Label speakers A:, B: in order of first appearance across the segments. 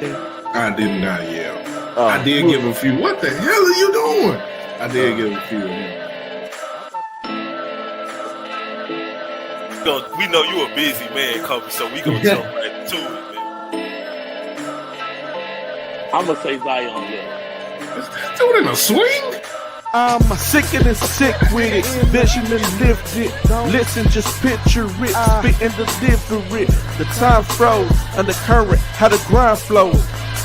A: I did not yell. I
B: Oh,
A: did give a few. What the hell are you doing? I did give a few of them.
C: We know you a busy man, Kobe, so we gonna jump right to it, man.
B: I'm gonna say Zion Little.
A: Is that dude in a swing?
D: I'm sick and sick with it, vision and lift it. Listen, just picture it, spit and deliver it. The time froze, undercurrent, how the grind flows.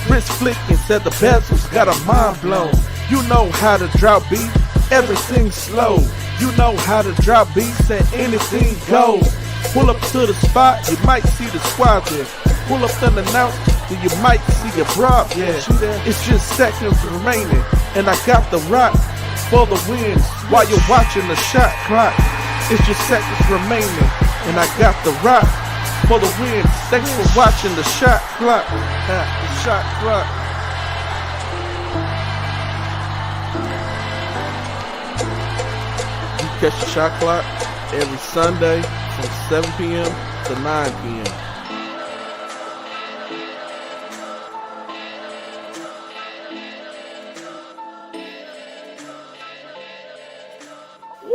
D: Wrist flicking, said the bezels, got a mind blown. You know how to drop beat, everything slow. You know how to drop beats and anything goes. Pull up to the spot, you might see the squad there. Pull up unannounced, then you might see your broad there. It's just seconds remaining, and I got the rock for the win while you're watching the shot clock. It's just seconds remaining, and I got the rock for the win. Thanks for watching the shot clock. The shot clock. You catch the shot clock every Sunday from 7 p.m. to 9 p.m.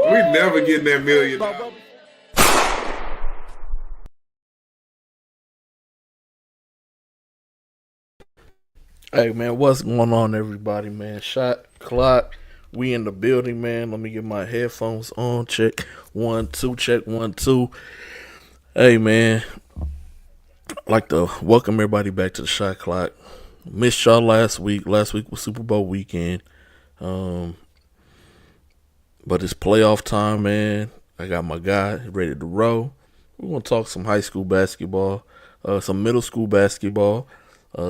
A: We never getting that $1 million.
D: Hey man, what's going on, everybody, man? Shot clock, we in the building, man. Let me get my headphones on. Check 1 2, check 1 2. Hey man, I'd like to welcome everybody back to the shot clock. Missed y'all last week. Last week was Super Bowl weekend. But it's playoff time, man. I got my guy ready to roll. We're gonna talk some high school basketball, some middle school basketball.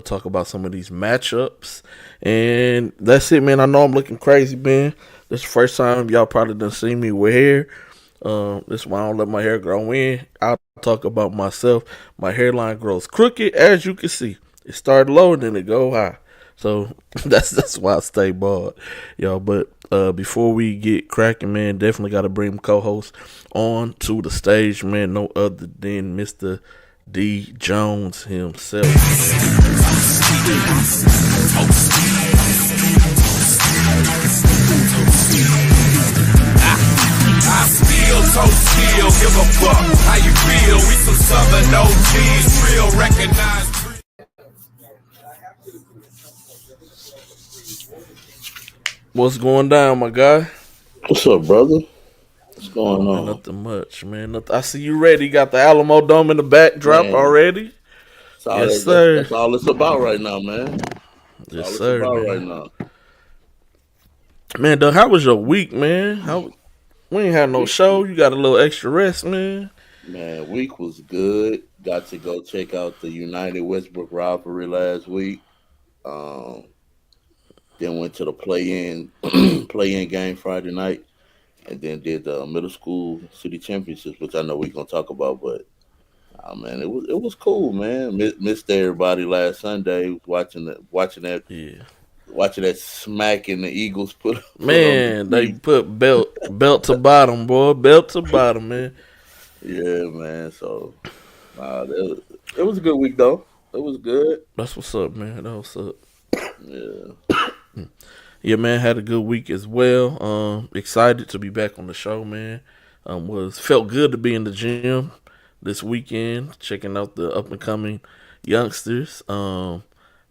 D: Talk about some of these matchups. And that's it, man. I know I'm looking crazy, man. This is the first time y'all probably done seen me with hair. This is why I don't let my hair grow in. I'll talk about myself. My hairline grows crooked, as you can see. It started low and then it go high. So that's why I stay bald, y'all. But before we get cracking, man, definitely got to bring co-host on to the stage, man. No other than Mr. D. Jones himself.
E: I still give a fuck how you feel. We some Southern OGs, real recognized.
D: What's going down, my guy?
F: What's up, brother? What's going on?
D: Nothing much, man. I see you ready. You got the Alamo Dome in the backdrop already. Yes, sir.
F: That's all it's about right now, man.
D: Yes,
F: all
D: sir.
F: It's about
D: man.
F: right now.
D: Man, Doug, how was your week, man? We ain't had no show. You got a little extra rest, man.
F: Man, week was good. Got to go check out the United Westbrook rivalry last week. Then went to the play-in game Friday night, and then did the middle school city championships, which I know we're gonna talk about. But man, it was cool, man. Missed everybody last Sunday watching that.
D: Yeah.
F: Watching that smack in the Eagles put
D: Man, they put belt to bottom, boy. Belt to bottom, man.
F: Yeah, man. So it was a good week though. It was good.
D: That's what's up, man. That's what's up.
F: Yeah.
D: Yeah, man, had a good week as well. Excited to be back on the show, man. Felt good to be in the gym this weekend, checking out the up and coming youngsters.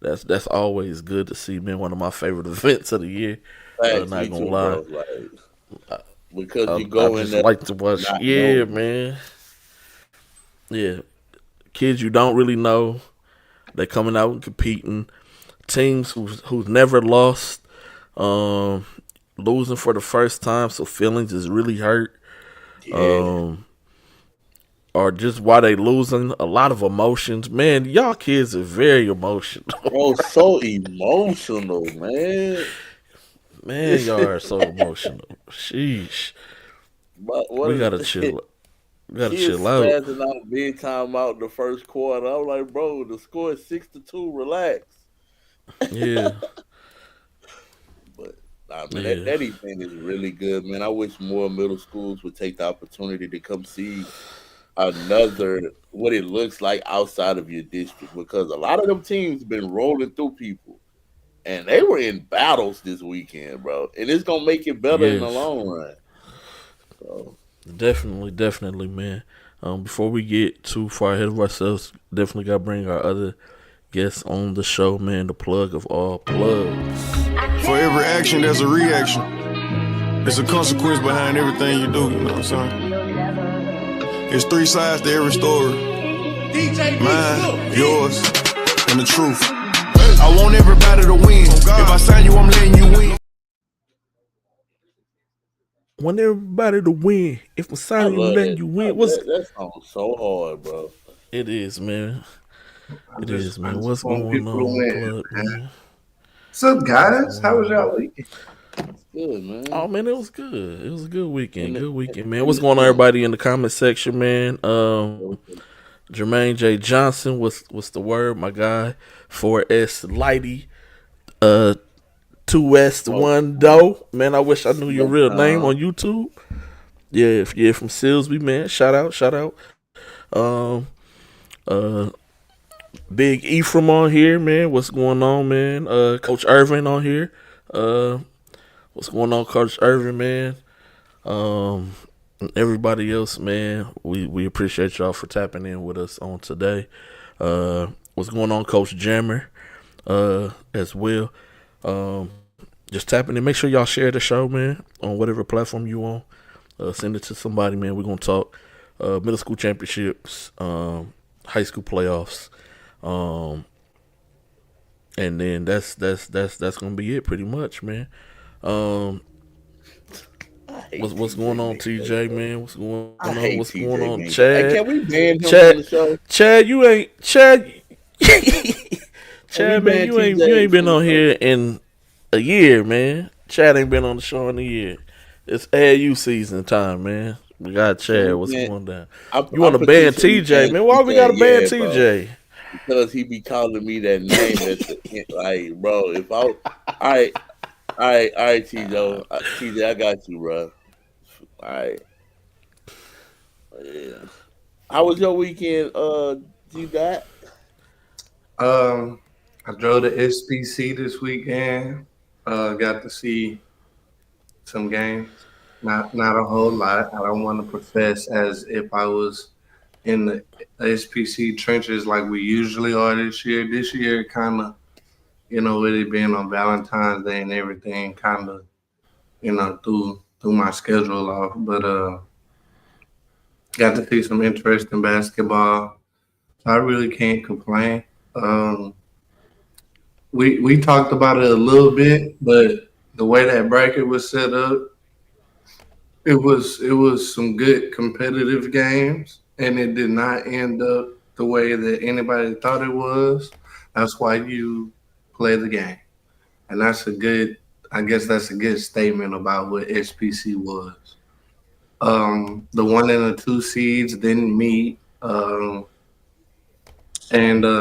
D: That's always good to see, man. One of my favorite events of the year. Not gonna lie,
F: because you go in there.
D: Like to watch. Yeah, man. Yeah, kids you don't really know, they coming out and competing. Teams who's never lost, losing for the first time, so feelings is really hurt.
F: Yeah.
D: Or just why they losing, a lot of emotions. Man, y'all kids are very emotional.
F: Bro, so emotional, man.
D: Man, y'all are so emotional. Sheesh. We gotta chill. We gotta chill out.
F: Spazzing out big time out in the first quarter. I'm like, bro, the score is 6-2. Relax.
D: Yeah.
F: But that event is really good, man. I wish more middle schools would take the opportunity to come see another what it looks like outside of your district because a lot of them teams been rolling through people and they were in battles this weekend, bro. And it's gonna make it better in the
D: Yes,
F: long run. So
D: definitely, man. Before we get too far ahead of ourselves, definitely got to bring our other guests on the show, man. The plug of all plugs.
G: For every action, there's a reaction. There's a consequence behind everything you do, you know what I'm saying? There's three sides to every story. Mine, yours, and the truth. I want everybody to win. If I sign you, I'm letting you win.
D: Want everybody to win. If I'm
F: I
D: signing you,
F: love
D: letting
F: that.
D: you win. What's
F: That song's so hard, bro.
D: it is, man. It is,
A: I
D: man.
A: just
D: What's
A: want
D: going
A: people to
D: on,
A: win,
D: plug,
A: man.
D: man?
A: What's up, guys?
D: What's
A: How
D: going
A: was
D: on?
A: y'all weekend?
F: Good, man.
D: Oh man, it was good. It was a good weekend.
F: And
D: Good
F: it-
D: weekend, man. What's going on, everybody in the comment section, man? Jermaine J. Johnson, what's the word, my guy? 4S Lighty, 2S One Doe. Man, I wish I knew your real name on YouTube. Yeah, if you're from Silsby, man. Shout out. Um, uh, Big Ephraim on here, man. What's going on, man? Coach Irvin on here. What's going on, Coach Irvin, man? And everybody else, man. We appreciate y'all for tapping in with us on today. What's going on, Coach Jammer? As well. Just tapping in. Make sure y'all share the show, man, on whatever platform you on. Send it to somebody, man. We're gonna talk middle school championships, high school playoffs, and then that's gonna be it, pretty much, man. What's going on, TJ, man? What's going
F: I
D: on?
F: hate
D: What's
F: TJ
D: going on,
F: Mingus. Hey,
D: Chad?
F: can we ban him
D: Chad,
F: from the show?
D: Chad, you ain't Chad. Chad, man,
F: ban
D: you ain't
F: TJ
D: been
F: from the
D: on here in a year, man. Chad ain't been on the show in a year. It's AAU season time, man. We got Chad. What's going down? You want to ban TJ, man? Why we got to ban TJ?
F: Because he be calling me that name at the end. Like, bro, if I all right, TJ, I got you, bro. All right. Yeah. How was your weekend, G Dot?
A: I drove to SPC this weekend. Got to see some games. Not a whole lot. I don't want to profess as if I was in the SPC trenches like we usually are this year. This year, kind of, with it being on Valentine's Day and everything, kind of, threw my schedule off. But got to see some interesting basketball. So I really can't complain. We talked about it a little bit, but the way that bracket was set up, it was some good competitive games, and it did not end up the way that anybody thought it was. That's why you play the game, and that's a good. I guess that's a good statement about what SPC was. The one and the two seeds didn't meet, and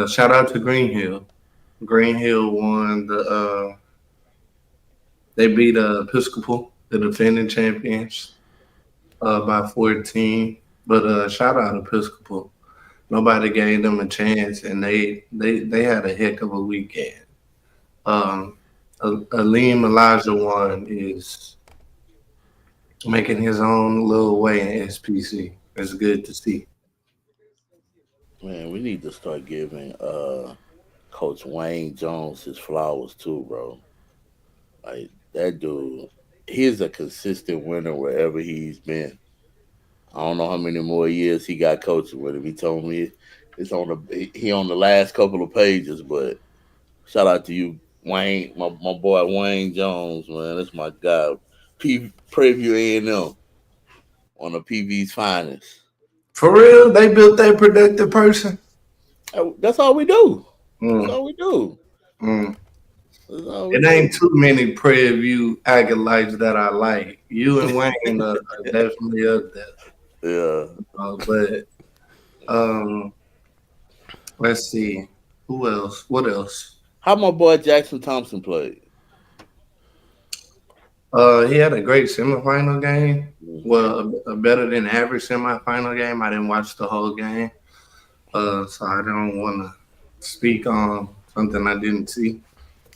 A: shout out to Green Hill. Green Hill won they beat Episcopal, the defending champions, by 14. But shout out Episcopal. Nobody gave them a chance, and they had a heck of a weekend. Aleem Elijah one is making his own little way in SPC. It's good to see.
F: Man, we need to start giving Coach Wayne Jones his flowers too, bro. Like that dude, he's a consistent winner wherever he's been. I don't know how many more years he got coaching with him. He told me it's on he on the last couple of pages, but shout out to you, Wayne, my boy Wayne Jones, man. That's my guy. Preview A&M on the PV's finest.
A: For real, they built that productive person.
F: That's all we do. That's
A: Mm,
F: all we do.
A: mm.
F: That's all we
A: It
F: do.
A: ain't too many Prairie View acolytes that I like. You and Wayne are definitely up there.
F: Yeah.
A: But let's see. Who else? What else?
F: How my boy Jackson Thompson played?
A: He had a great semifinal game.
F: Mhm.
A: Well, a better than average semifinal game. I didn't watch the whole game, so I don't want to speak on something I didn't see.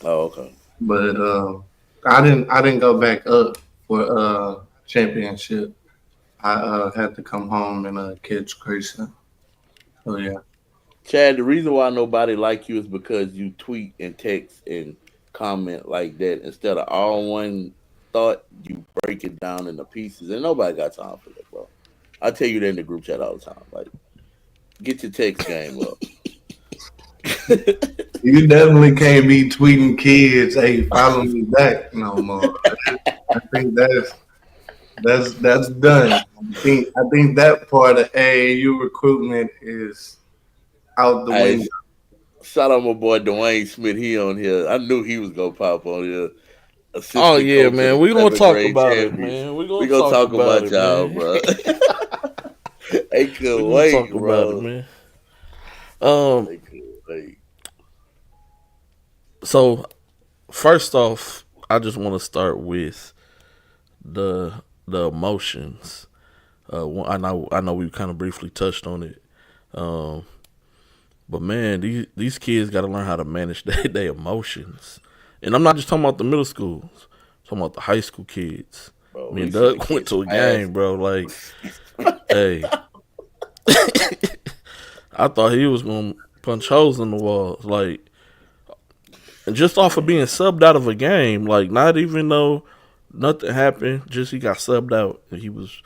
F: Oh, okay.
A: But I didn't go back up for championship. I had to come home and catch Grayson. So yeah.
F: Chad, the reason why nobody like you is because you tweet and text and comment like that instead of all one thought. You break it down into pieces, and nobody got time for that, bro. I tell you that in the group chat all the time. Like, get your text game up.
A: You definitely can't be tweeting kids, "Hey, follow me back" no more. I think that's done. I think that part of AAU recruitment is out the
F: I
A: window.
F: shout out my boy Dwayne Smith. He on here. I knew he was gonna pop on here.
D: Oh
F: Assistant
D: yeah,
F: coach of
D: man.
F: the
D: We gonna
F: seventh
D: talk
F: grade
D: about it,
F: champions.
D: man. We
F: We
D: gonna
F: gonna
D: talk
F: talk
D: about
F: about
D: it,
F: y'all,
D: man.
F: bro. They
D: We
F: couldn't
D: gonna
F: wait,
D: talk about it,
F: bro.
D: man. Um.
F: They couldn't wait.
D: So first off, I just want to start with the emotions. I know we kind of briefly touched on it. Um. But man, these kids got to learn how to manage their emotions. And I'm not just talking about the middle schools. I'm talking about the high school kids.
F: Bro,
D: Me
F: we
D: and
F: seen the
D: Doug went
F: kids
D: to a
F: smash.
D: game, bro. Like, hey, I thought he was gonna punch holes in the walls. Like, and just off of being subbed out of a game, like not even though nothing happened, just he got subbed out. And he was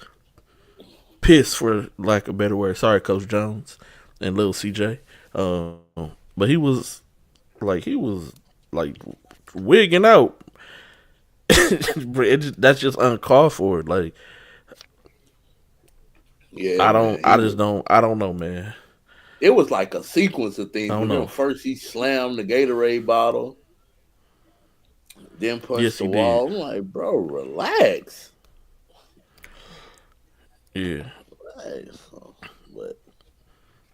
D: pissed for lack of a better word. Sorry, Coach Jones and little CJ. But he was like wigging out. That's just uncalled for. Like
F: Yeah,
D: I
F: man.
D: don't, I just don't, I don't know, man.
F: It was like a sequence of
D: I
F: things.
D: don't
F: Remember,
D: know.
F: first he slammed the Gatorade bottle, then punched
D: Yes,
F: the
D: he did.
F: wall. I'm like, bro, relax.
D: Yeah,
F: Relax. But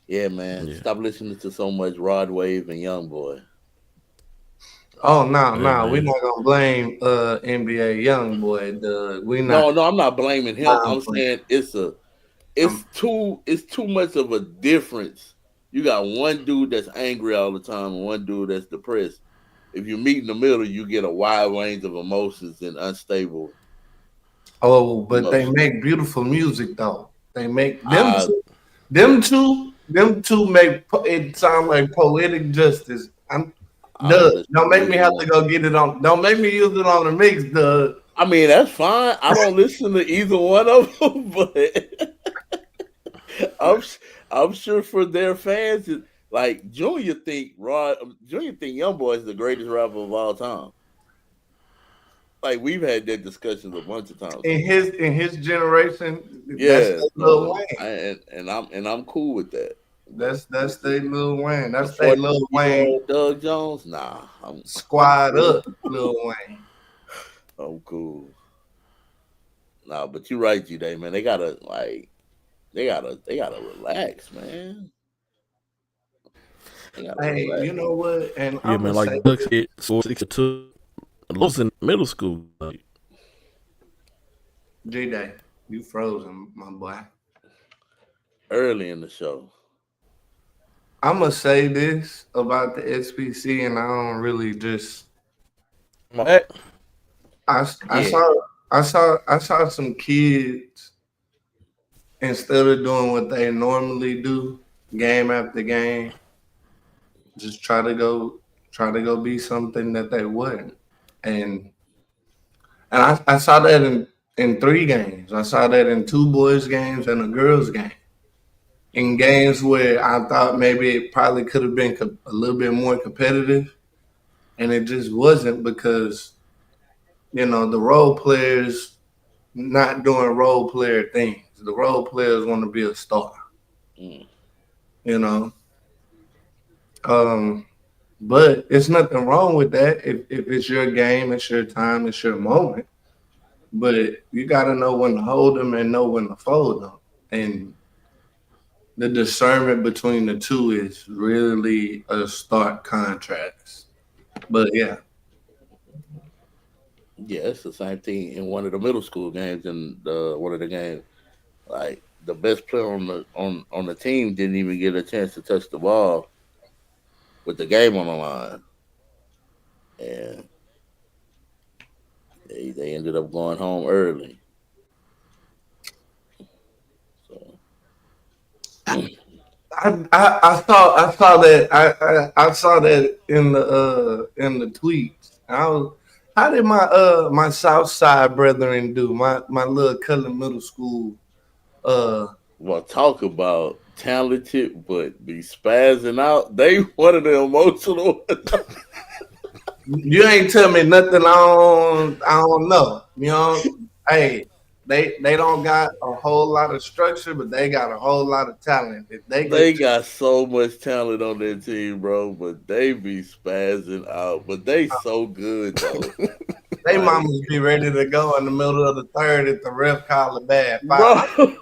F: yeah, man,
D: yeah.
F: stop listening to so much Rod Wave and Young Boy.
A: Oh no,
D: Hey,
A: no, we're
D: man.
A: not gonna blame NBA young boy. Doug. We
F: No,
A: not.
F: no, I'm not blaming him.
A: Nah, I'm
F: I'm
A: playing.
F: saying
A: I'm,
F: it's too much of a difference. You got one dude that's angry all the time and one dude that's depressed. If you meet in the middle, you get a wide range of emotions and unstable
A: oh, but they
F: emotions.
A: make beautiful music though. They make them
F: Uh
A: two, them two make it sound like poetic justice.
F: I
A: Doug,
F: don't
A: don't
F: disagree
A: make
F: with
A: me
F: you
A: have
F: on
A: to
F: that.
A: go get it on. Don't make me use it on the mix, Doug.
F: I mean, that's fine. I don't listen to either one of them, but I'm I'm sure for their fans, like Junior think Young Boy is the greatest rapper of all time. Like we've had that discussions a bunch of times
A: In
F: on
A: his
F: here.
A: in his generation, that's
F: Yeah,
A: their Lil
F: so
A: Wayne.
F: I'm cool with that. But
A: That's their Lil Wayne.
F: the
A: That's their Lil
F: 40-year-old
A: Wayne
F: old Doug Jones, nah, I'm
A: squad
F: cool.
A: up, Lil Wayne.
F: I'm cool. Nah, but you're right, G Day, man. They gotta relax, man. They gotta
A: Hey, you
F: relax.
A: know what? And
D: Yeah,
A: I'm
D: man.
A: gonna say
D: Like Doug
A: this,
D: said, scored 62. Lost in middle school. Like,
A: J Day, you frozen, my boy.
F: Early in the show.
A: I'm gonna say this about the SPC, and I don't really just.
D: my
A: I
F: Yeah.
A: saw some kids instead of doing what they normally do, game after game, just try to go be something that they wouldn't. And I saw that in three games. I saw that in two boys games and a girls game. In games where I thought maybe it probably could have been a little bit more competitive, and it just wasn't because the role players not doing role player things. The role players want to be a star.
F: Mm.
A: You know, um, but it's nothing wrong with that. If it's your game, it's your time, it's your moment. But you got to know when to hold them and know when to fold them. And the discernment between the two is really a stark contrast. But yeah,
F: Yeah, it's the same thing in one of the middle school games. In one of the games, like the best player on the team didn't even get a chance to touch the ball with the game on the line, and they ended up going home early. So
A: I saw that I saw that in the tweets. How did my South Side brethren do? My little Cullen Middle School. Uh,
F: well, talk about talented but be spazzing out. They one of the emotional.
A: you ain't tell me nothing I don't know. You know, hey, they don't got a whole lot of structure, but they got a whole lot of talent. If they
F: They
A: get to,
F: got so much talent on their team, bro, but they be spazzing out. But they so good though.
A: they
F: Like,
A: mamas be ready to go in the middle of the third if the ref call it bad foul.
F: bro,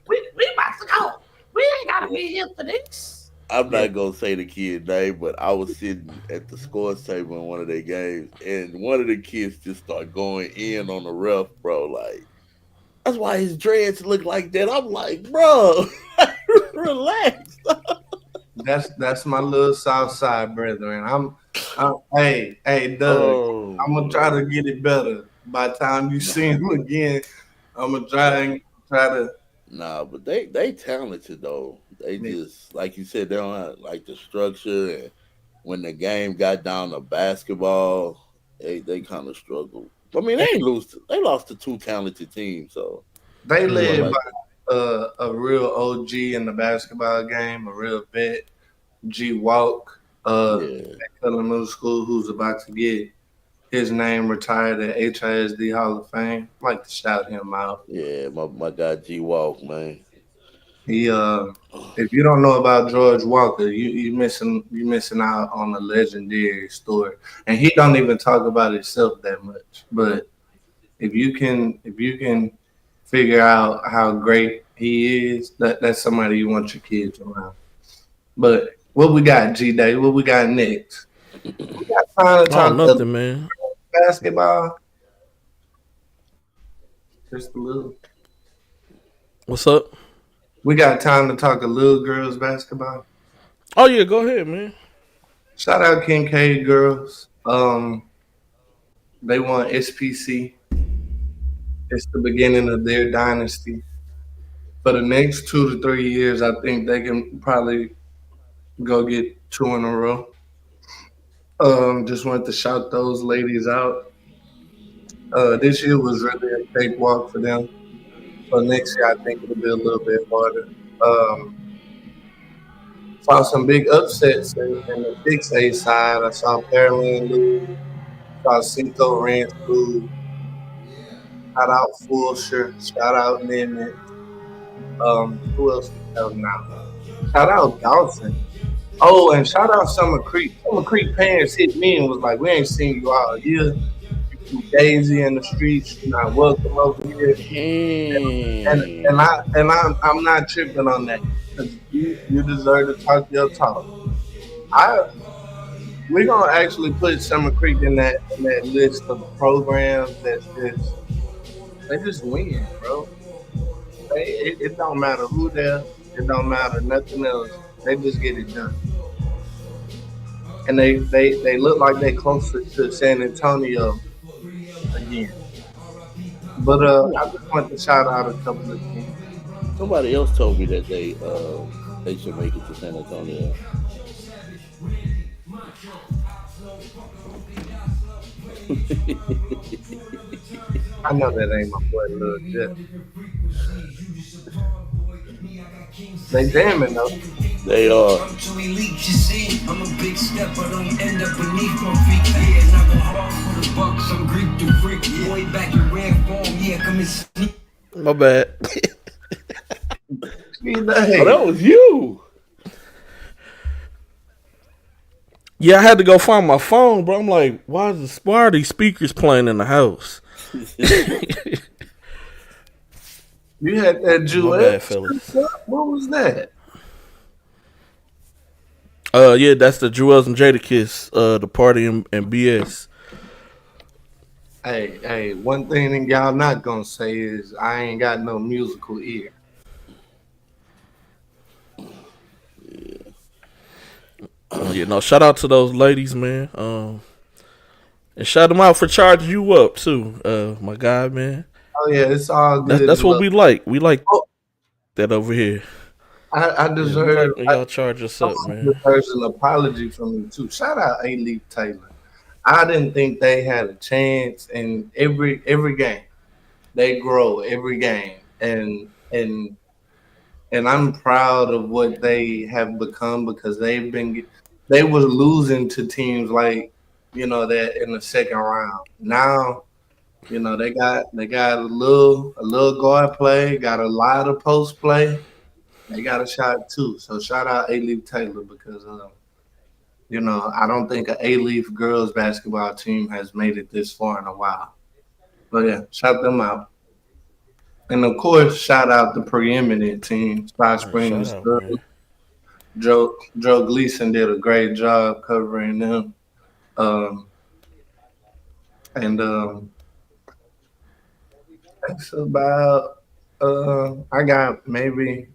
A: We about to go. We ain't gotta be here for this.
F: I'm
A: Yeah,
F: not gonna say the kid name, but I was sitting at the scores table in one of their games, and one of the kids just started going in on the ref, bro. Like, that's why his dreads look like that. I'm like, bro, relax.
A: that's my little South Side brethren. Hey Doug.
F: Oh
A: I'm gonna try to
F: man.
A: get it better. By the time you see him again, I'm gonna try to.
F: Nah, but they talented though. They just like you said, they don't have like the structure, and when the game got down to basketball, they kind of struggled. I mean, they lost to two talented teams, so
A: They
F: it wasn't
A: led
F: like
A: by a real OG in the basketball game, a real vet, G Walk,
F: yeah,
A: at Cullen Middle School, who's about to get his name retired at HISD Hall of Fame. I'd like to shout him out.
F: yeah. My guy G Walk, man.
A: He if you don't know about George Walker, you missing out on a legendary story. And he don't even talk about himself that much. But if you can figure out how great he is, that's somebody you want your kids around. But what we got, G Day? What we got next? We got time to
D: Oh,
A: talk of
D: nothing, man.
A: basketball. Just a little.
D: What's up?
A: We got time to talk a little girls basketball.
D: Oh yeah, go ahead, man.
A: Shout out Kincaid girls. They won SPC. It's the beginning of their dynasty. For the next 2 to 3 years, I think they can probably go get two in a row. Just wanted to shout those ladies out. This year was really a cakewalk for them. So next year, I think it'll be a little bit harder. Um, saw some big upsets in the 6A side. I saw Pearland lose. Saw Cinco Ranch lose. Shout out Fulshire. Shout out Nimitz. Who else was helping out? Shout out Dawson. Oh, and shout out Summer Creek. Summer Creek parents hit me and was like, "We ain't seen you all year. You too Daisy in the streets. You're not welcome over here." And and
F: Dang.
A: I and I'm not tripping on that because you deserve to talk your talk. I We're gonna actually put Summer Creek in that list of programs they just win, bro. It don't matter who there. It don't matter nothing else. They just get it done. And they look like they closer to San Antonio again. But I just want to shout out a couple of teams.
F: Somebody else told me that they should make it to San Antonio.
A: I know that ain't my boy Lil Jeff. They jamming though.
F: They are.
E: I'm too elite, you see. I'm a big step, I don't end up beneath my feet. Yeah, and I go hard for the bucks. I'm Greek to freak. Way back in rare form, yeah, come and sneak.
D: My bad.
F: Oh, that was you.
D: Yeah, I had to go find my phone, bro. I'm like, why are these speakers playing in the house?
A: You had that
D: My
A: Jewel.
D: bad, fellas.
A: What was that?
D: Yeah, that's the Jewels and Jadakiss, the party in BS.
A: Hey, one thing that y'all not gonna say is I ain't got no musical ear.
D: Shout out to those ladies, man. And shout them out for charging you up too, my guy, man.
A: Oh yeah, it's all good.
D: That's what
A: Look,
D: we like. We like
A: oh,
D: that over here.
A: I
D: Yeah, we
A: deserve.
D: like when y'all charge us up,
A: Someone
D: man.
A: deserves an apology from me too. Shout out A. Leaf Taylor. I didn't think they had a chance in every game. They grow every game, and I'm proud of what they have become because they were losing to teams like that in the second round. Now they got a little guard play, got a lot of post play. They got a shot too. So shout out A Leaf Taylor because I don't think a Leaf girls basketball team has made it this far in a while. But yeah, shout them out. And of course, shout out the preeminent team, Spot
D: Man, shout
A: Springs
D: out,
A: girls.
D: man.
A: Joe Gleason did a great job covering them. Um, and that's about. I got maybe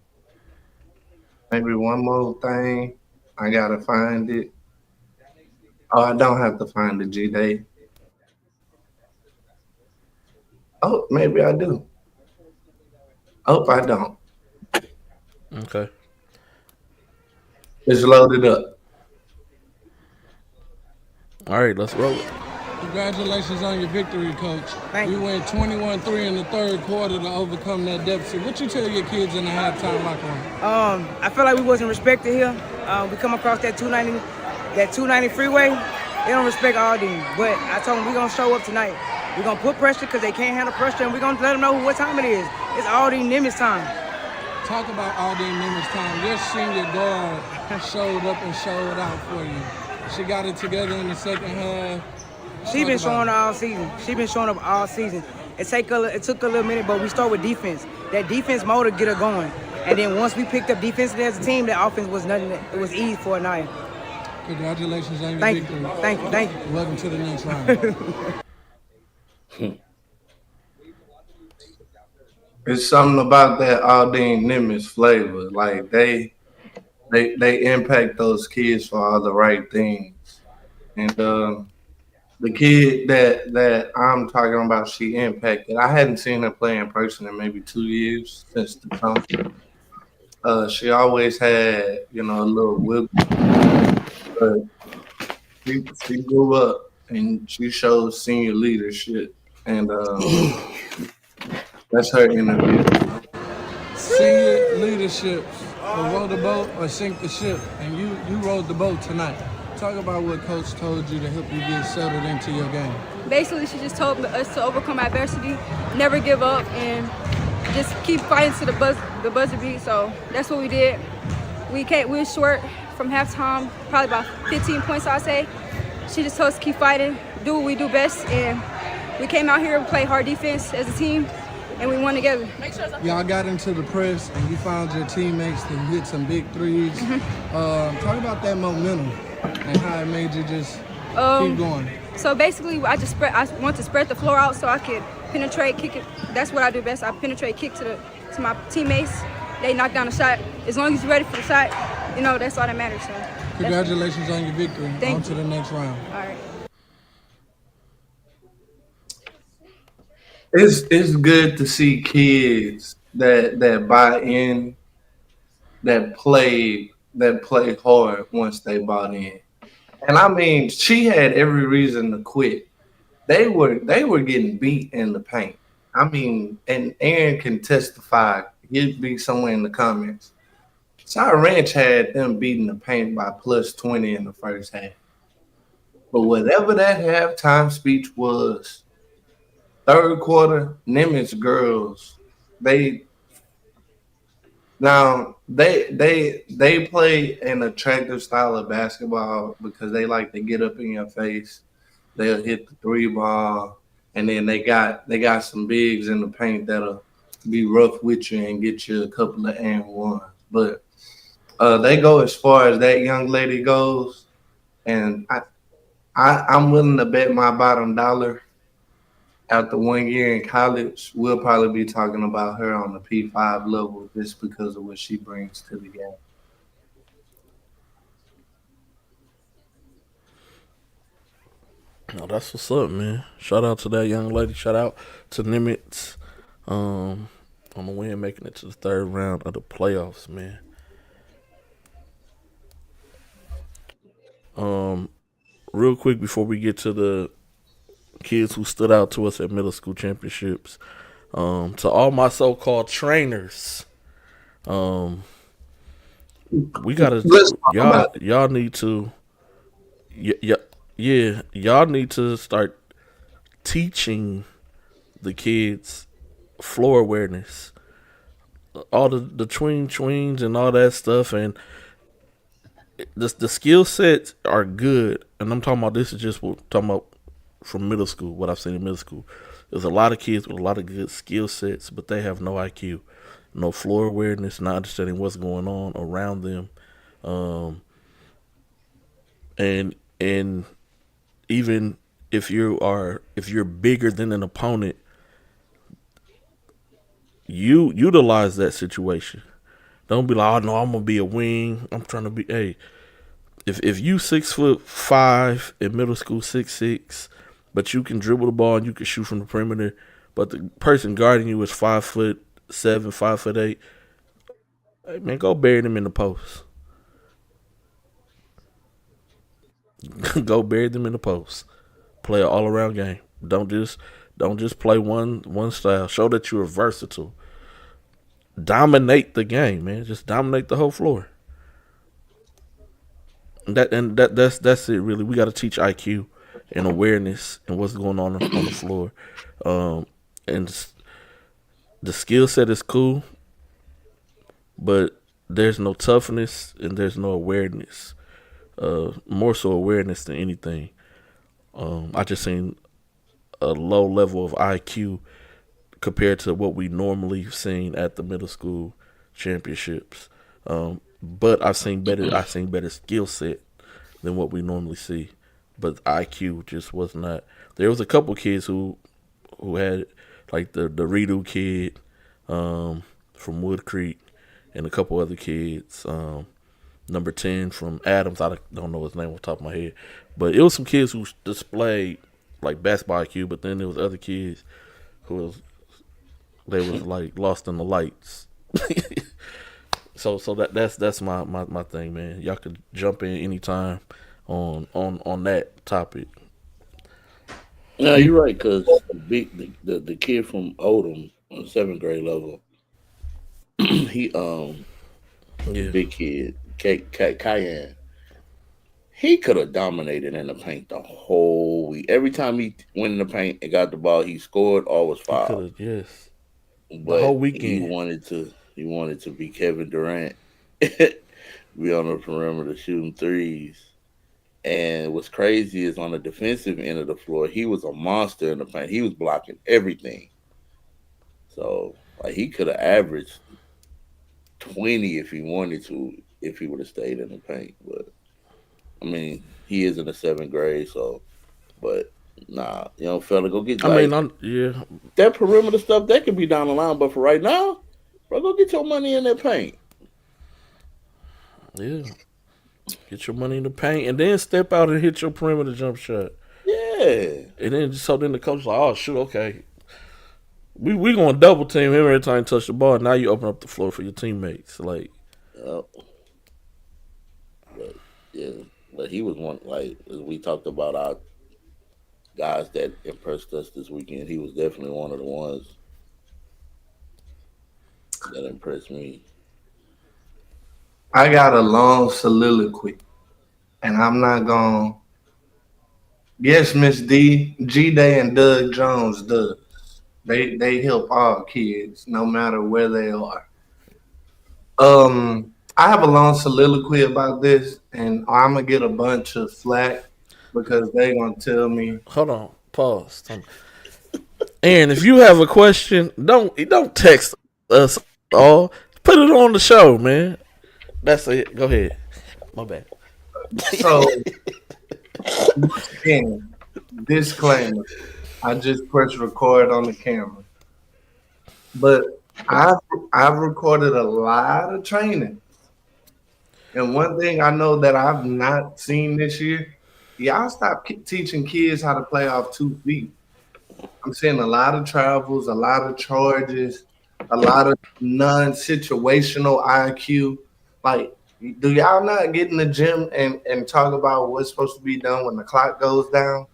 A: one more thing. I gotta find it. Oh, I don't have to find the G Day. Oh, maybe I do. Oh, I don't.
D: Okay.
A: It's loaded up.
D: All right, let's roll it.
H: Congratulations on your victory, Coach.
I: Thank
H: We
I: you.
H: went 21-3 in the third quarter to overcome that deficit. What you tell your kids in the halftime locker room?
I: I feel like we wasn't respected here. We come across that 290 freeway. They don't respect all them. But I told them we're gonna show up tonight. We're gonna put pressure because they can't handle pressure, and we're gonna let them know what time it is. It's all these Nimitz time.
H: Talk about Aldine Nimitz time. Your senior guard showed up and showed out for you. She got it together in the second half.
I: She been showing up all season. She been showing up all season. It took a little minute, but we start with defense. That defense motor get her going. And then once we picked up defensively as a team, that offense was nothing. It was easy for a night.
H: Congratulations on your
I: Thank
H: victory.
I: you. Thank you. Thank you.
H: Welcome to the next round.
A: It's something about that Aldine Nimitz flavor. Like they impact those kids for all the right things. And the kid that I'm talking about, she impacted. I hadn't seen her play in person in maybe 2 years since the summer. She always had, a little wiggle, but she grew up and she showed senior leadership, and that's her interview.
H: Senior leadership, row the boat or sink the ship, and you rowed the boat tonight. Talk about what Coach told you to help you get settled into your game.
J: Basically, she just told us to overcome adversity, never give up, and just keep fighting to the buzzer beat. So that's what we did. We were short from halftime, probably about 15 points, I'd say. She just told us to keep fighting, do what we do best, and we came out here and played hard defense as a team, and we won together.
H: Y'all got into the press and you found your teammates to hit some big threes. Talk about that momentum and how it made you just keep going.
J: So basically, I want to spread the floor out so I could penetrate, kick it. That's what I do best. I penetrate, kick to my teammates. They knock down a shot. As long as you're ready for the shot, that's all that matters. So
H: congratulations on your victory. On to the next round.
J: All right.
A: It's good to see kids that buy in, that play hard once they bought in. And I mean, she had every reason to quit. They were getting beat in the paint. I mean, and Aaron can testify. He'd be somewhere in the comments. Sour Ranch had them beating the paint by plus 20 in the first half. But whatever that halftime speech was, third quarter, Nimitz girls, they they play an attractive style of basketball because they like to get up in your face. They'll hit the three ball, and then they got some bigs in the paint that'll be rough with you and get you a couple of and ones. But they go as far as that young lady goes, and I'm willing to bet my bottom dollar after 1 year in college, we'll probably be talking about her on the P5 level just because of what she brings to the game.
D: No, that's what's up, man. Shout out to that young lady. Shout out to Nimitz on the win, making it to the third round of the playoffs, man. Um, Real quick before we get to the kids who stood out to us at middle school championships, to all my so-called trainers, we gotta
A: Let's talk about
D: y'all need to y'all need to start teaching the kids floor awareness, all the tweens and all that stuff, and the skill sets are good. And I'm talking about, this is just what I'm talking about from middle school. What I've seen in middle school, there's a lot of kids with a lot of good skill sets, but they have no IQ, no floor awareness, not understanding what's going on around them, and even if you're bigger than an opponent, you utilize that situation. Don't be like, oh no, I'm gonna be a wing. I'm trying to be. Hey, if you 6'5" in middle school, 6'6", but you can dribble the ball and you can shoot from the perimeter, but the person guarding you is 5'7", 5'8". Hey man, go bury them in the post. Go bury them in the post. Play an all around game. Don't just play one style. Show that you are versatile. Dominate the game, man. Just dominate the whole floor. That's it. Really, we got to teach IQ and awareness and what's going on the floor. And the skill set is cool, but there's no toughness and there's no awareness. More so awareness than anything. I just seen a low level of IQ compared to what we normally seen at the middle school championships. But I've seen better skill set than what we normally see. But IQ just was not. There was a couple kids who had, like the Redo kid from Wood Creek, and a couple other kids. Number 10 from Adams, I don't know his name off the top of my head, but it was some kids who displayed like basketball IQ. But then there was other kids who was like lost in the lights. So that's my thing, man. Y'all could jump in anytime on that topic.
F: No, you're right, because the kid from Oldham on 7th grade level, he big kid, Cayenne, he could have dominated in the paint the whole week. Every time he went in the paint and got the ball, he scored or was fouled.
D: Yes,
F: but
D: the whole weekend
F: he wanted to be Kevin Durant, be on the perimeter shooting threes. And what's crazy is on the defensive end of the floor, he was a monster in the paint. He was blocking everything. So like he could have averaged 20 if he wanted to, if he would have stayed in the paint. But I mean, he is in the 7th grade, so. But nah, young fella, go get. That perimeter stuff that could be down the line, but for right now, bro, go get your money in that paint.
D: Yeah, get your money in the paint, and then step out and hit your perimeter jump shot.
F: Yeah,
D: and then the coach is like, oh shoot, okay, we gonna double team him every time he touch the ball. Now you open up the floor for your teammates, like.
F: But yeah, but he was one, like as we talked about our guys that impressed us this weekend. He was definitely one of the ones that impressed me.
A: I got a long soliloquy, and I'm not going. Yes, Miss D, G-Day, and Doug Jones does. They help all kids, no matter where they are. I have a long soliloquy about this, and I'm gonna get a bunch of flack because they're gonna tell me.
D: Hold on, pause. Aaron, if you have a question, don't text us all. Put it on the show, man. That's it. Go ahead. My bad.
A: So, again, disclaimer. I just press record on the camera. But I've I've recorded a lot of training. And one thing I know that I've not seen this year, y'all stop teaching kids how to play off 2 feet. I'm seeing a lot of travels, a lot of charges, a lot of non-situational IQ. Like, do y'all not get in the gym and talk about what's supposed to be done when the clock goes down?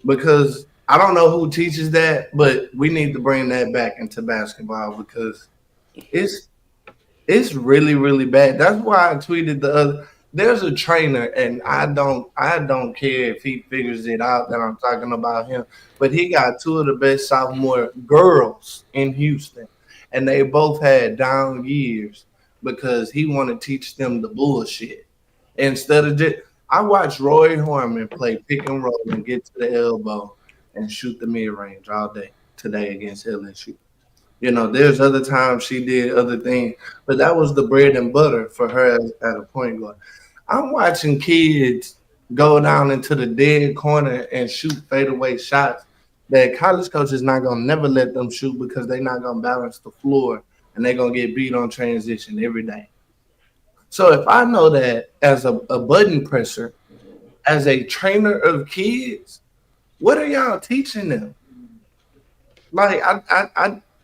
A: Because I don't know who teaches that, but we need to bring that back into basketball because it's it's really, really bad. That's why I tweeted the other. There's a trainer, and I don't care if he figures it out that I'm talking about him. But he got two of the best sophomore girls in Houston, and they both had down years because he want to teach them the bullshit instead of just. I watched Roy Horman play pick and roll and get to the elbow and shoot the mid range all day today against LSU. There's other times she did other things, but that was the bread and butter for her at a point guard. I'm watching kids go down into the dead corner and shoot fadeaway shots that college coaches not gonna never let them shoot because they're not gonna balance the floor and they're gonna get beat on transition every day. So if I know that as a button presser, as a trainer of kids, what are y'all teaching them? Like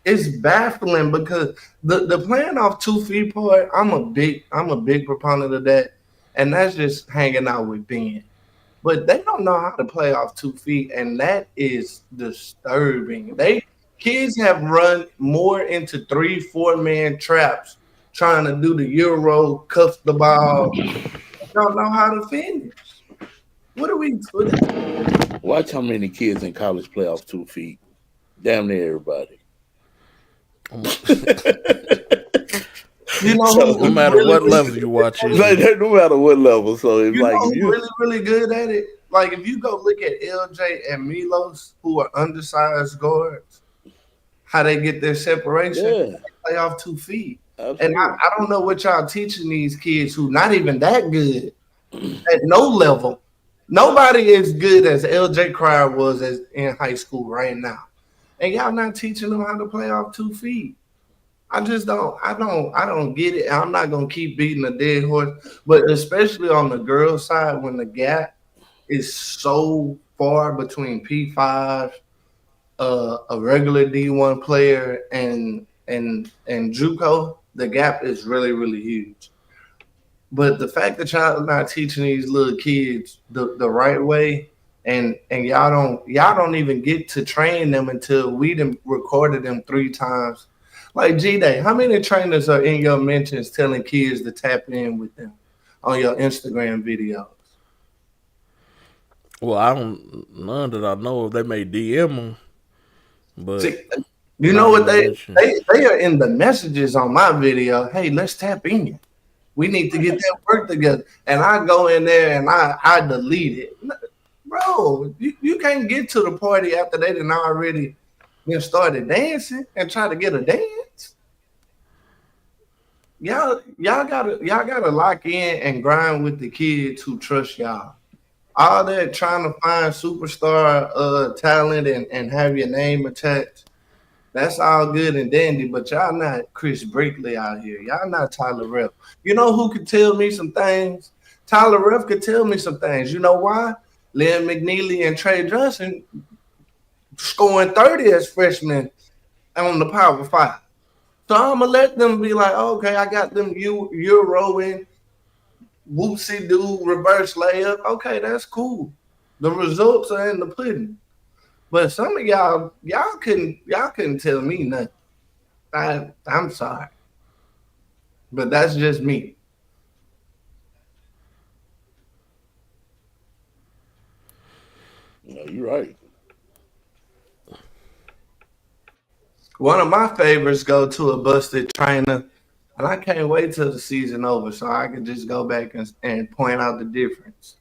A: it's baffling because the playing off 2 feet part, I'm a big proponent of that, and that's just hanging out with Ben. But they don't know how to play off 2 feet, and that is disturbing. Kids have run more into 3, 4 man traps trying to do the euro, cuff the ball. Don't know how to finish. What are we doing?
F: Watch how many kids in college play off 2 feet. Damn near everybody.
A: You know,
F: So,
D: No matter
A: really,
D: what
A: really
D: level you watch it.
F: like, no matter what level. So if
A: You
F: like
A: know
F: if
A: who's
F: you
A: really, really good at it? Like, if you go look at LJ and Milos, who are undersized guards, how they get their separation,
F: yeah,
A: they play off 2 feet. And
F: absolutely.
A: I don't know what y'all teaching these kids who not even that good at no level. Nobody as good as LJ Cryer was as in high school right now. And y'all not teaching them how to play off 2 feet. I just I don't get it. I'm not gonna keep beating a dead horse, but especially on the girls' side when the gap is so far between P5, a regular D1 player, and JUCO, the gap is really, really huge. But the fact that y'all not teaching these little kids the right way, and y'all don't even get to train them until we done recorded them 3 times. Like G Day, how many trainers are in your mentions telling kids to tap in with them on your Instagram videos?
D: Well, I don't none that I know of. They may DM them, but
A: See, you know
D: not in
A: what
D: the mention.
A: they are in the messages on my video. Hey, let's tap in. We need to get that work together. And I go in there and I delete it. Bro, you can't get to the party after they done already started dancing and try to get a dance. Y'all gotta lock in and grind with the kids who trust y'all. All that trying to find superstar talent and have your name attached. That's all good and dandy, but y'all not Chris Brickley out here. Y'all not Tyler Ref. You know who could tell me some things? Tyler Ref could tell me some things. You know why? Lynn McNeely and Trey Johnson scoring 30 as freshmen on the Power Five. So I'm gonna let them be like, okay, I got them Euroing, whoopsie doo reverse layup. Okay, that's cool. The results are in the pudding. But some of y'all couldn't tell me nothing. I'm sorry, but that's just me.
F: No, you're right.
A: One of my favorites go to a busted trainer, and I can't wait till the season over so I can just go back and point out the difference.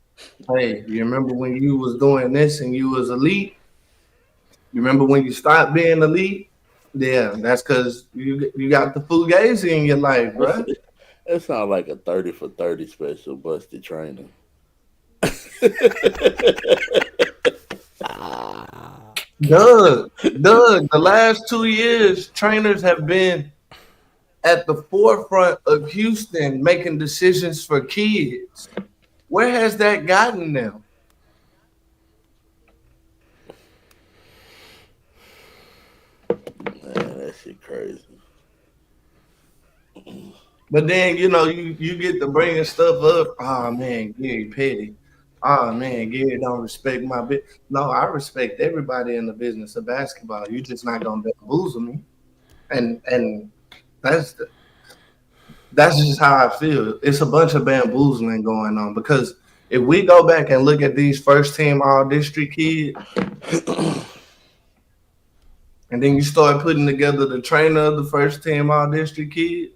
A: Hey, you remember when you was doing this and you was elite? You remember when you stopped being elite? Yeah, that's because you got the fugazi in your life, bro.
F: That sounds like a 30 for 30 special busted trainer.
A: Doug, the last 2 years, trainers have been at the forefront of Houston making decisions for kids. Where has that gotten them?
F: Man, that shit crazy.
A: But then, you get to bringing stuff up. Oh, man, Gary Petty. Oh, man, Gary don't respect my bit. No, I respect everybody in the business of basketball. You're just not going to bamboozle me. And that's that's just how I feel. It's a bunch of bamboozling going on because if we go back and look at these first team all district kids, and then you start putting together the trainer of the first team all district kids,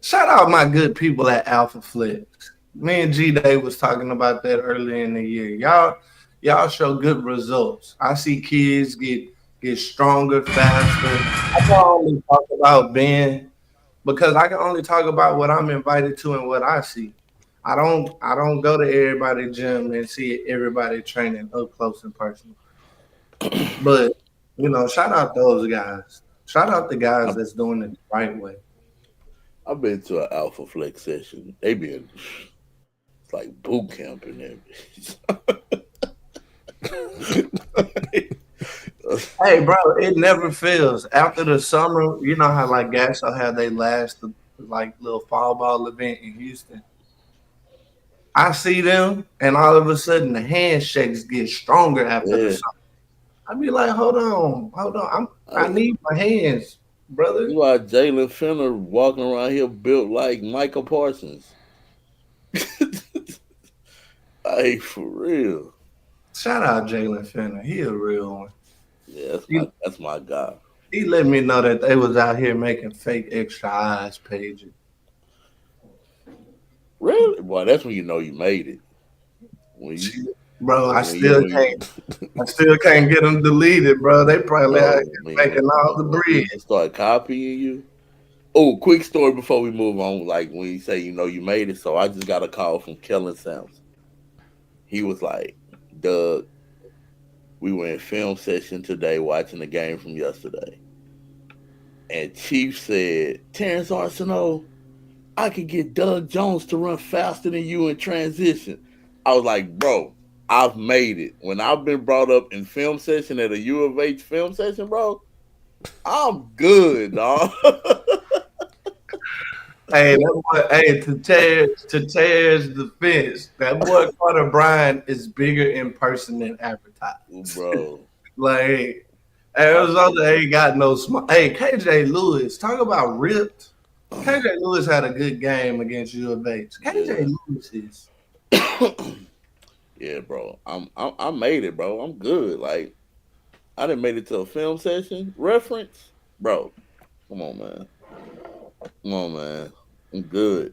A: shout out my good people at Alpha Flex. Me and G Day was talking about that earlier in the year. Y'all show good results. I see kids get stronger, faster. I can only talk about Ben because I can only talk about what I'm invited to and what I see. I don't go to everybody's gym and see everybody training up close and personal. But shout out those guys. Shout out the guys that's doing it the right way.
F: I've been to an Alpha Flex session. They been it's like boot camp and everything.
A: Hey, bro, it never fails. After the summer, you know how like Gasso had they last like little fall ball event in Houston. I see them, and all of a sudden the handshakes get stronger after the summer. I be like, hold on, I need my hands, brother.
F: You are Jalen Finner walking around here built like Michael Parsons. Hey, for real.
A: Shout out Jalen Finner. He a real one.
F: Yeah, that's my guy.
A: He let me know that they was out here making fake extra eyes pages.
F: Really? Boy, that's when you know you made it.
A: I still can't get them deleted, bro. They probably out here making all the bread.
F: Start copying you. Oh, quick story before we move on. Like when you say you made it. So I just got a call from Kellen Sampson. He was like, Doug, we were in film session today watching the game from yesterday. And Chief said, Terrence Arsenault, I could get Doug Jones to run faster than you in transition. I was like, bro, I've made it. When I've been brought up in film session at a U of H film session, bro, I'm good, dog.
A: Hey, to Ted's defense, that boy Carter Bryant is bigger in person than advertised.
F: Bro.
A: Like, Arizona ain't got no small. Hey, KJ Lewis, talk about ripped. KJ Lewis had a good game against U of H. KJ Lewis is.
F: Yeah, bro. I made it, bro. I'm good. Like, I didn't make it to a film session. Reference, bro. Come on, man. I'm good.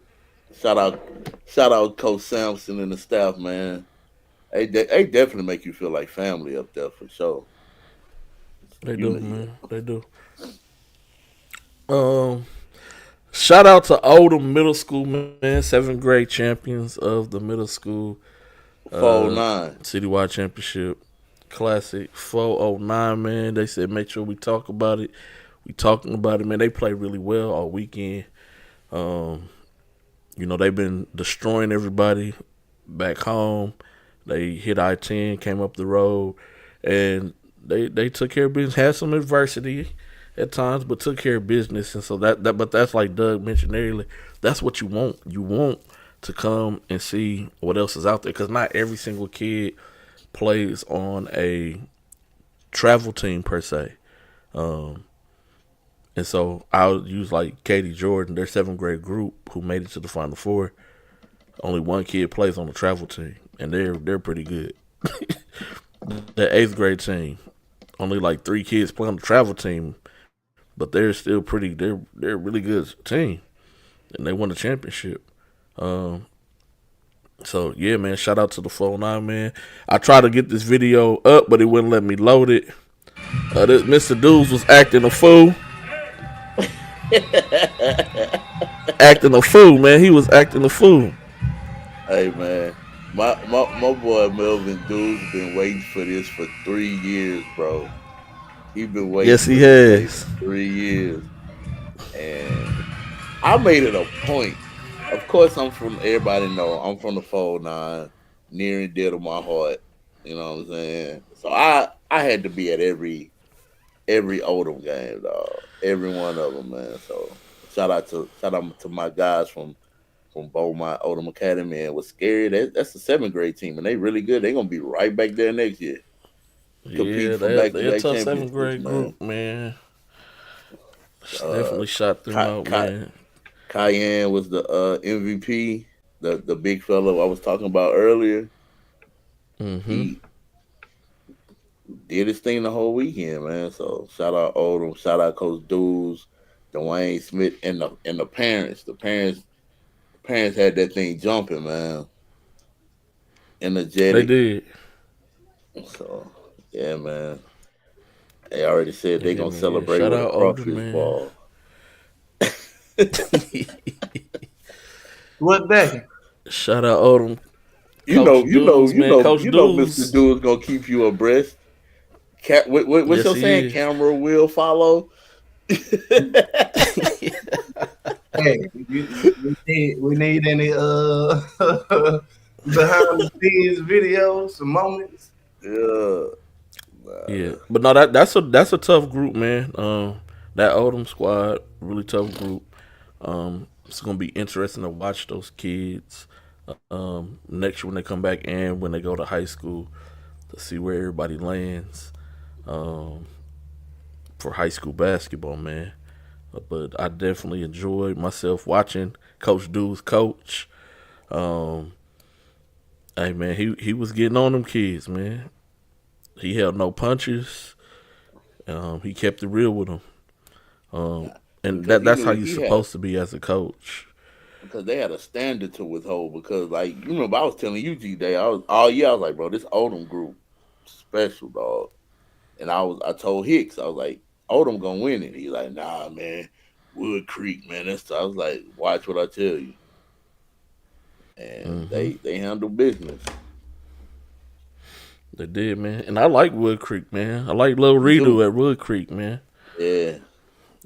F: Shout out Coach Sampson and the staff, man. They definitely make you feel like family up there for sure.
D: They do, man. They do. Shout out to Oldham Middle School, man. 7th grade champions of the middle school
F: 409
D: citywide championship classic 409, man. They said make sure we talk about it. We talking about it, man. They played really well all weekend. They've been destroying everybody back home. They hit I-10, came up the road, and they took care of business. Had some adversity at times, but took care of business. And so but that's like Doug mentioned earlier. That's what you want. You want to come and see what else is out there, because not every single kid plays on a travel team per se. And so I'll use like Katie Jordan, their 7th grade group who made it to the Final Four. Only one kid plays on the travel team, and they're pretty good. The 8th grade team, only like 3 kids play on the travel team, but they're still pretty. They're a really good team, and they won the championship. So yeah, man. Shout out to the 409, man. I tried to get this video up, but it wouldn't let me load it. This Mr. Dudes was acting a fool. Acting a fool, man. He was acting a fool.
F: Hey, man. My boy Melvin Dude's been waiting for this for 3 years, bro. He been waiting
D: Yes, he
F: for this day
D: has.
F: for 3 years, and I made it a point. Of course, I'm from. Everybody know I'm from the Fold Nine, near and dear to my heart. You know what I'm saying? So I had to be at every Oldham game, dog. Every one of them, man. So shout out to my guys from Beaumont Oldham Academy, and was scary. That's the seventh grade team, and they really good. They gonna be right back there next year,
D: Yeah,
F: competing for
D: they're a
F: back-to-back
D: tough seventh
F: championships,
D: grade
F: man.
D: group, man.
F: Uh,
D: Definitely shot them out, man.
F: Cayenne was the MVP, the big fellow I was talking about earlier.
D: Mm-hmm.
F: He did his thing the whole weekend, man. So shout out Odom, shout out Coach Dudes, Dwayne Smith, and the parents. The parents had that thing jumping, man.
D: They
F: Energetic.
D: did.
F: So yeah, man. They already said they
D: Yeah,
F: gonna
D: man. Yeah.
F: celebrate
D: Shout
F: with a
D: out Older,
F: crawfish
D: man.
F: ball.
A: What day?
D: Shout out Odom.
F: You know,
D: Coach
F: you know,
D: Dudes,
F: you
D: man.
F: know,
D: Coach
F: you know, Mr.
D: Dudes.
F: Dude's gonna keep you abreast. What's
D: Yes,
F: your
D: he
F: saying?
D: is.
F: Camera will follow.
A: Hey, we need any behind the scenes videos, some moments.
F: Yeah.
D: Yeah, but no, that's a tough group, man. That Odom squad, really tough group. It's gonna be interesting to watch those kids next year when they come back and when they go to high school to see where everybody lands um, for high school basketball, man. But I definitely enjoyed myself watching Coach Dude's coach. Um, hey man, he was getting on them kids, man. He held no punches. He kept it real with them. And
F: Because he
D: that's how
F: knew
D: you're
F: he had
D: supposed to be as a coach.
F: because they had a standard to withhold. Because like you remember, I was telling you G Day, I was all year. I was like, bro, this Odom group special dog. And I told Hicks, I was like, Odom gonna win it. He's like, nah, man, Wood Creek, man. I was like, watch what I tell you. And
D: Hmm
F: they handle business.
D: They did, man. And I like Wood Creek, man. I like Lil
F: Me too.
D: Redo at Wood Creek, man.
F: Yeah,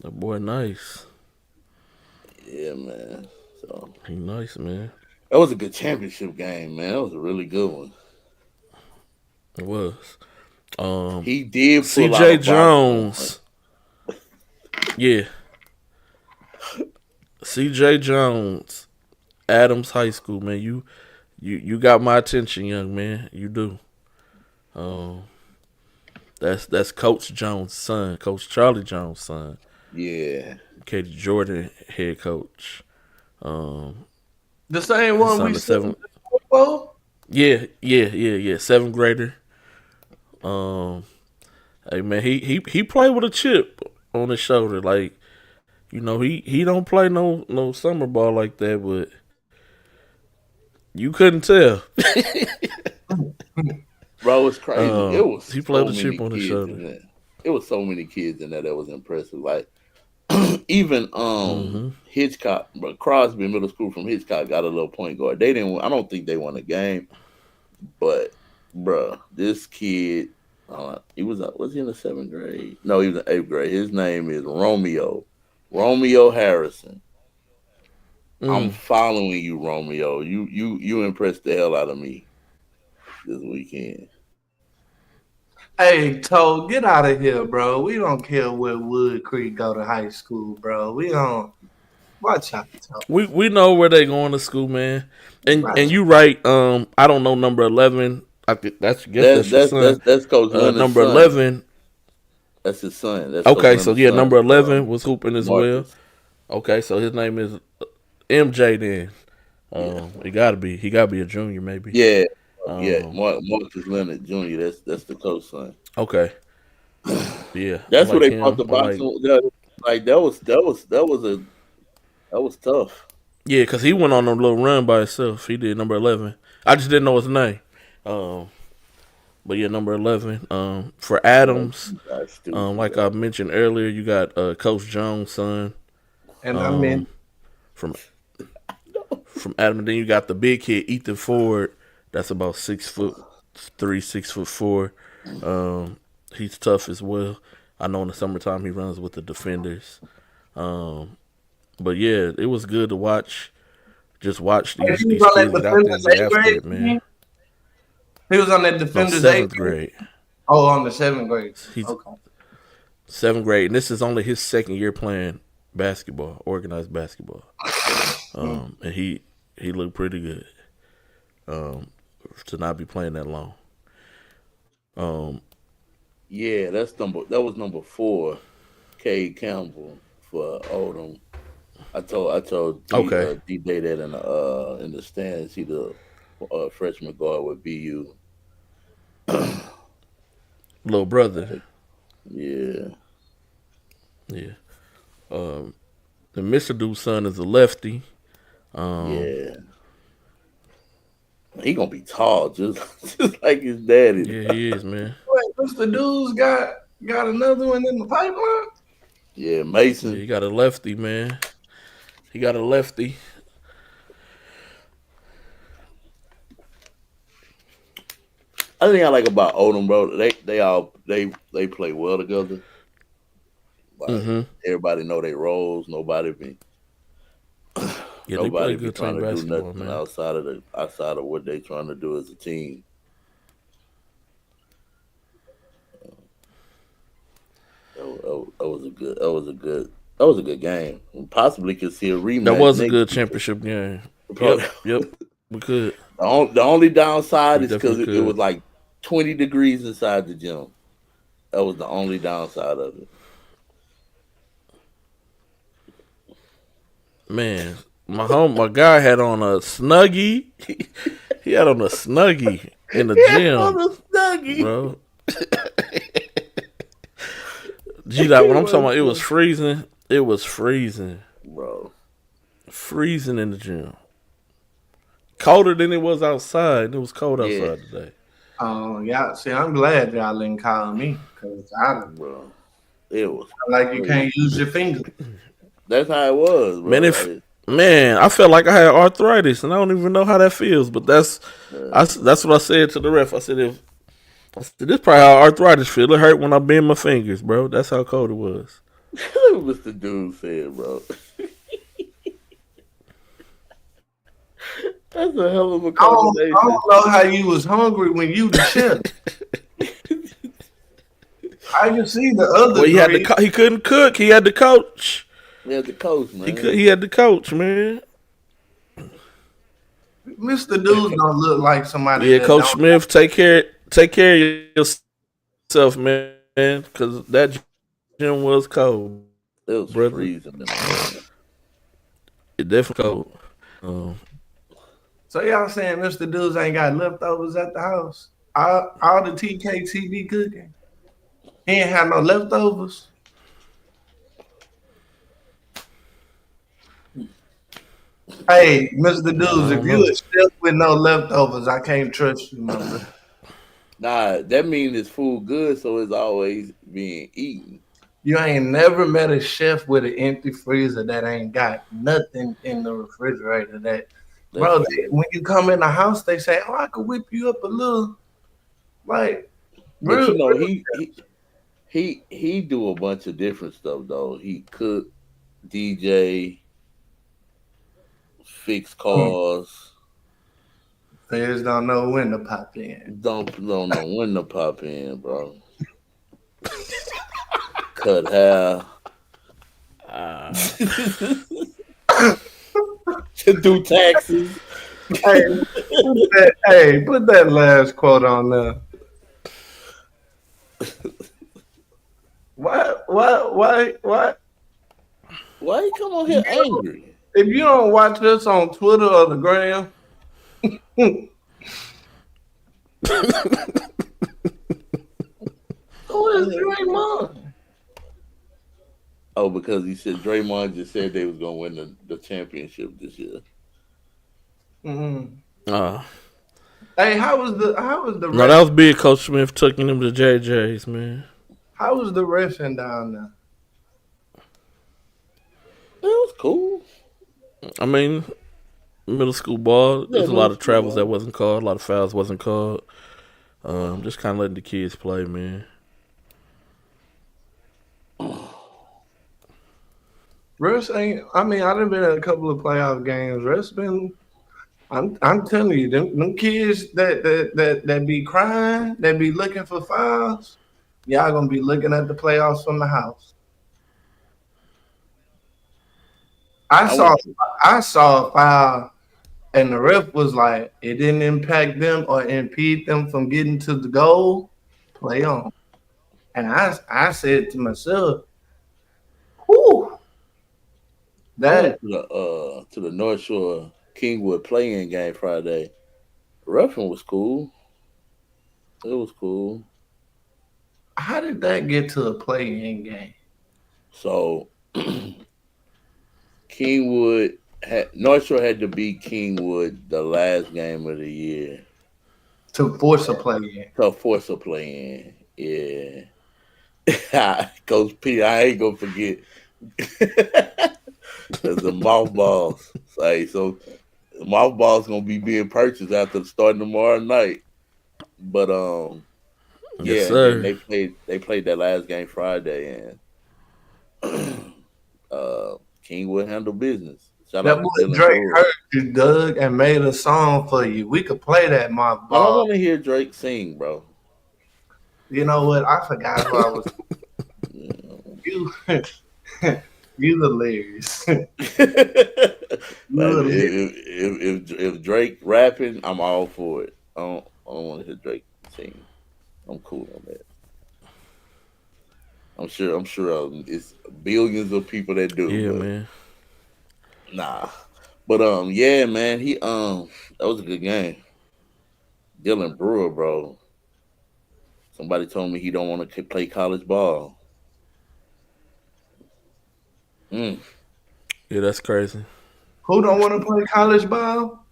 D: That boy nice.
F: yeah, man. So
D: He nice, man.
F: that was a good championship game, man. That was a really good one.
D: It was.
F: He did pull out a
D: CJ
F: box score.
D: Jones. Yeah. CJ Jones. Adams High School, man. You got my attention, young man. You do. Um, that's Coach Jones' son, Coach Charlie Jones' son.
F: Yeah,
D: Katie Jordan head coach.
A: The same
D: His
A: one
D: son
A: we
D: is
A: seen
D: seven.
A: before.
D: Yeah. Seventh grader. Um, hey man, he played with a chip on his shoulder. Like, he don't play no summer ball like that, but you couldn't tell.
F: bro, it's crazy. It was
D: He played
F: so
D: with a chip
F: many
D: on his
F: kids
D: shoulder.
F: in there. It was so many kids in there that was impressive. Like even
D: Mm-hmm.
F: Hitchcock, but Crosby Middle School from Hitchcock got a little point guard. They didn't. I don't think they won a game, but bruh, this kid, was he in the seventh grade? No, he was in eighth grade. His name is Romeo Harrison. I'm
D: Mm.
F: following you, Romeo. You impressed the hell out of me this weekend.
A: Hey, Toe, get out of here, bro. We don't care where Wood Creek go to high school, bro. We don't watch out, Toe.
D: We know where they going to school, man. And
A: Watch
D: you right. I don't know number 11. Guess that's your son.
F: That's Coach Leonard's
D: Number
F: son.
D: 11.
F: That's his son. That's Coach
D: Okay, so
F: Leonard's
D: yeah,
F: son,
D: number 11 was hooping as well.
F: Marcus.
D: Okay, so his name is MJ then.
F: Yeah,
D: He gotta be a junior maybe.
F: yeah, yeah.
D: Um,
F: Marcus Leonard Jr. That's the coach son.
D: okay, yeah, I
F: That's where
D: like
F: they fought
D: him.
F: the
D: I like
F: boxing. Like that was
D: yeah, cause he went on a little run by himself. He did number 11. I just didn't know his name. But yeah, number 11. For Adams,
F: That's stupid.
D: like I mentioned earlier, you got Coach Jones' son.
A: And I mean,
D: From Adam, and then you got the big kid Ethan Ford. That's about 6'3", 6'4". He's tough as well. I know in the summertime he runs with the defenders. But yeah, it was good to watch. Just watch
A: Hey,
D: these
A: he was
D: these
A: on that
D: kids get out there and
A: Defenders
D: get
A: 8th
D: after
A: grade
D: it, man.
A: team? He was on that
D: No,
A: Defenders 8th
D: seventh
A: grade.
D: grade.
A: Oh, on the 7th grade.
D: He's
A: Okay.
D: 7th grade, and this is only his second year playing basketball, organized basketball. And he looked pretty good to not be playing that long.
F: Yeah, that was number 4, Cade Campbell for Oldham. I told
D: Okay.
F: D-Day that in the stands. He the freshman guard with BU.
D: Little brother.
F: Yeah.
D: Yeah. The Mr. Dude's son is a lefty.
F: Yeah. He gonna be tall, just like his daddy.
D: Yeah, he is, man.
A: Wait, Mr. Dude's got another one in the pipeline?
F: Yeah, Mason.
D: Yeah, he got a lefty, man. He got a lefty.
F: I think I like about Odom, bro. They play well together. Like, everybody know their roles. Nobody be
D: They play good
F: trying
D: team
F: to do
D: basketball,
F: nothing
D: man.
F: outside of what they trying to do as a team. That was a good game. We possibly could see a rematch.
D: That was a good championship game. Yep, we could.
F: The only downside
D: We
F: is because
D: definitely
F: it was
D: could.
F: like 20 degrees inside the gym. That was the only downside of it.
D: Man, my guy had on a Snuggie. He had on a Snuggie in the gym,
F: On a Snuggie.
D: bro. G-Dot, when I'm talking about it was freezing,
F: Bro.
D: freezing in the gym. Colder than it was outside. It was cold outside today.
A: Oh, yeah. See, I'm glad y'all didn't call me because
F: Bro. It was
A: like you can't use your finger.
F: That's how it was, bro.
D: Man, I felt like I had arthritis, and I don't even know how that feels. But that's what I said to the ref. I said, this probably how arthritis feel. It hurt when I bend my fingers, bro. That's how cold it was.
F: Mr. Dude said, bro. That's a hell of a conversation.
A: I don't know how you was hungry when you the chef. I can see the other.
D: Well, he couldn't cook. He had to coach.
F: He had to coach, man.
D: He had to coach, man.
A: Mr. Dudes don't look like somebody.
D: Yeah, Coach Smith, take care of yourself, man, because that gym was cold.
F: It was freezing.
D: It definitely cold.
A: So y'all saying Mr. Dudes ain't got leftovers at the house? All the TKTV cooking. He ain't have no leftovers. Hey, Mr. Dudes, if you a chef with no leftovers, I can't trust you, man.
F: Nah, that means it's food good, so it's always being eaten.
A: You ain't never met a chef with an empty freezer that ain't got nothing in the refrigerator. Bro, when you come in the house, they say, "Oh, I could whip you up a little." Like,
F: but you know, he do a bunch of different stuff though. He cook, DJ, fix cars.
A: Players don't know when to pop in.
F: Don't know when to pop in, bro. Cut hair. To do taxes.
A: Hey, put that last quote on there. What?
F: Why you come on here angry?
A: If you don't watch us on Twitter or the gram, who is Draymond?
F: Oh, because he said Draymond just said they was gonna win the championship this year.
A: Mm-hmm. Hey, how was the
D: No, that was big. Coach Smith taking him to JJ's, man.
A: How was the reffing down there?
F: It was cool.
D: I mean, middle school ball.
F: Yeah,
D: There's a lot
F: middle
D: of
F: school
D: travels that
F: ball.
D: wasn't called. A lot of fouls wasn't called. Just kind of letting the kids play, man.
A: Russ ain't. I mean, I done been at a couple of playoff games. Russ been. I'm telling you, them kids that be crying, that be looking for fouls, y'all gonna be looking at the playoffs from the house. I
F: I
A: saw
F: went.
A: I saw a foul, and the ref was like, it didn't impact them or impede them from getting to the goal. Play on. And I said to myself, whew,
F: I
A: that
F: went to the North Shore Kingwood playing game Friday. Roughing was cool. It was cool.
A: how did that get to a play-in game?
F: So Kingwood had North Shore had to beat Kingwood the last game of the year
A: To force a play-in.
F: to force a play in. Yeah. Coach P, I ain't gonna forget. That's the mothballs. So mothballs gonna be being purchased after starting tomorrow night. But
D: Yes,
F: yeah, and then
D: sir.
F: they played that last game Friday and Kingwood handled business. Shout
A: That
F: out to
A: boy
F: Dylan
A: Drake
F: Brewer.
A: heard you, Doug, and made a song for you. We could play that, my
F: I don't
A: ball.
F: want to hear Drake sing, bro.
A: You know what? I forgot who I was. You, you hilarious. You
F: Like
A: hilarious.
F: if Drake rapping, I'm all for it. I don't want to hear Drake sing. I'm cool on that. I'm sure it's billions of people that do,
D: Yeah,
F: but
D: man.
F: nah. But yeah, man, that was a good game. Dylan Brewer, bro. Somebody told me he don't want to play college ball. Mm.
D: Yeah, that's crazy.
A: Who don't want to play college ball?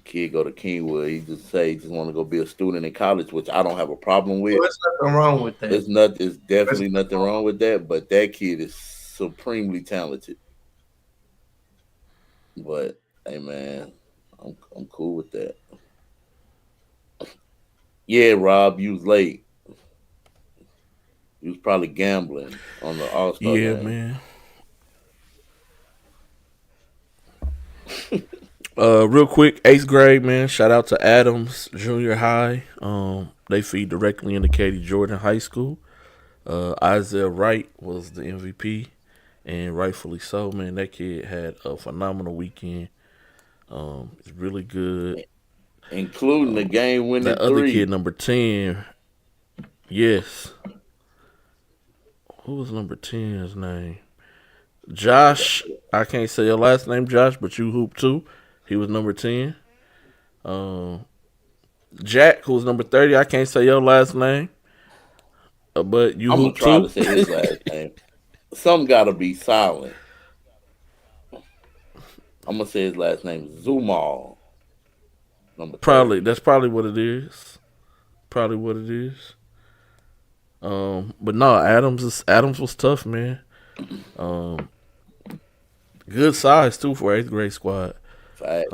F: Kid go to Kingwood. He just say he just want to go be a student in college, which I don't have a problem with.
A: There's nothing wrong with that.
F: It's definitely nothing wrong with that. But that kid is supremely talented. But hey, man, I'm cool with that. Yeah, Rob, you was late. You was probably gambling on the All Star
D: Yeah,
F: game.
D: man. Real quick, 8th grade, man. Shout out to Adams Junior High. They feed directly into Katy Jordan High School. Isaiah Wright was the MVP, and rightfully so, man. That kid had a phenomenal weekend. It's really good.
F: Including the game
D: That
F: winning
D: other kid,
F: three.
D: number 10, yes. Who was number 10's name? Josh. I can't say your last name, Josh, but you hoop too. He was number 10. Jack, who was number 30. I can't say your last name, but you
F: I'm gonna
D: hoop
F: try to
D: too.
F: say his last name. Some gotta be silent. I'm gonna say his last name, Zumal. Number 30.
D: That's probably what it is. Probably what it is. But no, Adams was tough, man. Good size too for 8th grade squad.
F: Fact.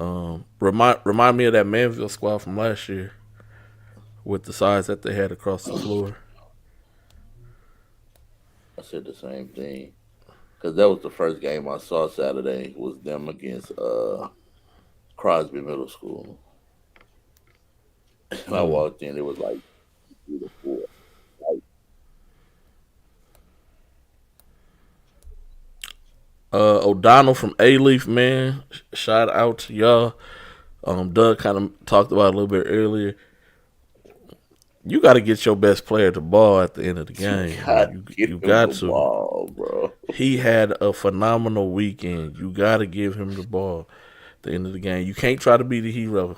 D: Remind me of that Manville squad from last year with the size that they had across the floor.
F: I said the same thing. Cause that was the first game I saw Saturday was them against Crosby Middle School. I walked in, it was like 3 to 4.
D: O'Donnell from A-Leaf, man. Shout out to y'all. Doug kind of talked about it a little bit earlier. You got to get your best player the ball at the end of the game. You got to.
F: Ball, bro.
D: He had a phenomenal weekend. You got to give him the ball at the end of the game. You can't try to be the hero.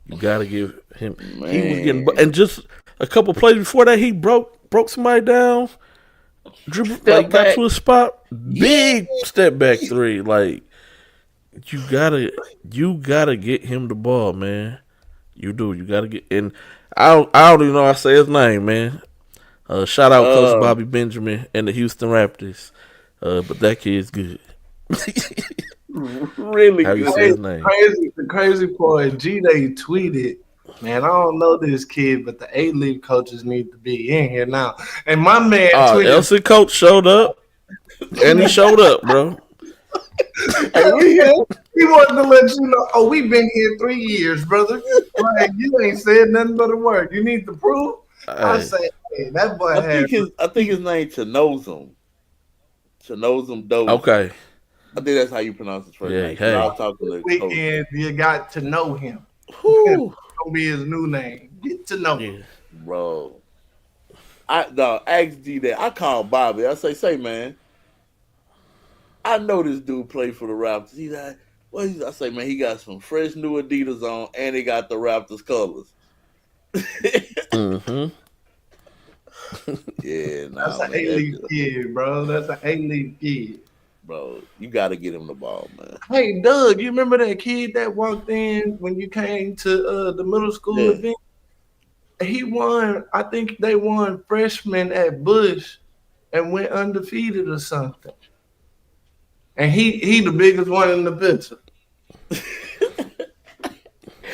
D: You got to give him.
F: Man.
D: He was getting, and just a couple plays before that, he broke somebody down. Dribble, got to a spot. Big step back three. Like you gotta get him the ball, man. You do. You gotta get. And I don't even know how to say his name, man. Shout out Coach Bobby Benjamin and the Houston Raptors. But that kid's good.
F: really
D: How you
F: good.
D: say his name?
A: The crazy part, G-Day tweeted, man, I don't know this kid, but the A-League coaches need to be in here now. And my man tweeted,
D: Elsie coach showed up, and he showed up, bro.
A: hey, he wanted to let you know, oh, we've been here 3 years, brother. Like, you ain't said nothing but a word. You need to prove. I
D: Hey,
A: say, hey, that boy had
F: I think his name Chanozum. Chanozum Dozier.
D: okay,
F: I think that's how you pronounce his first
D: yeah,
F: name. 'Cause I
D: hey,
F: was talking
A: this
F: to Coach.
A: weekend. You got to know him. It's
F: Whew,
A: gonna be his new name. Get to know him.
D: yeah.
F: bro. Ask G that. I called Bobby. I say, man, I know this dude played for the Raptors. He's like, what? I say, man, he got some fresh new Adidas on, and he got the Raptors colors.
D: Mm-hmm.
F: Yeah,
A: That's
F: nah,
A: an
F: man,
A: A-League kid, bro. That's an A-League kid.
F: bro, you got to get him the ball, man.
A: Hey, Doug, you remember that kid that walked in when you came to the middle school
F: Yeah.
A: event? He won. I think they won freshman at Bush and went undefeated or something. And he the biggest one in the picture.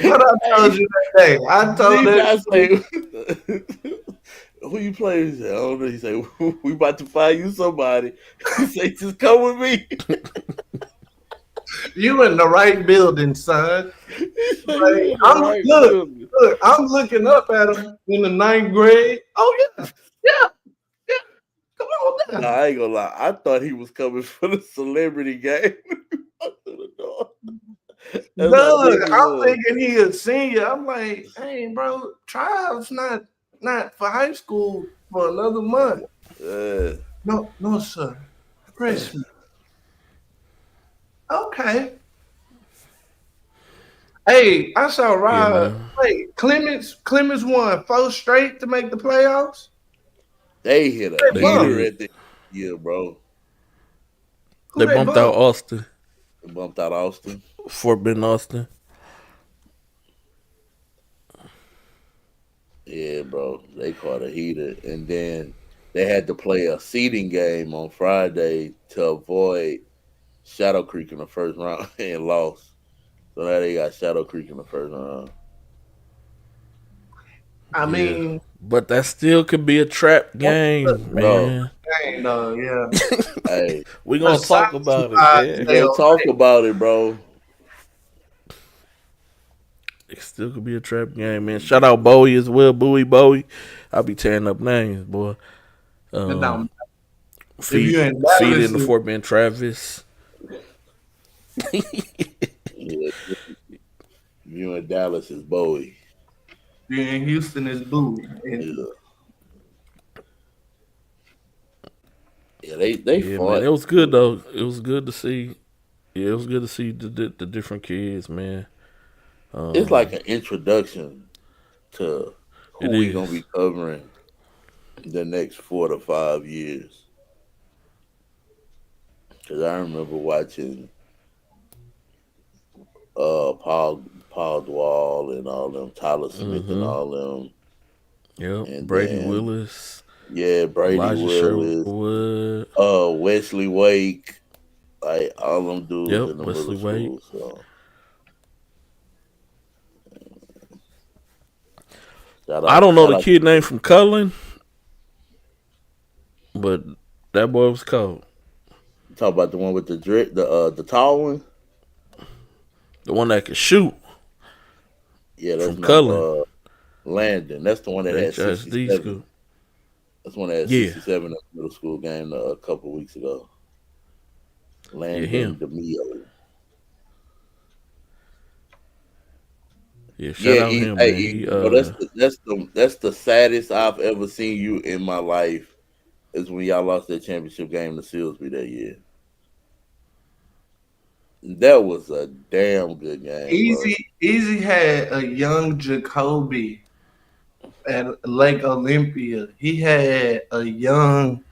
A: What I told you that day? I told
F: I
A: that.
F: say, who you play? He said, I don't know. He said, we about to find you somebody. He said, just come with me.
A: You in the right building, son.
F: He said,
A: Like,
F: you in the right building.
A: look, I'm looking up at him in the 9th grade. Oh yeah, yeah, yeah. Come on
F: Nah,
A: down.
F: I ain't gonna lie. I thought he was coming for the celebrity game. Up to the door. That's how
A: Doug,
F: big he
A: I'm
F: was.
A: thinking he a senior. I'm like, hey, bro, trials not for high school for another month.
F: Yeah.
A: No, sir. Freshman. Okay. Hey, I saw
D: Yeah,
A: Rod.
D: man.
A: Wait, Clemens won 4 straight to make the playoffs.
F: They hit a
A: Who they
D: They
A: bump?
F: heater
D: did.
F: at the year, bro.
A: Who
D: They
A: they
D: bumped out
A: bump?
D: Austin,
F: They bumped out Austin.
D: Fort Bend, Austin.
F: Yeah, bro. They caught a heater. And then they had to play a seeding game on Friday to avoid Shadow Creek in the first round and lost. So now they got Shadow Creek in the first round.
A: I
D: Yeah,
A: mean,
D: but that still could be a trap game,
F: Bro,
D: man.
A: dang, though, yeah.
F: hey,
D: We
A: The
D: gonna
A: South
D: talk about it,
A: side
F: we
D: man.
A: stay
F: gonna
A: on.
F: talk about it, bro.
D: It still could be a trap game, man. Shout out Bowie as well, Bowie. I'll be tearing up names, boy.
A: It don't- If
D: Feed
A: you in
D: feed
A: Dallas,
D: into Fort Bend Travis.
F: Yeah, you in Dallas is Bowie.
A: you in Houston is Bowie.
F: Yeah, yeah they
D: Yeah, man.
F: fought.
D: It was good though. It was good to see. Yeah, it was good to see the different kids, man.
F: It's like an introduction to
D: It
F: who we gonna be
D: is.
F: covering the next 4 to 5 years. Cause I remember watching Paul Dwall and all them, Tyler Smith and
D: Mm-hmm.
F: all them,
D: Yep.
F: and
D: Brady
F: then
D: Willis,
F: yeah, Brady
D: Elijah
F: Willis,
D: Sherwood.
F: Wesley Wake, like all them dudes
D: Yep.
F: in the middle
D: Wesley Wade.
F: school. So
D: I don't know
F: shout
D: the
F: out.
D: kid name from Cullen, but that boy was cold.
F: Talk about the one with the drip, the tall one.
D: The one that could shoot
F: Yeah, that's
D: from Cullen.
F: Landon. That's the one that had
D: HSD
F: 67.
D: school.
F: That's one that had
D: Yeah.
F: 67 at the middle school game a couple weeks ago.
D: Yeah,
F: Landon
D: him.
F: DeMio.
D: Yeah, shout
F: Yeah,
D: out him,
F: hey,
D: man. He
F: that's the saddest I've ever seen you in my life. Is when y'all lost that championship game to Silsby that year. That was a damn good game, bro.
A: Easy had a young Jacoby at Lake Olympia. He had a young.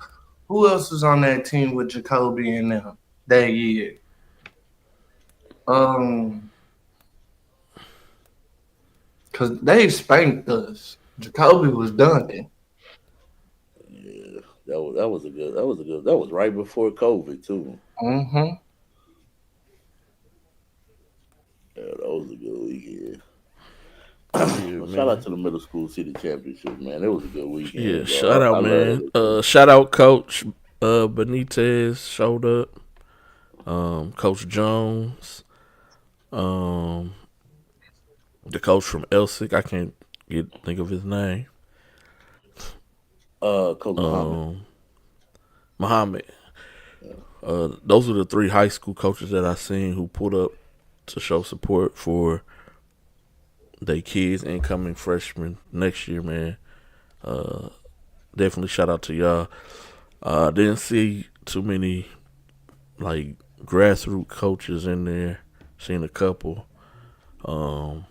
A: Who else was on that team with Jacoby in them that year? Cause they spanked us. Jacoby was done.
F: Yeah, that was right before COVID too.
A: Mm-hmm.
F: Yeah.
D: Yeah,
F: Well, shout out
D: man.
F: to the middle school city championship, man. It was a good weekend,
D: Yeah, shout
F: bro.
D: out,
F: I love
D: man.
F: it.
D: Shout out, Coach Benitez showed up. Coach Jones. Um, the coach from Elsick. I can't think of his name.
F: Coach Muhammad.
D: Muhammad. Those are the 3 high school coaches that I seen who pulled up to show support for their kids incoming freshmen next year, man. Definitely shout out to y'all. Didn't see too many like grassroots coaches in there. Seen a couple. But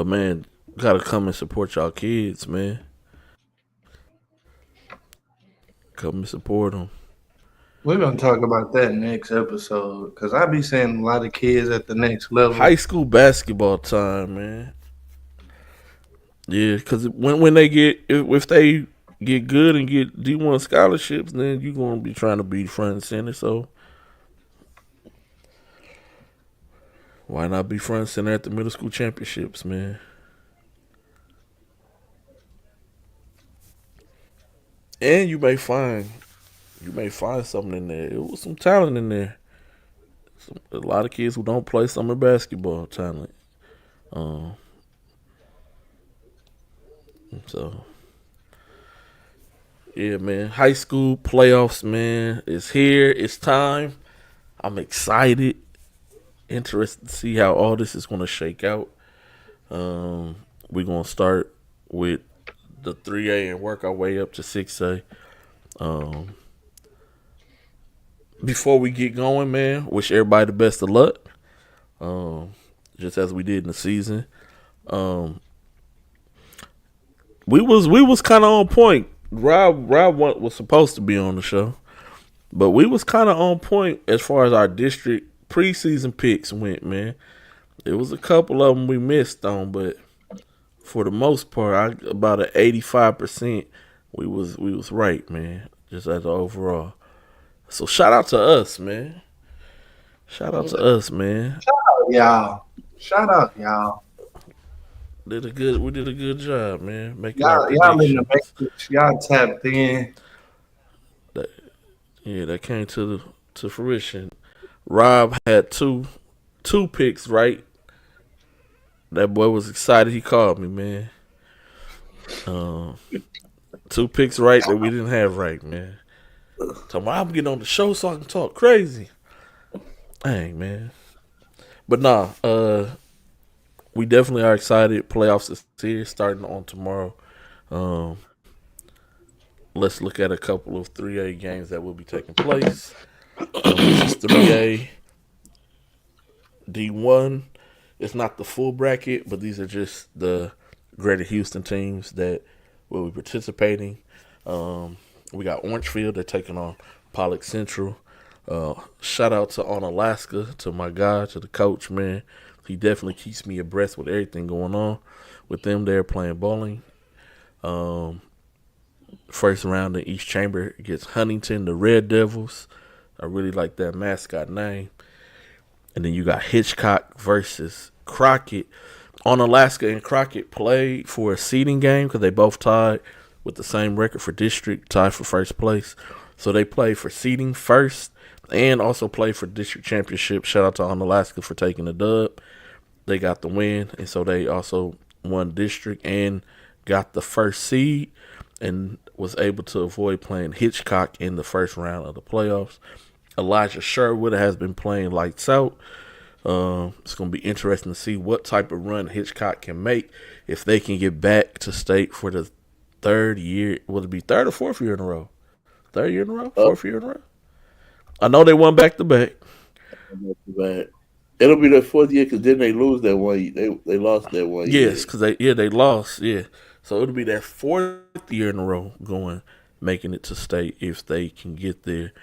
D: man, gotta come and support y'all kids, man. Come and support them.
A: We're gonna talk about that next episode because I be seeing a lot of kids at the next level.
D: High school basketball time, man. Yeah, because when they get if they get good and get D1 scholarships, then you're gonna be trying to be front and center. So why not be front and center at the middle school championships, man? And you may find something in there. It was some talent in there. A lot of kids who don't play summer basketball talent. So yeah, man. High school playoffs, man, is here. It's time. I'm excited. Interested to see how all this is gonna shake out. We're gonna start with the 3A and work our way up to 6A. Before we get going, man, wish everybody the best of luck. Just as we did in the season. We was kind of on point. Rob was supposed to be on the show, but we was kind of on point as far as our district preseason picks went, man. There was a couple of them we missed on, but for the most part, about an 85% we was right, man. Just as an overall. So shout out to us, man. Shout out to us, man.
A: Shout out, y'all.
D: We did a good job, man. Making
A: Y'all
D: our
A: in the
D: predictions.
A: matrix. Y'all tapped in.
D: That came to fruition. Rob had two picks right. That boy was excited. He called me, man. 2 picks right that we didn't have right, man. So I'm getting on the show so I can talk crazy. Dang, man. But nah, we definitely are excited. Playoffs is here, starting on tomorrow. Let's look at a couple of 3A games that will be taking place. This is 3A. D1. It's not the full bracket, but these are just the Greater Houston teams that will be participating. We got Orangefield. They're taking on Pollock Central. Shout out to On Alaska, to my guy, to the coach, man. He definitely keeps me abreast with everything going on with them. They're playing bowling. First round in East Chamber against Huntington, the Red Devils. I really like that mascot name. And then you got Hitchcock versus Crockett. On Alaska and Crockett played for a seeding game because they both tied with the same record for district, tied for first place. So they played for seeding first and also played for district championship. Shout out to On Alaska for taking the dub. They got the win, and so they also won district and got the first seed and was able to avoid playing Hitchcock in the first round of the playoffs. Elijah Sherwood has been playing lights out. It's going to be interesting to see what type of run Hitchcock can make if they can get back to state for the 3rd year. Will it be 3rd or 4th year in a row? 3rd year in a row? 4th year in a row? I know they won back-to-back.
F: It'll be their 4th year because then they lose that one. They lost that one.
D: Yes, because they lost. Yeah, so it'll be their 4th year in a row making it to state if they can get there.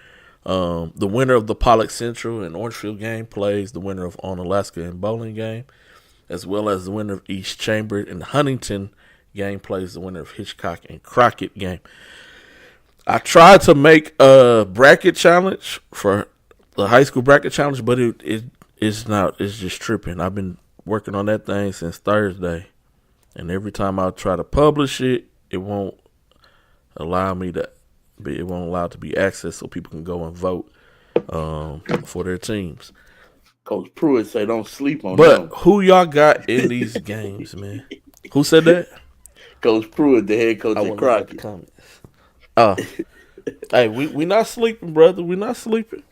D: The winner of the Pollock Central and Orangefield game plays the winner of On Alaska and Bowling game, as well as the winner of East Chamber and Huntington game plays the winner of Hitchcock and Crockett game. I tried to make a bracket challenge for the high school bracket challenge, but it's not. It's just tripping. I've been working on that thing since Thursday, and every time I try to publish it, it won't allow me to. It won't allow it to be accessed so people can go and vote for their teams.
F: Coach Pruitt say don't sleep on
D: But
F: them.
D: who y'all got in these games, man? Who said that?
F: Coach Pruitt, the head coach
D: I
F: at
D: want to look at the
F: Crockett.
D: comments. Hey, we not sleeping, brother. We not sleeping.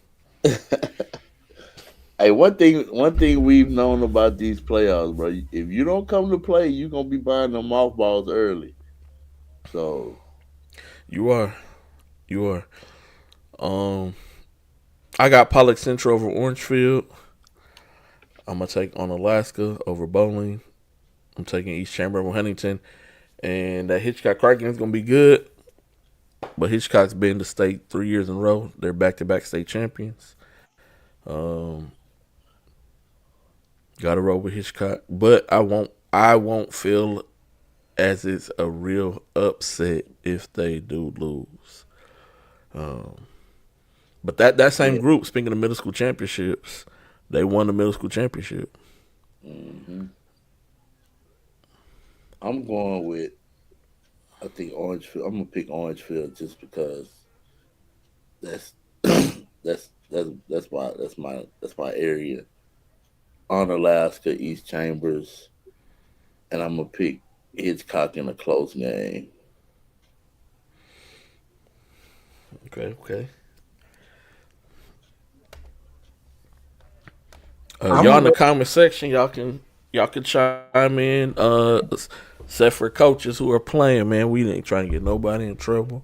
F: Hey, one thing we've known about these playoffs, bro. If you don't come to play, you're gonna be buying them mothballs early. So
D: You are. I got Pollock Central over Orangefield. I'm gonna take on Alaska over Bowling. I'm taking East Chamber over Huntington, and that Hitchcock Crack game is gonna be good. But Hitchcock's been to state 3 years in a row. They're back-to-back state champions. Got to roll with Hitchcock, but I won't feel as it's a real upset if they do lose. But that same group, speaking of middle school championships, they won the middle school championship.
F: mm-hmm. I'm going with. I think Orangefield. I'm gonna pick Orangefield just because that's that's my area. On Alaska, East Chambers, and I'm gonna pick Hitchcock in a close game.
D: Okay. Y'all in the comment section, y'all can chime in. Except for coaches who are playing, man, we ain't trying to get nobody in trouble.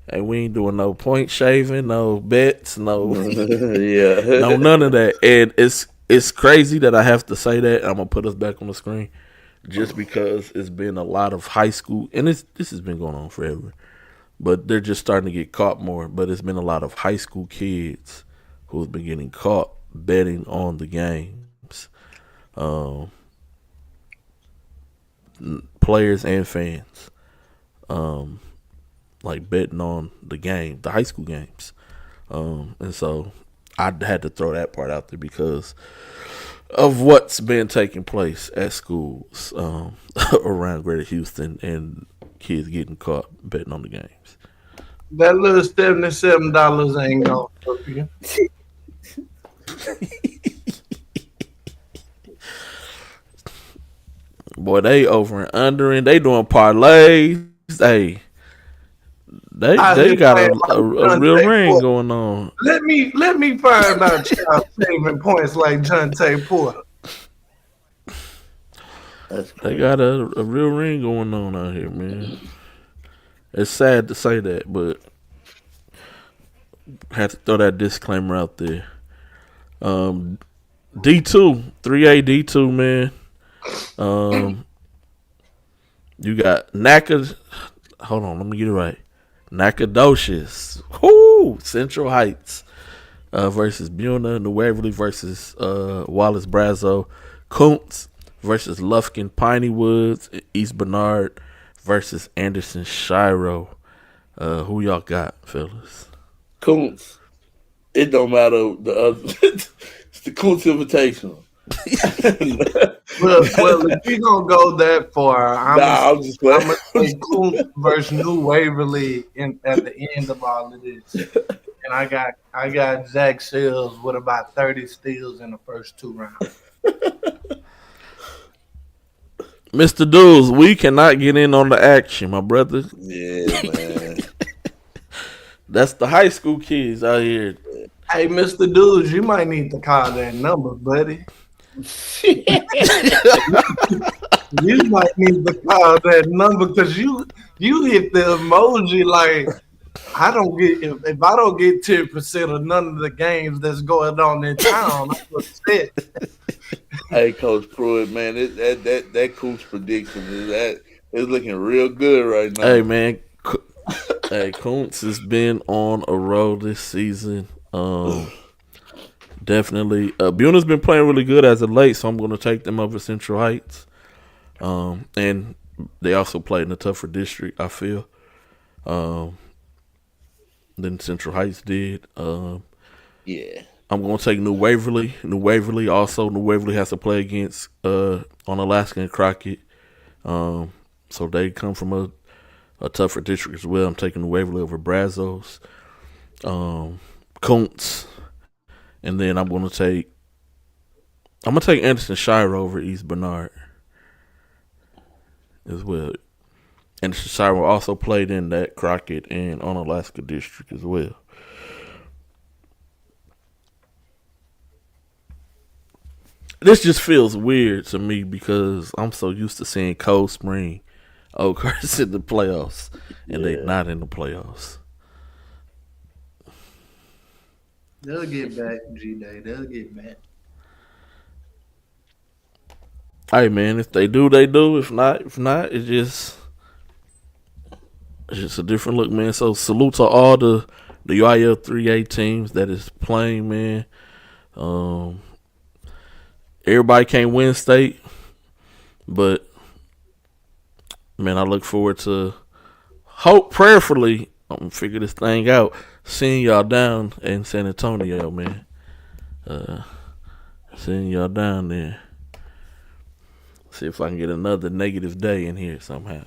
D: And we ain't doing no point shaving, no bets, no
F: Yeah.
D: no none of that. And it's crazy that I have to say that. I'm gonna put us back on the screen just because it's been a lot of high school, and this has been going on forever. But they're just starting to get caught more. But it's been a lot of high school kids who's been getting caught betting on the games. Players and fans. Like betting on the game, the high school games. And so I had to throw that part out there because of what's been taking place at schools around Greater Houston and kids getting caught betting on the games.
A: That little $77 ain't gonna help you.
D: Boy, they over and under and they doing parlays. They got a real ring going on.
A: Let me find out y'all saving points like Jonte Porter.
D: They got a real ring going on out here, man. It's sad to say that, but had to throw that disclaimer out there. D2, 3A D2, man. You got Naka. Hold on, let me get it right. Nacogdoches, Central Heights versus Buna, New Waverly versus Wallace Brazo, Kuntz versus Lufkin Piney Woods, East Bernard versus Anderson Shiro. Who y'all got, fellas?
F: Kuntz. It don't matter the other. It's the Kuntz Invitational.
A: well, if we gonna go that far, I'm gonna say Kuntz versus New Waverly at the end of all of this. And I got Zach Sills with about 30 steals in the first 2 rounds.
D: Mr. Dudes, we cannot get in on the action, my brother.
F: Yeah, man.
D: That's the high school kids out here.
A: Hey, Mr. Dudes, you might need to call that number, buddy. You might need to call that number because you hit the emoji like I don't get if I don't get 10% of none of the games that's going on in town, I'm upset.
F: Hey, Coach Pruitt, man, that Kuntz prediction is looking real good right now.
D: Hey, man, Kuntz has been on a roll this season. Definitely. Buna's been playing really good as of late, so I'm going to take them over Central Heights. And they also played in a tougher district, I feel, than Central Heights did.
F: Yeah.
D: I'm gonna take New Waverly. New Waverly also. New Waverly has to play against on Alaska and Crockett. So they come from a tougher district as well. I'm taking New Waverly over Brazos, Kuntz, and then I'm gonna take Anderson Shire over East Bernard as well. Anderson Shire also played in that Crockett and on Alaska district as well. This just feels weird to me because I'm so used to seeing Cold Spring Oakhurst in the playoffs, and they not in the playoffs.
A: They'll get back, G-Day. They'll get back.
D: Hey man, if they do, they do. If not, it's just a different look, man. So salute to all the UIL 3A teams that is playing, man. Everybody can't win state, but man, I look forward to prayerfully, I'm gonna figure this thing out. Seeing y'all down in San Antonio, man. Seeing y'all down there. See if I can get another negative day in here somehow.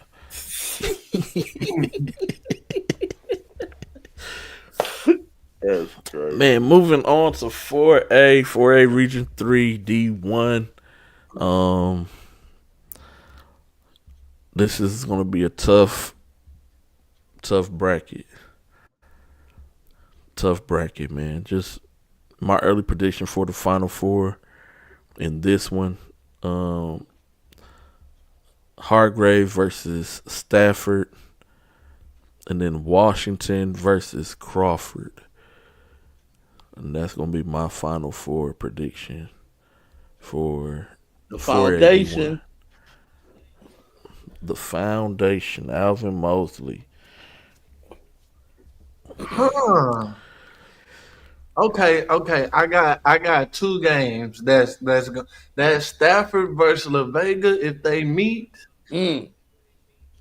F: That's crazy.
D: Man, moving on to 4A Region 3 D1. This is going to be a tough bracket. Tough bracket, man. Just my early prediction for the Final Four in this one. Hargrave versus Stafford. And then Washington versus Crawford. And that's going to be my Final Four prediction for
F: the foundation.
D: The foundation, Alvin Mosley.
A: Huh. Okay. I got two games. That's Stafford versus La Vega. If they meet,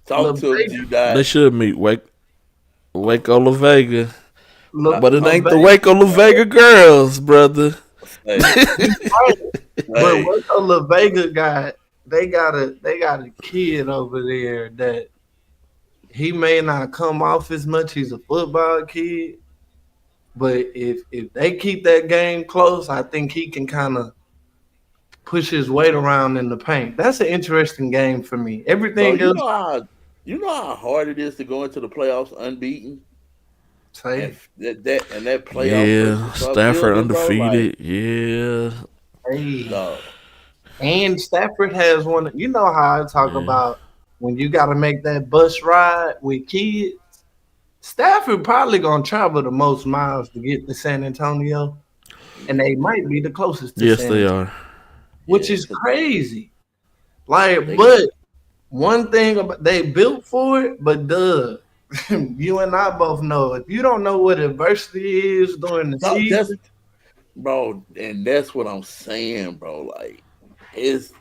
F: talk to him, you guys.
D: They should meet Waco La Vega. But it ain't the
A: Vega.
D: Waco La Vega girls, brother.
F: Hey.
A: But Waco La Vega got a kid over there that he may not come off as much. He's a football kid. But if they keep that game close, I think he can kind of push his weight around in the paint. That's an interesting game for me. Everything else.
F: You know how hard it is to go into the playoffs unbeaten?
A: Say
F: that playoff.
D: Yeah, Stafford undefeated. Yeah.
A: Hey. And Stafford has one. You know how I talk about when you got to make that bus ride with kids. Stafford probably gonna travel the most miles to get to San Antonio, and they might be the closest to
D: Yes,
A: San
D: they
A: Antonio,
D: are.
A: which is crazy. Like, but one thing about they built for it, but you and I both know if you don't know what adversity is during the season,
F: bro, and that's what I'm saying, bro. Like, it's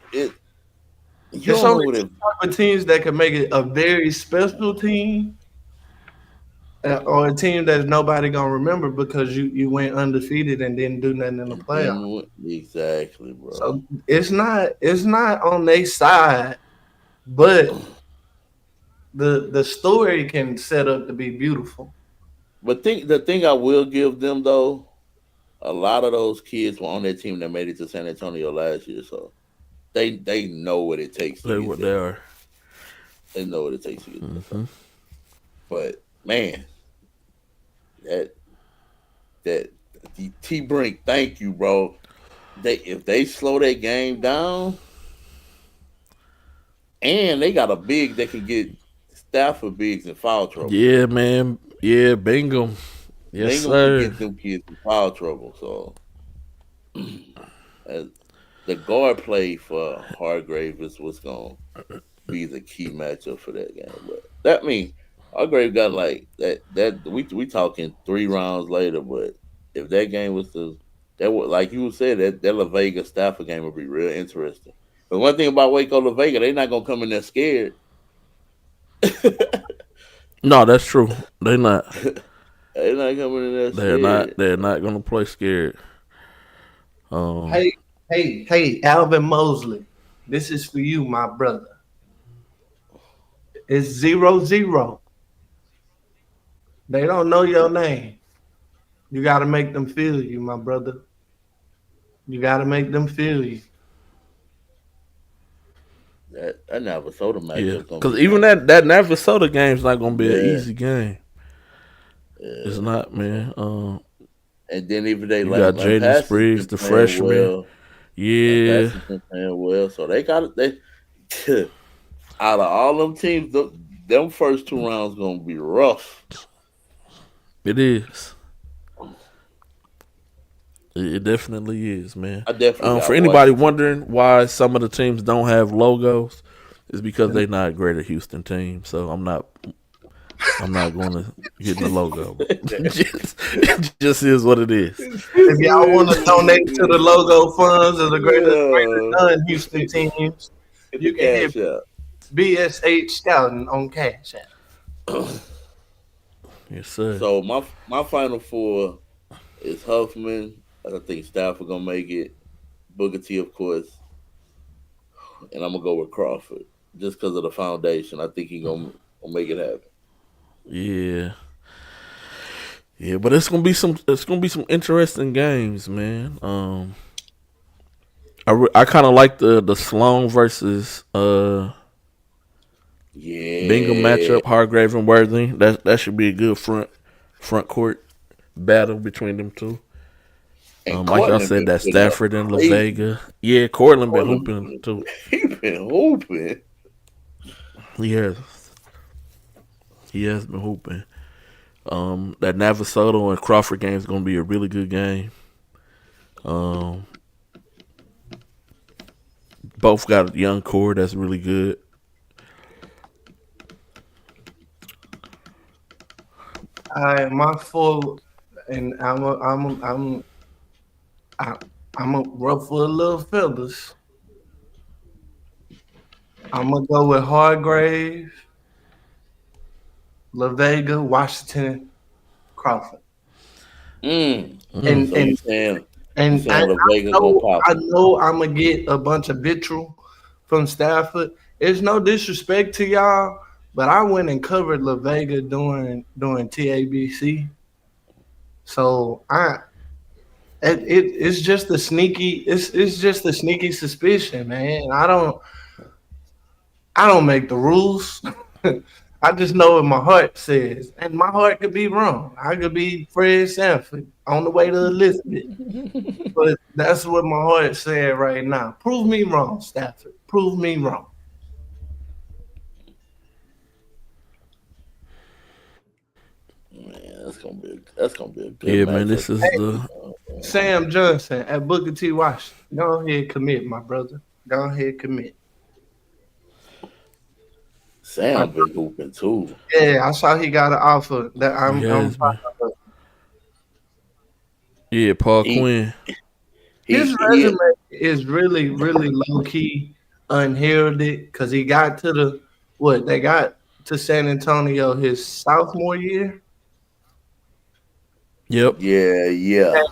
A: only two type of teams that can make it a very special team. Or a team that nobody gonna remember because you went undefeated and didn't do nothing in the playoffs.
F: Exactly, bro.
A: So it's not on their side, but the story can set up to be beautiful.
F: But the thing I will give them though, a lot of those kids were on that team that made it to San Antonio last year, so they know what it takes.
D: They are.
F: They know what it takes to get there. But man, that T Brink, thank you, bro. If they slow that game down, and they got a big that can get Stafford bigs in foul trouble.
D: Yeah, man. Yeah, Bingham. Yes, sir.
F: Can get them kids in foul trouble. So the guard play for Hargrave is what's going to be the key matchup for that game. But that means Hargrave got like that. We talking 3 rounds later, but if that game was that would, like you said, that La Vega Stafford game would be real interesting. But one thing about Waco La Vega, they're not gonna come in there scared.
D: No, that's true. They're not.
F: They're not coming in there scared.
D: They're not gonna play scared.
A: Hey, hey, Alvin Mosley. This is for you, my brother. It's 0-0. They don't know your name. You got to make them feel you, my brother. You got to make them feel you.
F: That Navasota
D: Yeah,
F: matchup gonna
D: because
F: be
D: even
F: nice.
D: that Navasota game's not gonna be an
F: Yeah,
D: easy game. It's
F: yeah.
D: not, man.
F: And then even they
D: You got Jaden
F: Lampasas
D: Spriggs,
F: been
D: the
F: playing
D: freshman.
F: well.
D: Yeah,
F: Lampasas been playing well, so they got they. Out of all them teams, them first 2 rounds gonna be rough.
D: it is. It definitely is, man.
F: I definitely
D: For
F: got
D: anybody
F: Washington.
D: wondering why some of the teams don't have logos, it's because they're not Greater Houston teams. So I'm not going to get in the logo. It just is what it is.
A: If y'all want to donate to the logo funds of the greatest
F: Yeah.
A: non-Houston teams,
F: Get the
A: you can hit
F: cash out.
A: BSH Scouting on Cash App.
D: Yes, sir.
F: So my final four is Huffman. I think Stafford gonna make it. Booker T, of course, and I'm gonna go with Crawford just because of the foundation. I think he gonna make it happen.
D: Yeah. Yeah, but it's gonna be some interesting games, man. I kind of like the Sloan versus Bingham
F: Yeah,
D: matchup, Hargrave and Worthy. That should be a good front court battle between them two.
F: and
D: Like y'all
F: Cortland
D: said,
F: been
D: that
F: putting up
D: Stafford and La
F: crazy.
D: Vega. Yeah, Cortland been
F: Cortland
D: hooping too.
F: he been hooping.
D: He has. He has been hooping. That Navasota and Crawford game is gonna be a really good game. Both got a young core that's really good.
A: My full, and I'm a ruffle a little feathers. I'm gonna go with Hargrave, La Vega, Washington, Crawford, and
F: So
A: and
F: you
A: and I
F: saying La Vega gonna
A: know
F: pop
A: I
F: him?
A: know I'm gonna get a bunch of vitriol from Stafford. It's no disrespect to y'all, but I went and covered La Vega during TABC, so it's just a sneaky it's just a sneaky suspicion, man. I don't make the rules. I just know what my heart says, and my heart could be wrong. I could be Fred Sanford on the way to Elizabeth, but that's what my heart said right now. Prove me wrong, Stafford. Prove me wrong.
F: Man, that's gonna be a good
D: Yeah, man.
F: matchup.
D: This is
A: Hey,
D: the
A: Sam Johnson at Booker T. Washington. Go ahead, commit, my brother. Go ahead, commit. I,
F: Sam been hooping too.
A: yeah, I saw he got an offer that
D: he
A: I'm
D: has
A: proud
D: been.
A: of.
D: Yeah, Paul
F: He
D: Quinn.
A: His
F: he
A: resume is really, really low key, unheralded because he got to the what they got to San Antonio his sophomore year.
D: Yep.
F: yeah.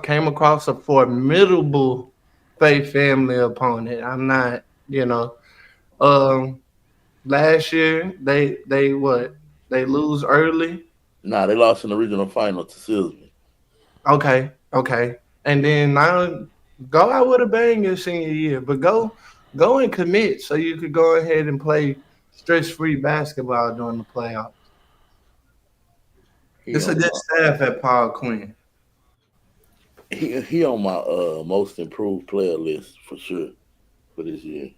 A: Came across a formidable Faith family opponent. I'm not, um, last year they what they lose early.
F: Nah, they lost in the regional final to Silsby.
A: Okay, and then now go out with a bang your senior year, but go and commit so you could go ahead and play stress-free basketball during the playoffs.
F: He
A: It's a
F: on
A: good
F: my
A: staff at Paul Quinn.
F: he on my most improved player list for sure for this year.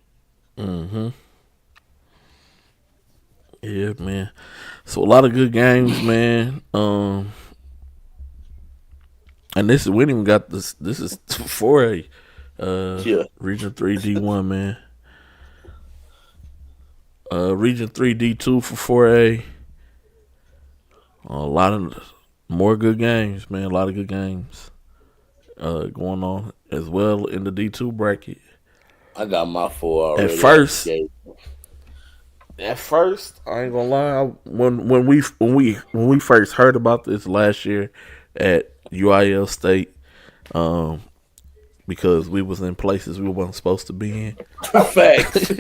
D: Mm-hmm. Yeah, man. So a lot of good games, man. And this is we didn't even got this. This is 4A,
F: Yeah.
D: Region 3 D1, man. Region 3 D2 for 4A. A lot of more good games, man. A lot of good games going on as well in the D2 bracket.
F: I got my four
D: At
F: already out the
D: first,
F: gate.
D: I ain't gonna lie. When we first heard about this last year at UIL State, because we was in places we wasn't supposed to be in.
F: Facts.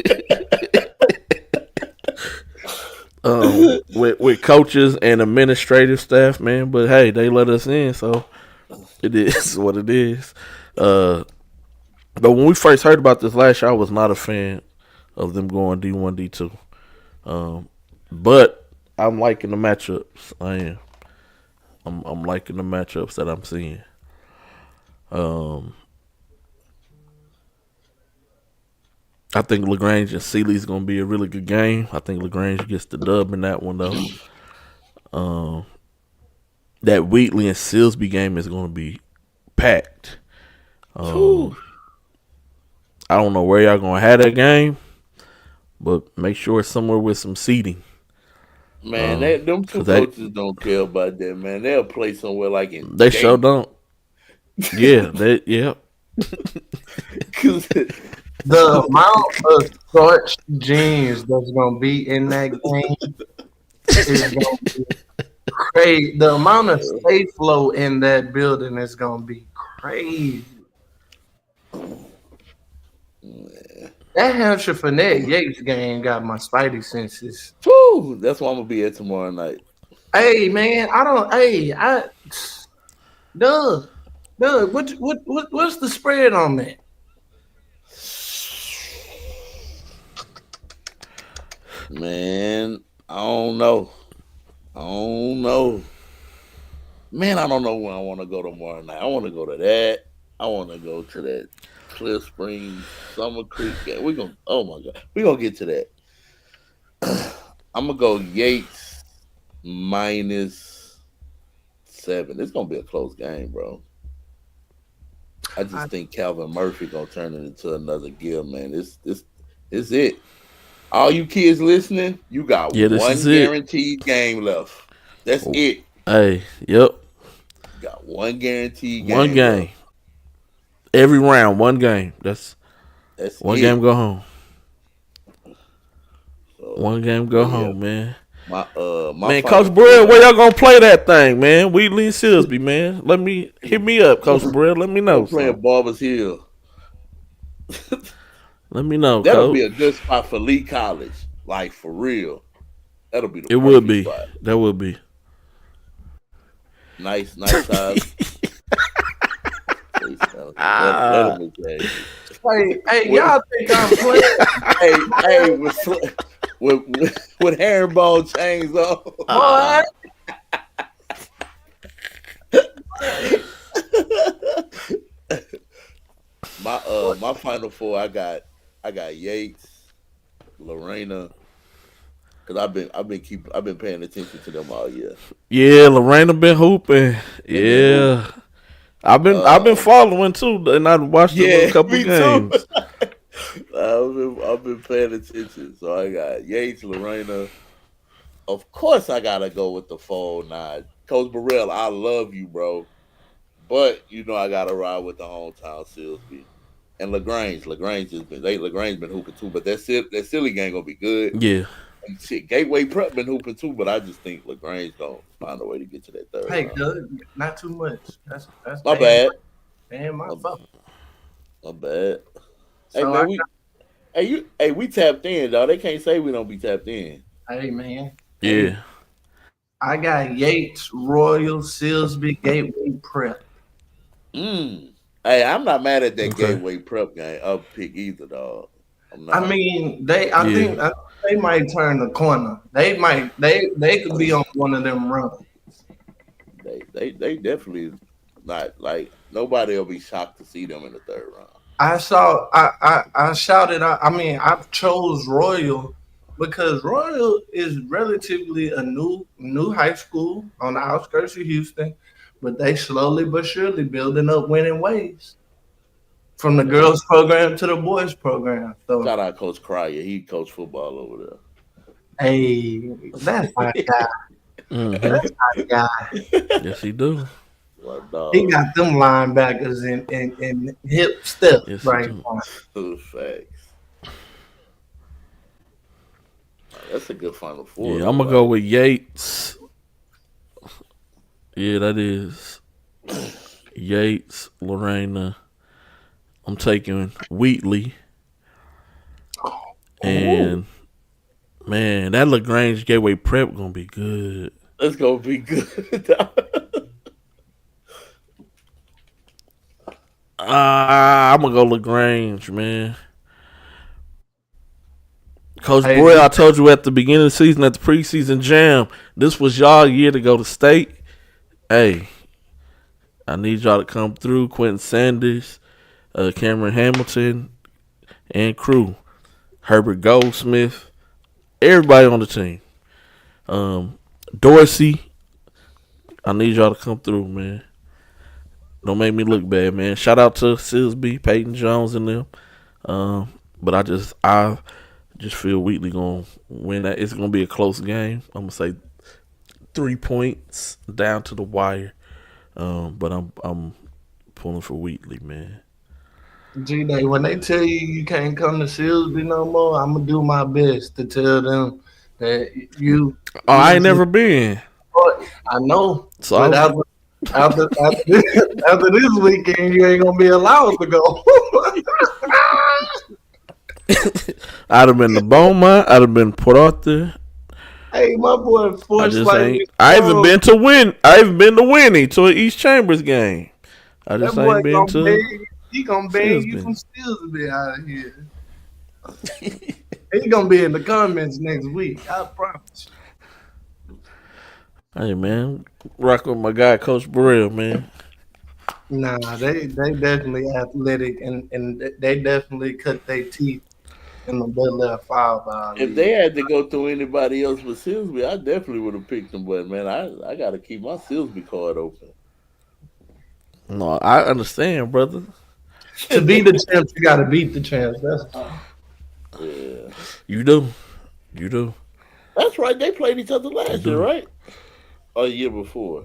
D: With coaches and administrative staff, man. But hey, they let us in, so it is what it is. But when we first heard about this last year, I was not a fan of them going D1, D2. But I'm liking the matchups. I am. I'm liking the matchups that I'm seeing. I think LaGrange and Sealy's gonna be a really good game. I think LaGrange gets the dub in that one though. That Wheatley and Silsby game is gonna be packed. I don't know where y'all gonna have that game, but make sure it's somewhere with some seating.
F: Man, them two coaches don't care about that, man. They'll play somewhere like in.
D: They sure don't. Yeah, yeah.
A: The amount of starch jeans that's gonna be in that game is gonna be crazy. The amount of safe flow in that building is gonna be crazy. That Hampshire Fournette Yates game got my spidey senses.
F: Woo, that's why I'm gonna be at tomorrow night.
A: Hey man, Doug, what's the spread on that?
F: Man, I don't know. Man, I don't know where I want to go tomorrow night. I want to go to that. I want to go to that Cliff Springs Summer Creek game. Oh my God, we're gonna get to that. I'm gonna go Yates -7. It's gonna be a close game, bro. I just think Calvin Murphy gonna turn it into another gear, man. This is it. All you kids listening, you got one guaranteed game left. That's it.
D: Hey, yep.
F: You got one guaranteed game.
D: One game. Left. Every round, one game. That's one
F: it.
D: game go home. So, one game go home, man.
F: My
D: Coach Burrell, where y'all gonna play that thing, man? Wheatley and Silsby, man. Hit me up, Coach Burrell. Let me know.
F: We're playing Barbers Hill.
D: Let me know.
F: That'll be a good spot for Lee College, like for real. That'll be the.
D: It would be.
F: Spot.
D: That would be.
F: Nice size.
A: Hey, y'all think I'm playing?
F: hey, with herringbone chains on.
A: What?
F: My final four, I got Yates, Lorena, because I've been paying attention to them all year.
D: Yeah, Lorena been hooping. Yeah. I've been following too, and I watched a couple games.
F: I've been paying attention, so I got Yates, Lorena. Of course, I gotta go with the 409. Coach Burrell, I love you, bro, but you know I gotta ride with the hometown Silsby and Lagrange. Lagrange been hooping too, but that silly game gonna be good.
D: Yeah.
F: And shit, Gateway Prep been hooping too, but I just think Lagrange gonna find a way to get to that third.
A: Hey, good, not too much. That's
F: my bad.
A: Man, my fault.
F: My bad. So hey, we tapped in, dog. They can't say we don't be tapped in.
A: Hey, man.
D: Yeah.
A: I got Yates, Royal, Silsby, Gateway Prep.
F: Hey, I'm not mad at that Gateway Prep game up pick either, dog.
A: I mean, I think they might turn the corner. They could be on one of them runs.
F: They definitely not like nobody will be shocked to see them in the third round.
A: I shouted out. I mean, I chose Royal because Royal is relatively a new high school on the outskirts of Houston, but they slowly but surely building up winning ways. From the girls program to the boys program. So
F: shout out Coach Cryer. He coached football over there.
A: Hey, that's my guy.
D: Mm-hmm.
A: That's my guy.
D: Yes, he do.
A: He got them linebackers in hip step right now.
F: Those facts. That's a good final four.
D: Yeah, I'm gonna go with Yates. Yeah, that is Yates, Lorena, I'm taking Wheatley. And man, that LaGrange Gateway Prep gonna be good.
F: That's gonna be good.
D: I'm gonna go LaGrange, man. Coach
A: Hey,
D: Boy, I told you at the beginning of the season, at the preseason jam, this was y'all year to go to state. Hey, I need y'all to come through. Quentin Sanders, Cameron Hamilton, and crew. Herbert Goldsmith, everybody on the team. Dorsey, I need y'all to come through, man. Don't make me look bad, man. Shout out to Silsby, Peyton Jones, and them. But I just feel Wheatley gonna win that. It's gonna be a close game. I'm gonna say 3 points down to the wire. But I'm pulling for Wheatley, man.
A: G-Day, when they tell you can't come to Silsby no more, I'm gonna do my best to tell them that you.
D: I ain't never been.
A: I know,
D: so
A: but after this weekend, you ain't gonna be allowed to go.
D: I'd have been to Beaumont. I'd have been Port Arthur.
A: Hey, my boy,
D: I haven't been to win. I haven't been to Winnie to an East Chambers game. I just ain't been to.
A: He gonna bang you from Steelsby out of here. He gonna be in the comments next week. I promise.
D: Hey man, rock with my guy Coach Burrell, man.
A: Nah, they definitely athletic and they definitely cut their teeth in the Bel Air foul.
F: If they had to go through anybody else but Silsby, I definitely would have picked them. But man, I got to keep my Silsby card open.
D: No, I understand, brother.
A: To be the champs, you got to beat the champs. That's
F: yeah.
D: You do.
F: That's right. They played each other last year, right? Or the year before? I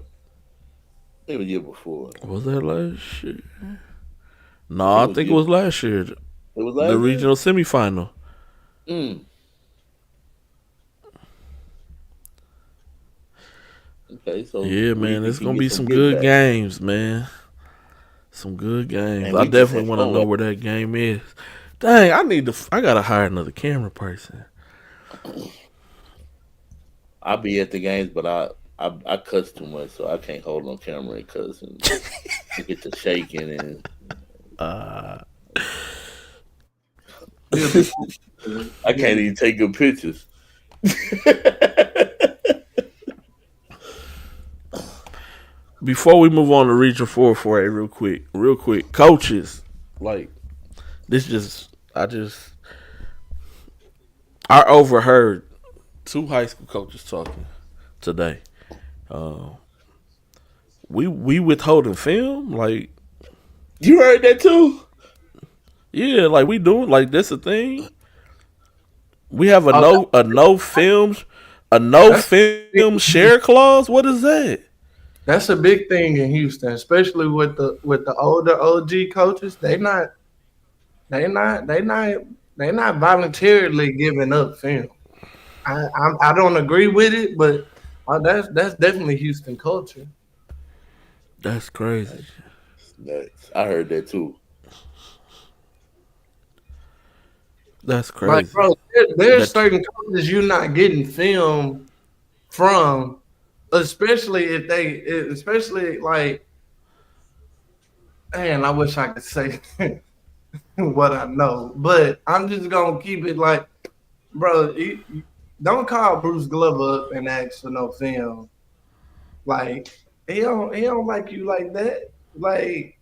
F: think it was the year before.
D: Was that last year? No, I think it was last year. It
F: was last
D: the
F: year?
D: regional semifinal.
F: Okay, so
D: yeah, man, it's gonna be some good games, man. Some good games. I definitely want to know where that game is. Dang, I gotta hire another camera person.
F: I'll be at the games, but I cuss too much, so I can't hold on camera and cuss and get to shaking and. I can't even take good pictures.
D: Before we move on to Region 448 real quick, coaches, like I overheard 2 high school coaches talking today. We withholding film, like
F: you heard that too?
D: Yeah, like we doing like that's a thing. We have a no film share clause. What is that?
A: That's a big thing in Houston, especially with the older OG coaches. They not voluntarily giving up film. I don't agree with it, but that's definitely Houston culture.
D: That's crazy.
F: I heard that too.
D: That's crazy.
A: Like, bro, there's certain coaches you're not getting film from, especially like, man, I wish I could say what I know, but I'm just gonna keep it like, bro, don't call Bruce Glover up and ask for no film. Like, he don't like you like that. Like,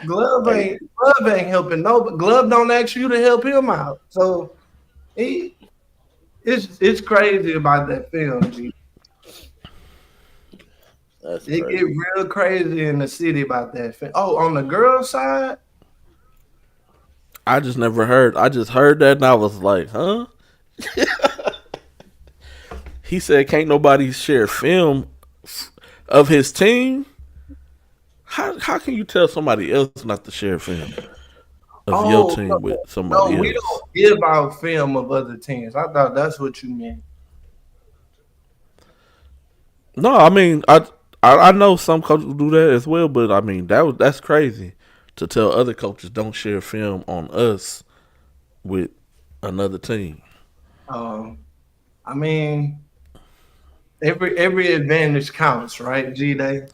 A: Glove ain't helping nobody. Glove don't ask you to help him out. So it's crazy about that film, G. It get real crazy in the city about that film. Oh, on the girls' side?
D: I just never heard. I just heard that and I was like, huh? He said can't nobody share film of his team. How can you tell somebody else not to share film of your team with somebody else?
A: We don't give out film of other teams. I thought that's what you meant.
D: No, I mean I know some coaches do that as well, but I mean that's crazy to tell other coaches don't share film on us with another team?
A: I mean, every advantage counts, right? G-Day,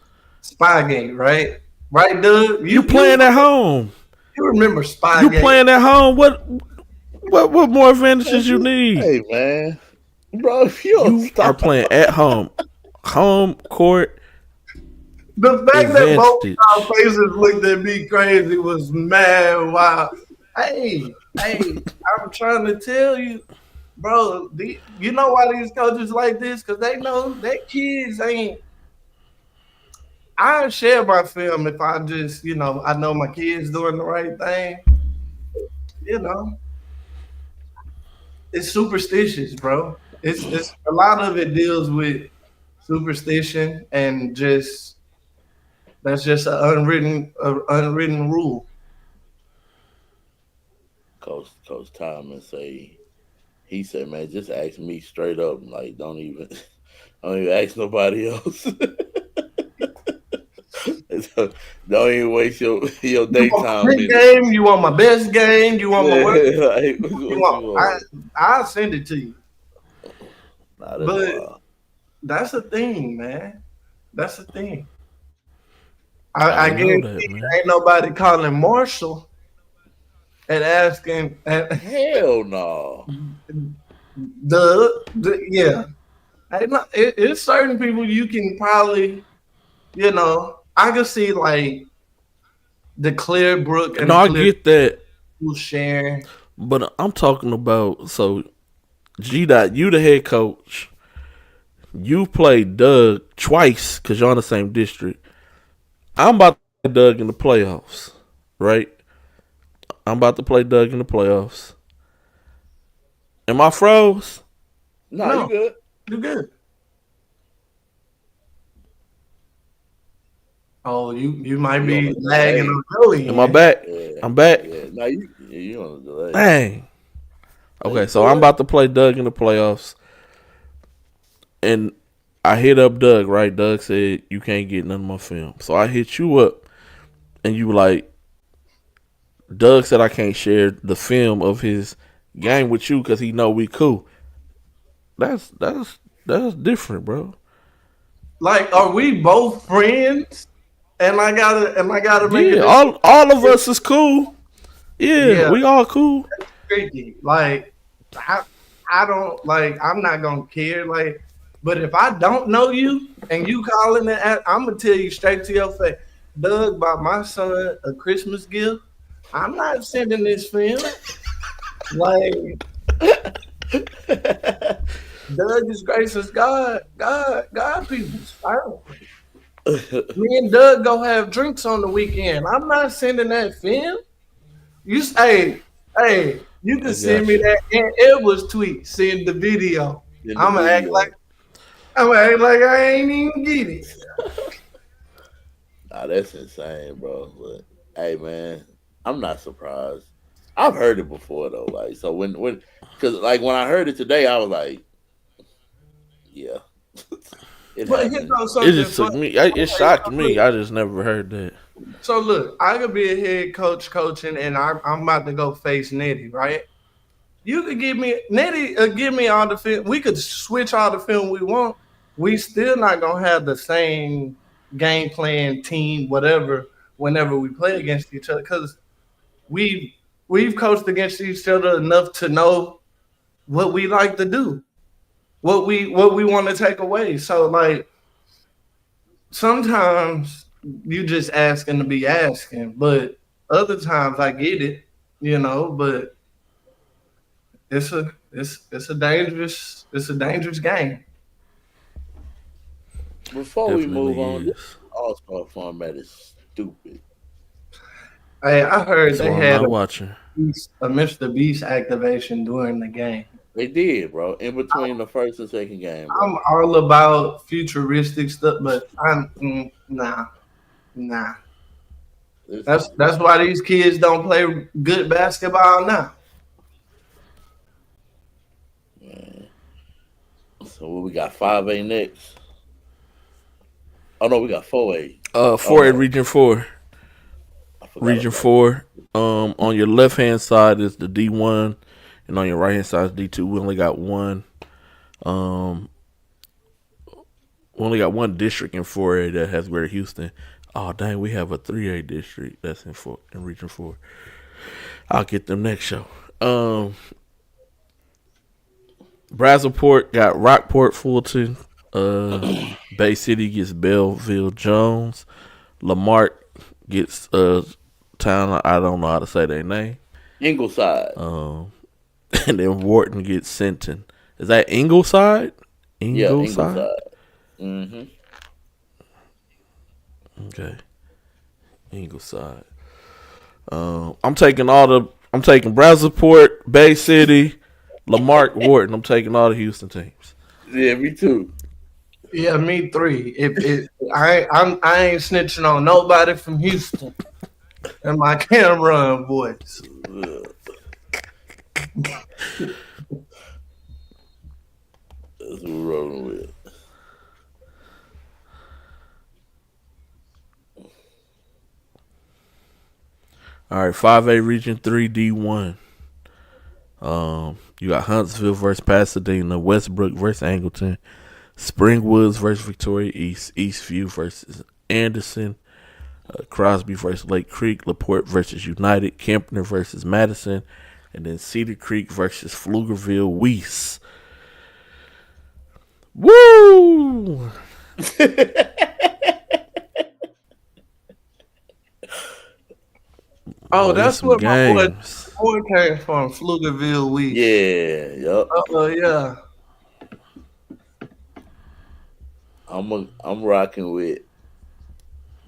A: Spygate, right? Right, Doug?
D: You playing at home.
A: You remember
D: You
A: Spygate?
D: playing at home. What more advantages you need?
F: Hey man, bro, if you don't
D: You are
F: stop.
D: playing at home. Home court
A: The fact that both
D: advantage.
A: our faces looked at me crazy was mad wild. Hey, I'm trying to tell you, bro. You know why these coaches like this? Because they know their kids ain't. I share my film if I just, I know my kids doing the right thing. You know, it's superstitious, bro. It's a lot of it deals with superstition and just that's just an unwritten rule.
F: Coach TYME say he said, man, just ask me straight up. Like, don't even ask nobody else. Don't even waste your
A: You want my
F: daytime
A: big
F: minutes.
A: game? You want my best game? You want my work?
F: Like, what
A: You
F: you
A: want?
F: want?
A: I'll send it to you.
F: Nah, that's
A: But
F: wild.
A: that's the thing, man. That's the thing.
D: I
A: I
D: know
A: guarantee
D: that,
A: you
D: man.
A: ain't nobody calling Marshall and asking
F: Hell no.
A: yeah. It's certain people you can probably, I can see like the Clear Brook and
D: No,
A: the
D: I
A: Clear
D: get that.
A: sharing.
D: But I'm talking about, so G Dot, you the head coach. You played Doug twice because you're on the same district. I'm about to play Doug in the playoffs, right? I'm about to play Doug in the playoffs. Am I froze?
F: Nah, you
A: No,
F: good.
A: you good. Oh, you might
F: You on
A: be
F: a
A: lagging
F: delay.
A: on your
D: Am I
A: end.
D: back?
F: Yeah,
D: I'm back.
F: yeah. Nah, you on a delay.
D: Dang.
F: Nah,
D: Okay,
F: you
D: so I'm
F: good.
D: about to play Doug in the playoffs. And I hit up Doug, right? Doug said, you can't get none of my film. So I hit you up, and you like, Doug said I can't share the film of his game with you because he know we cool. That's different, bro.
A: Like, are we both friends? And I gotta make a
D: Yeah,
A: decision.
D: all of us is cool. Yeah,
A: Yeah,
D: we all cool.
A: tricky. Like, I I don't like. I'm not gonna care. Like, but if I don't know you and you calling it, I'm gonna tell you straight to your face. Doug bought my son a Christmas gift. I'm not sending this film. Like, Doug is gracious God peoples. Me and Doug go have drinks on the weekend. I'm not sending that film. Hey, you can
D: I
A: send
D: got
A: me
D: you.
A: that Aunt Edwards tweet. Send the video.
F: In the
A: I'm gonna act like
F: video.
A: I ain't even get it.
F: Nah, that's insane, bro. But hey, man, I'm not surprised. I've heard it before though. Like, so because like when I heard it today, I was like, yeah, it
A: But here
F: happened.
A: goes
D: It
A: something
D: just
A: fun.
D: took me. It shocked me.
A: Look,
D: I just never heard that.
A: so look, I could be a head coach coaching, and I'm about to go face Nettie, right? You could give me Nettie, give me all the film. We could switch all the film we want. We still not gonna have the same game plan, team, whatever. Whenever we play against each other, because we we've coached against each other enough to know what we like to do, what we want to take away. So like sometimes you just asking to be asking, but other times I get it, but it's a dangerous game.
F: Before we move
D: Definitely
F: on, this
D: is.
F: All Star format is stupid.
A: Hey, I heard
D: That's
A: they
D: why I'm
A: had
D: not watching.
A: a Mr. Beast activation during the game.
F: They did, bro. In between the first and second game,
A: I'm
F: bro.
A: all about futuristic stuff, but nah.
F: Listen,
A: That's why these kids don't play good basketball now.
F: man. So what we got 5A next? Oh no, we got 4A. Oh
D: 4A
F: no,
D: Region 4.
F: forgot
D: Region
F: about that.
D: 4. On your left hand side is the D1, and on your right hand side is D2. We only got one. Um, we only got one district in 4A that has Greater Houston. Oh dang, we have a 3A district that's in Region 4. I'll get them next show. Brazosport got Rockport, Fulton. Bay City gets Belleville, Jones. Lamar gets town. I don't know how to say their name.
F: Ingleside.
D: And then Wharton gets Sinton. Is that Ingleside?
F: Yeah,
D: Ingleside.
F: Ingleside. Mm-hmm.
D: Okay. Ingleside. I'm taking Brazosport, Bay City, Lamar, Wharton. I'm taking all the Houston teams.
F: Yeah, me too.
A: Yeah, me three. If I ain't snitching on nobody from Houston. And my Cameron boys.
F: That's what we're rolling with.
D: All right, 5A Region 3 D1. You got Huntsville versus Pasadena, Westbrook versus Angleton, Springwoods versus Victoria East, Eastview versus Anderson, Crosby versus Lake Creek, LaPorte versus United, Kempner versus Madison, and then Cedar Creek versus Pflugerville Weiss. Woo!
A: Oh, that's
D: some
A: what my boy
D: games.
A: came from, Pflugerville Weiss.
F: Yeah, yep.
A: Oh, yeah.
F: I'm rocking with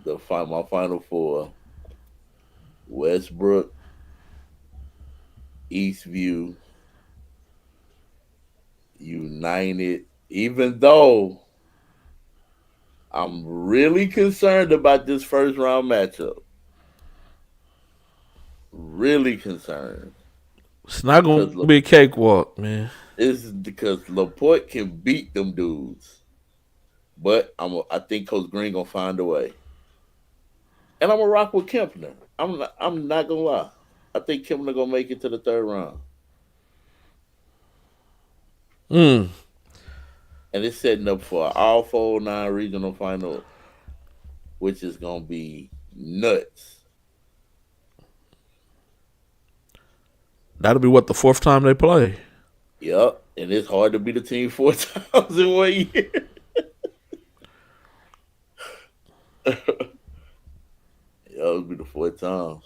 F: my final four: Westbrook, Eastview, United. Even though I'm really concerned about this first round matchup, really concerned.
D: It's not going to be a cakewalk, man.
F: It's because LaPorte can beat them dudes, but I think Coach Green gonna find a way. And I'm gonna rock with Kempner. I'm not gonna lie. I think Kempner gonna make it to the third round. And it's setting up for an all 409 regional final, which is gonna be nuts.
D: That'll be what, the fourth time they play.
F: Yep. And it's hard to beat a team 4 times in 1 year. It'll be the 4 times.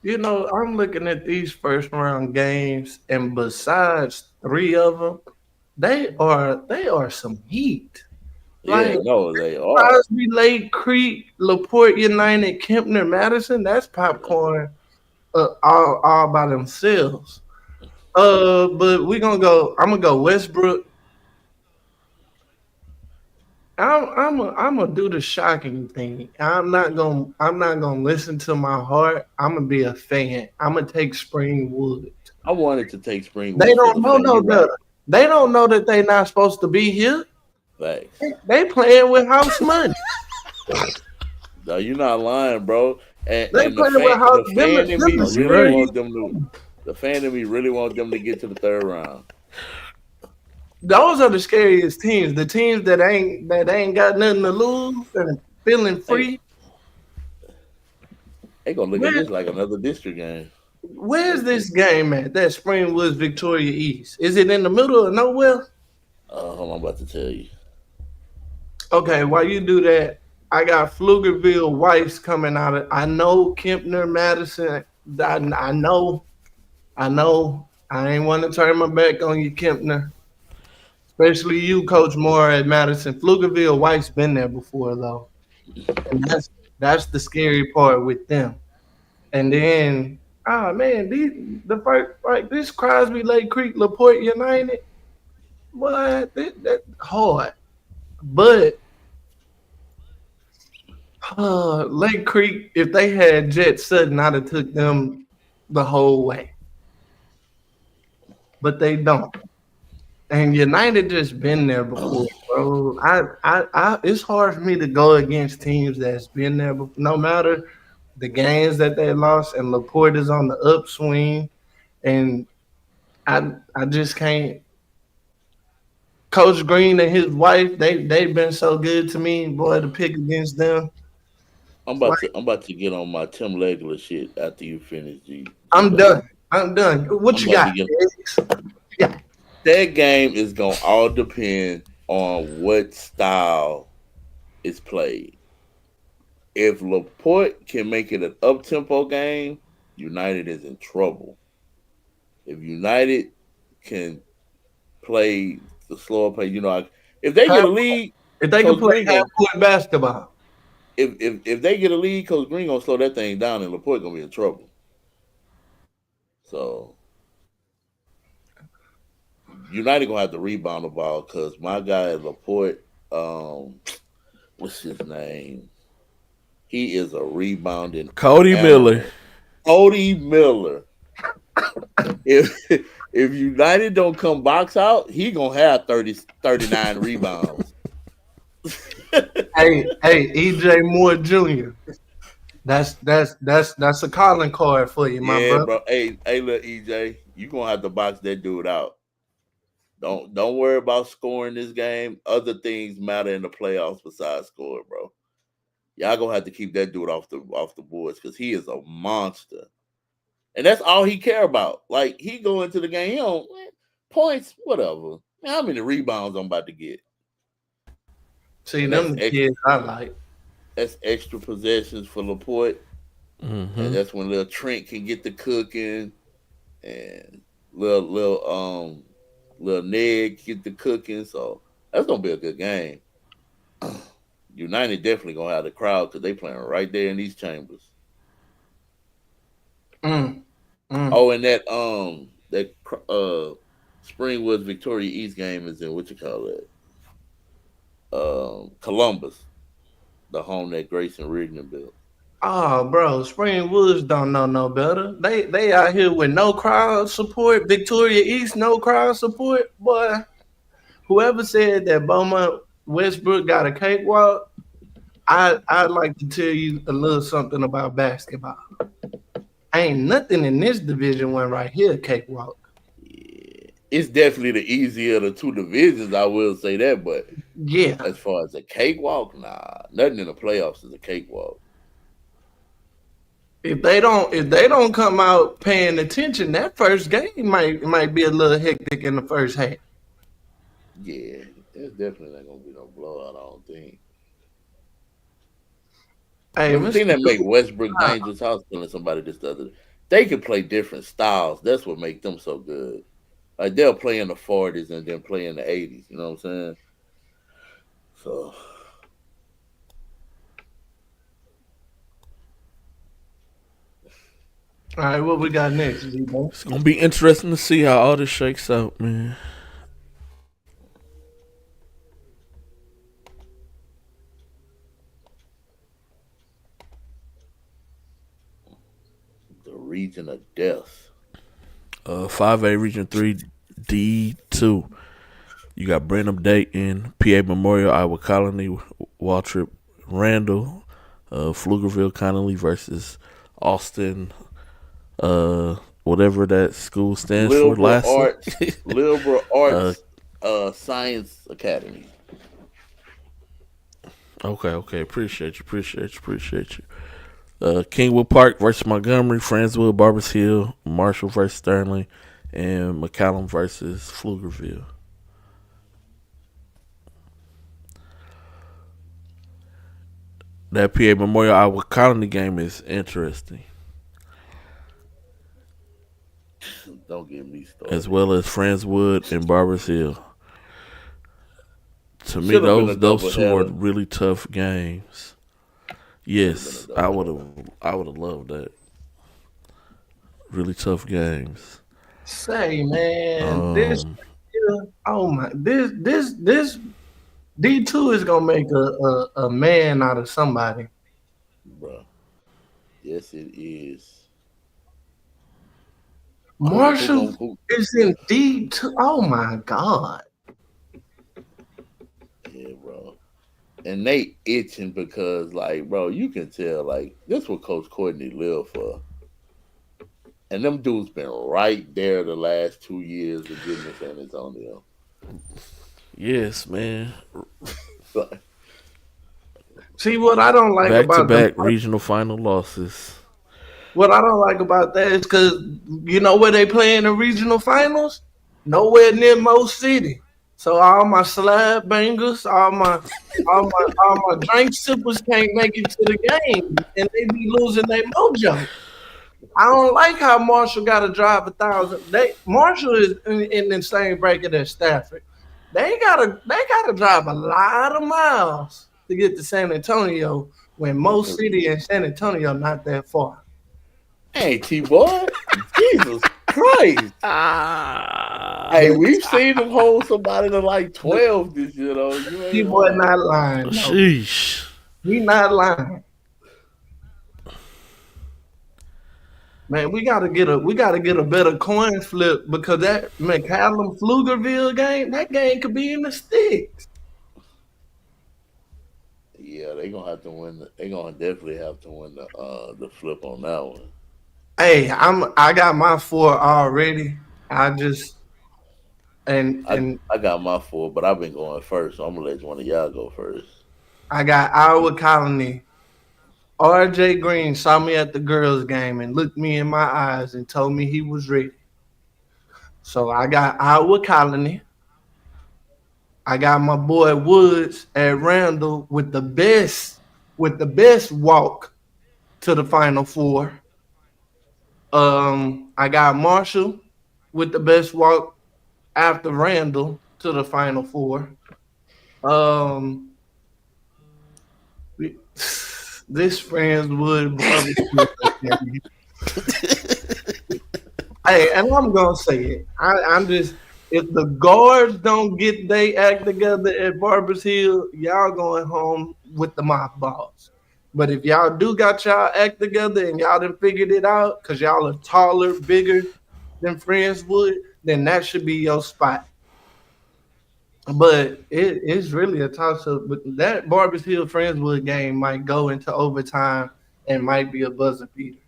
A: You know, I'm looking at these first round games, and besides 3 of them, they are some heat.
F: Yeah, no, they are.
A: Crosby, Lake Creek, LaPorte United, Kempner, Madison. That's popcorn, all by themselves. But we're gonna go. I'm gonna go Westbrook. I'm gonna do the shocking thing. I'm not gonna listen to my heart. I'm gonna be a fan. I'm gonna take Springwood.
F: I wanted to take Springwood.
A: They don't They don't know that they're not supposed to be here.
F: Thanks.
A: They playing with house money.
F: No, you're not lying, bro. And
A: They
F: the
A: playing with house
F: fan in me
A: money.
F: really want them to. The fan in me really want them to get to the third round.
A: Those are the scariest teams. The teams that ain't got nothing to lose and feeling free.
F: They gonna look at this like another district game.
A: Where's this game at? That Springwoods Victoria East. Is it in the middle of nowhere?
F: Hold on, I'm about to tell you.
A: Okay, while you do that, I got Pflugerville Weiss coming out of. I know Kempner, Madison. I know. I ain't want to turn my back on you, Kempner. Especially you, Coach Moore at Madison. Pflugerville Weiss been there before though, and that's the scary part with them. And then, the first like this Crosby, Lake Creek, LaPorte United. What that hard, but Lake Creek. If they had Jet Sutton, I'd have took them the whole way, but they don't. And United just been there before, bro. It's hard for me to go against teams that's been there before. No matter the games that they lost, and Laporte is on the upswing, and I just can't. Coach Green and his wife, they've been so good to me, boy. To pick against them, like
F: I'm about to get on my Tim Legler shit after you finish G
A: I'm
F: Dub.
A: done. I'm done. What
F: I'm
A: you
F: about
A: got?
F: to get
A: Eggs? Yeah.
F: that game is gonna all depend on what style is played. If Laporte can make it an up tempo game, United is in trouble. If United can play the slower play, if they get
A: Half,
F: a lead,
A: if they can
F: Coach
A: play half
F: Gringo,
A: court basketball,
F: if they get a lead, Coach Green gonna slow that thing down, and Laporte gonna be in trouble. So United gonna have to rebound the ball because my guy Laporte, what's his name? He is a rebounding
D: Cody Miller.
F: animal. Cody Miller. If if United don't come box out, he gonna have 39 rebounds.
A: hey, EJ Moore Jr. That's a calling card for you, my
F: Yeah,
A: brother.
F: bro. Hey, look, EJ, you gonna have to box that dude out. Don't worry about scoring this game. Other things matter in the playoffs besides scoring, bro. Y'all gonna have to keep that dude off the boards because he is a monster. And that's all he care about. Like he go into the game, he don't points, whatever. Man, how many rebounds I'm about to get?
A: See,
F: And that's
A: them the
F: extra,
A: kids I like.
F: that's extra possessions for Laporte. And
D: Mm-hmm.
F: that's when little Trent can get the cooking and little Ned get the cooking. So that's gonna be a good game. United definitely gonna have the crowd because they playing right there in these chambers.
A: Mm, mm.
F: Oh, and that Springwoods Victoria East game is in what you call it, Columbus, the home that Grayson Rigdon built.
A: Oh, bro, Spring Woods don't know no better. They out here with no crowd support. Victoria East, no crowd support. Boy, whoever said that Beaumont Westbrook got a cakewalk, I'd like to tell you a little something about basketball. Ain't nothing in this division one right here cakewalk.
F: Yeah, it's definitely the easier of the two divisions. I will say that, but
A: Yeah.
F: as far as a cakewalk, nah, nothing in the playoffs is a cakewalk.
A: If they don't come out paying attention, that first game might be a little hectic in the first half.
F: Yeah, it's definitely not gonna be no blowout. I don't think.
A: Hey,
F: But the thing
A: Mr.
F: that make Westbrook dangerous, I was telling somebody this the other day, they can play different styles. That's what make them so good. Like they'll play in the 40s and then play in the 80s. You know what I'm saying? So
A: All right, what we got next, G-Bo?
D: It's gonna be interesting to see how all this shakes out, man.
F: the region of death.
D: 5A Region 3 D2. You got Brenham Dayton, PA Memorial, Iowa Colony, Waltrip Randall, Pflugerville Connolly versus Austin, whatever that school stands for.
F: Liberal
D: Lastly,
F: Arts, Liberal
D: uh,
F: Arts Science Academy.
D: okay. Appreciate you. Kingwood Park versus Montgomery, Friendswood, Barbers Hill, Marshall versus Sterling, and McCallum versus Pflugerville. That PA Memorial Iowa Colony game is interesting,
F: Don't get me
D: as
F: started.
D: well as Friendswood and Barbers Hill. To me,
F: Should have been a
D: those two are
F: doubleheader.
D: really tough games.
F: Should have been
D: Yes,
F: a
D: I would have.
F: doubleheader.
D: I would have loved that. Really tough games.
A: Say, man, this
D: Um,
A: oh my, this D2 is gonna make a man out of somebody.
F: Bruh. Yes, it is. Who
A: Marshall
F: gonna who?
A: is in D2. Oh my God.
F: Yeah, bro. and they itching because, like, bro, you can tell, like, this what Coach Courtney lived for. And them dudes been right there the last 2 years of getting to San Antonio.
D: Yes, man.
A: See, what I don't like
D: Back to
A: about them,
D: back regional final losses.
A: what I don't like about that is because you know where they play in the regional finals? Nowhere near Mo City. So all my slab bangers, all my drink sippers can't make it to the game, and they be losing their mojo. I don't like how Marshall got to drive 1,000. Marshall is in the same bracket as Stafford. They gotta drive a lot of miles to get to San Antonio when Mo City and San Antonio not that far.
F: Hey, T-Boy. Jesus Christ. Hey, we've seen him hold somebody to like 12 this year, though. You ain't
A: T-Boy not lying. No.
D: Sheesh.
A: He not lying. Man, we gotta get a better coin flip because that McCallum Pflugerville game, that game could be in the sticks.
F: Yeah, they gonna have to win. They gonna definitely have to win the flip on that one.
A: Hey, I got my 4 already. I just and
F: I got my 4, but I've been going first, so I'm gonna let one of y'all go first.
A: I got Iowa Colony. RJ Green saw me at the girls' game and looked me in my eyes and told me he was ready. So I got Iowa Colony. I got my boy Woods at Randall with the best walk to the Final Four. I got Marshall with the best walk after Randall to the Final Four. This Friendswood barbecue. Hey, and I'm gonna say it. I'm just, if the guards don't get they act together at Barbers Hill, y'all going home with the mock balls. But if y'all do got y'all act together and y'all done figured it out, cause y'all are taller, bigger than Friendswood, then that should be your spot. But it's really a toss up. But that Barbers Hill Friendswood game might go into overtime and might be a buzzer beater.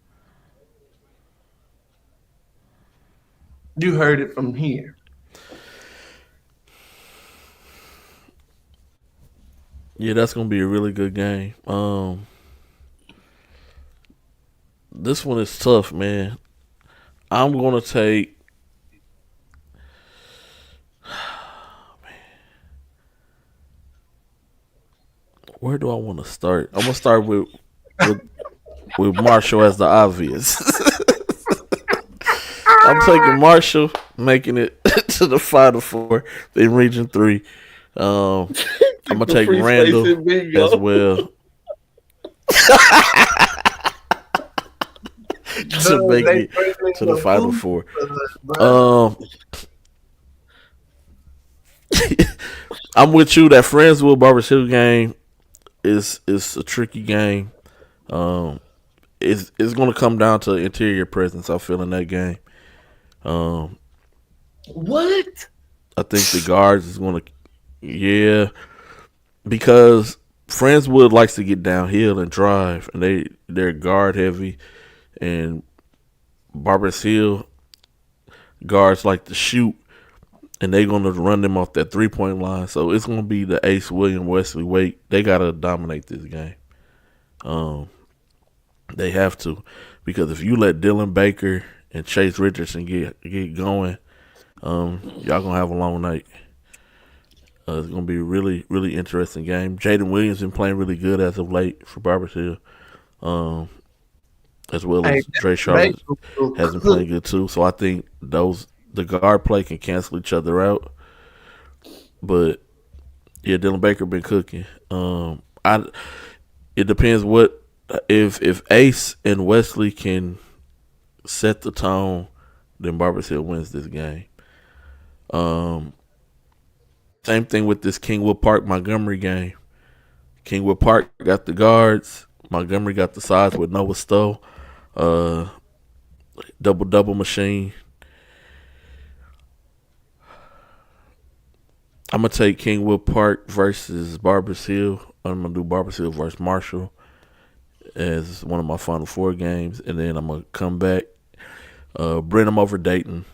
A: You heard it from here.
D: Yeah, that's gonna be a really good game. This one is tough, man. I'm gonna take. Where do I want to start? I'm gonna start with Marshall as the obvious. I'm taking Marshall, making it to the Final Four in Region 3. I'm gonna take Randall as well. To make it to the Final Four. I'm with you. That Friendswood Barbers Hill game is a tricky game. It's going to come down to interior presence. I feel in that game.
A: What?
D: I think the guards is going to, yeah, because Friendswood likes to get downhill and drive, and they're guard heavy, and Barbers Hill guards like to shoot, and they're going to run them off that 3-point line. So it's going to be the Ace, William, Wesley, Wake. They got to dominate this game. They have to, because if you let Dylan Baker and Chase Richardson get going, y'all gonna have a long night. It's gonna be a really, really interesting game. Jaden Williams been playing really good as of late for Barbers Hill, as well as Dre Charlotte has been playing good too. So I think the guard play can cancel each other out. But yeah, Dylan Baker been cooking. It depends what if Ace and Wesley can set the tone, then Barbers Hill wins this game. Same thing with this Kingwood Park Montgomery game. Kingwood Park got the guards. Montgomery got the size with Noah Stowe. Double machine. I'm gonna take Kingwood Park versus Barbers Hill. I'm gonna do Barbara versus Marshall as one of my Final Four games, and then I'm gonna come back, Brenham over Dayton,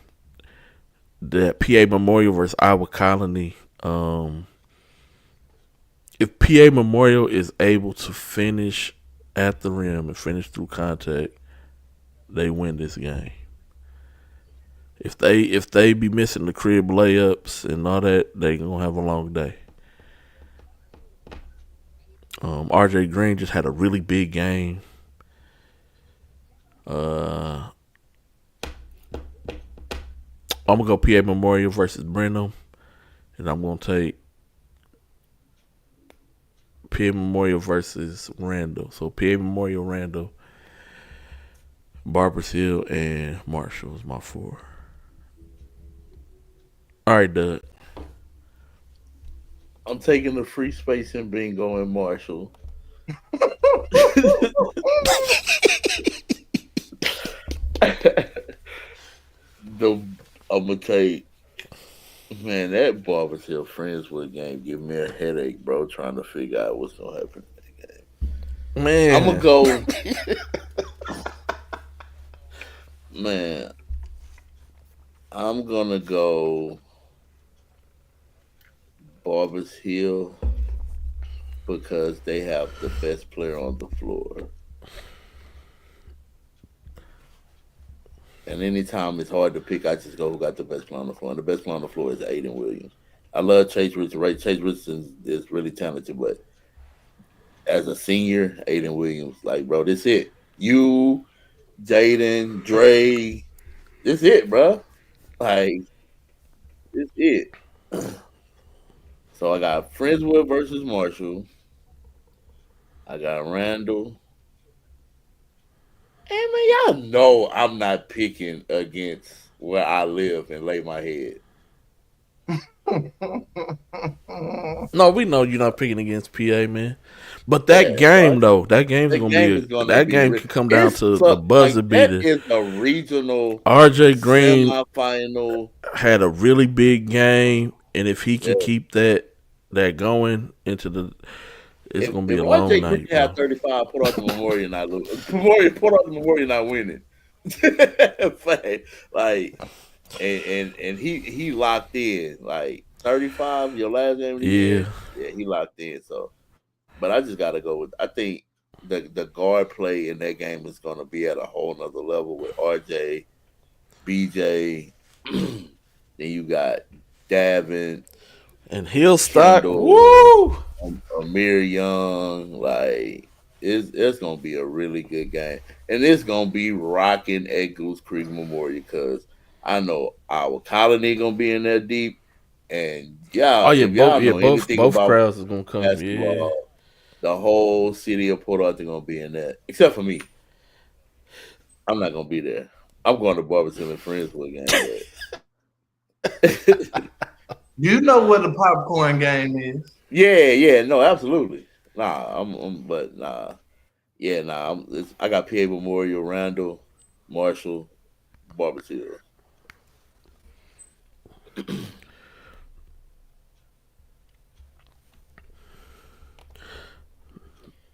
D: that PA Memorial versus Iowa Colony. If PA Memorial is able to finish at the rim and finish through contact, they win this game. If they be missing the crib layups and all that, they gonna have a long day. RJ Green just had a really big game. I'm gonna go PA Memorial versus Brenham, and I'm gonna take PA Memorial versus Randall. So PA Memorial, Randall, Barbers Hill, and Marshall is my 4. All right, Doug.
F: I'm taking the free space and bingo in Marshall. I'm gonna take, man, that Barbers Hill Friendswood game give me a headache, bro. Trying to figure out what's gonna happen in that game.
D: Man,
F: I'm gonna go. Man, I'm gonna go Barbers Hill because they have the best player on the floor. And anytime it's hard to pick, I just go who got the best player on the floor. And the best player on the floor is Aiden Williams. I love Chase Richardson. Right? Chase Richardson is really talented, but as a senior, Aiden Williams, like, bro, this it. You, Jaden, Dre, this it, bro. Like, this it. So I got Friendswood versus Marshall. I got Randall. And man, y'all know I'm not picking against where I live and lay my head.
D: No, we know you're not picking against PA, man. But that game, though, that game's gonna be that game can come down to the buzzer beater.
F: That is a regional
D: RJ Green
F: semifinal.
D: Had a really big game, and if he can keep that going into the, it's gonna be a long
F: RJ
D: night.
F: Have 35, put out the Memorial, not lose. Put out the Memorial, not winning. Like, and he locked in. Like 35, your last game. Yeah, he locked in. So, but I just gotta go with. I think the guard play in that game is gonna be at a whole nother level with RJ, BJ. Then you got Davin
D: and Hillstock. Woo!
F: Amir Young, like it's gonna be a really good game, and it's gonna be rocking at Goose Creek Memorial because I know our colony gonna be in there deep, and
D: both crowds is gonna come. Yeah,
F: the whole city of Port Arthur gonna be in there, except for me. I'm not gonna be there. I'm going to Barbara and Friendswood game.
A: You know what a popcorn game is.
F: Yeah, no, absolutely. I got PA Memorial, Randall, Marshall, Barbara.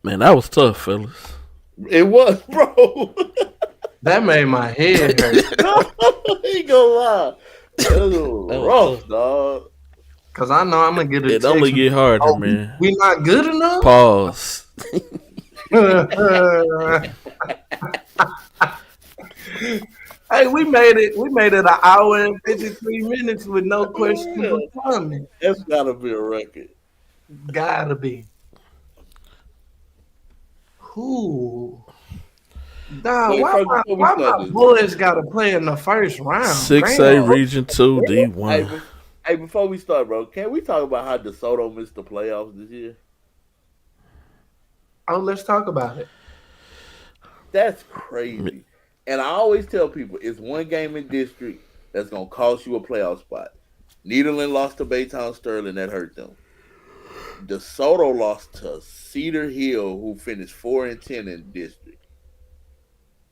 D: Man, that was tough, fellas.
F: It was, bro.
A: That made my head hurt.
F: Ain't gonna lie. That was rough, dog.
A: Cause I know I'm gonna get
D: it. Only get harder, man.
A: We not good enough.
D: Pause.
A: Hey, we made it. We made it an hour and 53 minutes with no questions or comment.
F: That's gotta be a record.
A: Gotta be. Who? Dog, why my boys gotta play in the first round?
D: 6A Region 2 D1.
F: Hey, before we start, bro, can we talk about how DeSoto missed the playoffs this year?
A: Oh, let's talk about it.
F: That's crazy. And I always tell people it's one game in district that's gonna cost you a playoff spot. Needleland lost to Baytown Sterling, that hurt them. DeSoto lost to Cedar Hill, who finished 4-10 in district,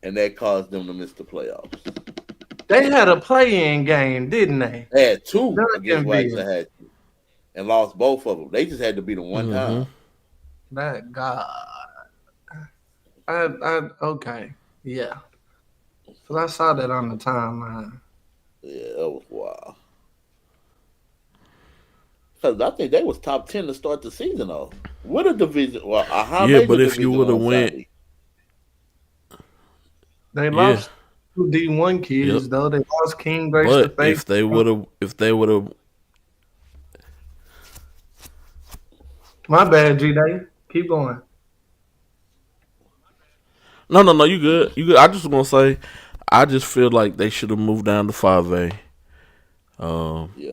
F: and that caused them to miss the playoffs.
A: They had a play-in game, didn't they?
F: They had two against Whites, and lost both of them. They just had to beat them one time.
A: That God. Okay. Yeah. Because I saw that on the timeline.
F: Yeah, that was wild. Because I think they was top 10 to start the season off. With a division, well, a high
D: Yeah,
F: major
D: but if you
F: division
D: would have
F: one
D: went,
F: Saudi.
A: They
D: yeah,
A: lost two D1
D: yep.
A: kids, though. They lost King Grace the
D: But
A: Fake.
D: if they would have,
A: My bad, G Day. Keep going.
D: no, you good, you good. I just want to say, I just feel like they should have moved down to 5A. Um,
F: Yeah.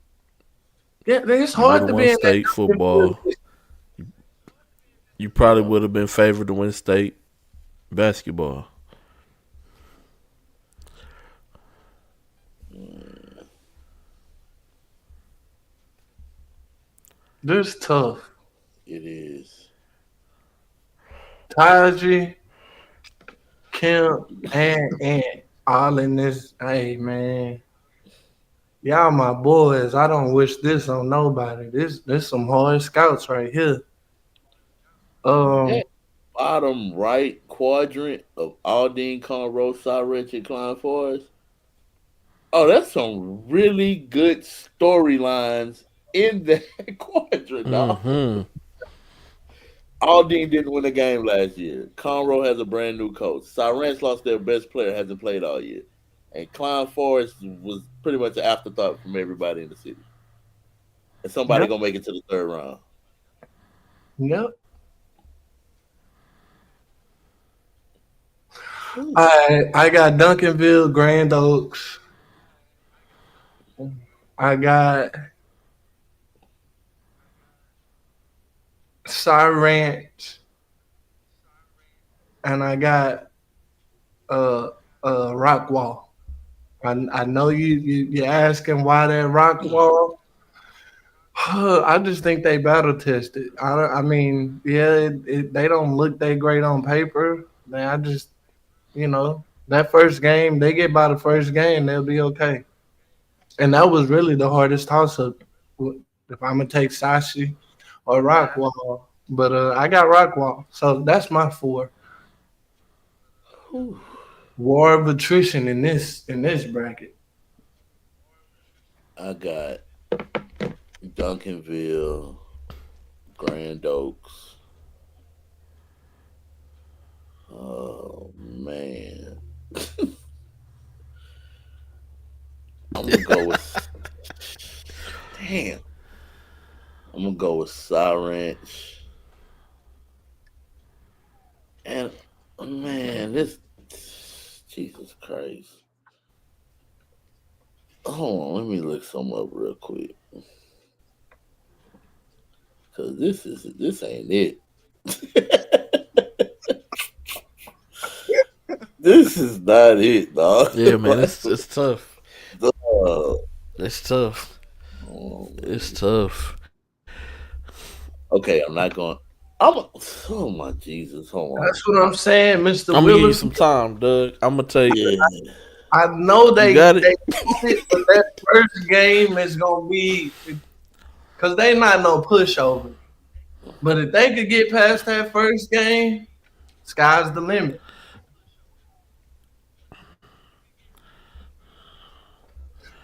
A: Yeah, it's
D: you would
A: hard
D: have
A: to
D: won
A: be in
D: state football.
A: that.
D: You probably
F: Yeah.
D: would have been favored to win state basketball.
A: This tough.
F: It is.
A: Taji, Kim, and all in this. Hey, man. Y'all my boys. I don't wish this on nobody. This some hard scouts right here. Um,
F: That bottom right quadrant of Aldine, Conroe, Rich, and Klein Forest. Oh, that's some really good storylines in that quadrant, dog.
D: Hmm.
F: Aldine didn't win a game last year. Conroe has a brand new coach. Ranch lost their best player, hasn't played all year. And Klein Forest was pretty much an afterthought from everybody in the city. And somebody
A: yep,
F: gonna make it to the third round.
A: yep. I got Duncanville, Grand Oaks. I got Cy Ranch, and I got uh Rockwall. I know you're asking why that Rockwall. I just think they battle tested. I mean, yeah, they don't look that great on paper. Man, I just that first game they get by the first game, they'll be okay. And that was really the hardest toss up. If I'm gonna take Sashi or Rockwall, but I got Rockwall, so that's my four.
F: Whew.
A: War of attrition in this bracket.
F: I got Duncanville, Grand Oaks. Oh man. I'm gonna go with damn. I'm gonna go with Ranch. And man, this Jesus Christ. Hold on, let me look some up real quick. Cause this ain't it. This is not it, dog.
D: Yeah, man, it's tough.
F: Dog.
D: It's tough.
F: Oh,
D: It's tough.
F: okay, I'm not going. Oh my Jesus! Hold on.
A: That's what I'm saying, Mister
D: I'm gonna give you
A: Willis.
D: some time, Doug. I'm gonna take.
F: Yeah,
A: I know
D: You
A: they
D: got it.
A: but that first game is gonna be because they not no pushover. But if they could get past that first game, sky's the limit.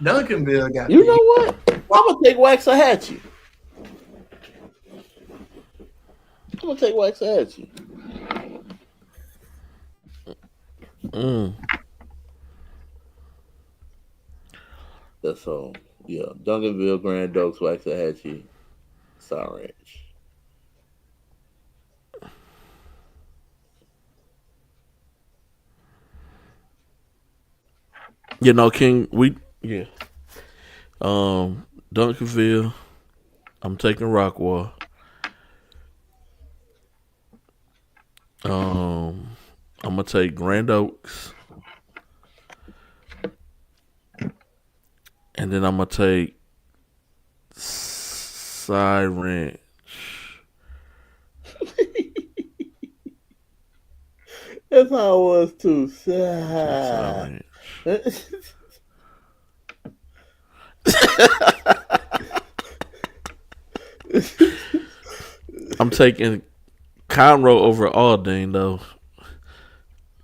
A: Duncanville got
F: you
A: the
F: know what? I'm gonna take Waxahachie. I'm gonna take Waxahachie.
D: Mm.
F: That's all. Yeah, Duncanville, Grand Oaks, Waxahachie, Sour Ranch.
D: You know, King. Yeah. Duncanville. I'm taking Rockwall. I'm gonna take Grand Oaks, and then I'm gonna take Cy Ranch.
F: That's how it was too.
D: Cy Ranch. I'm taking Conroe over Aldine though.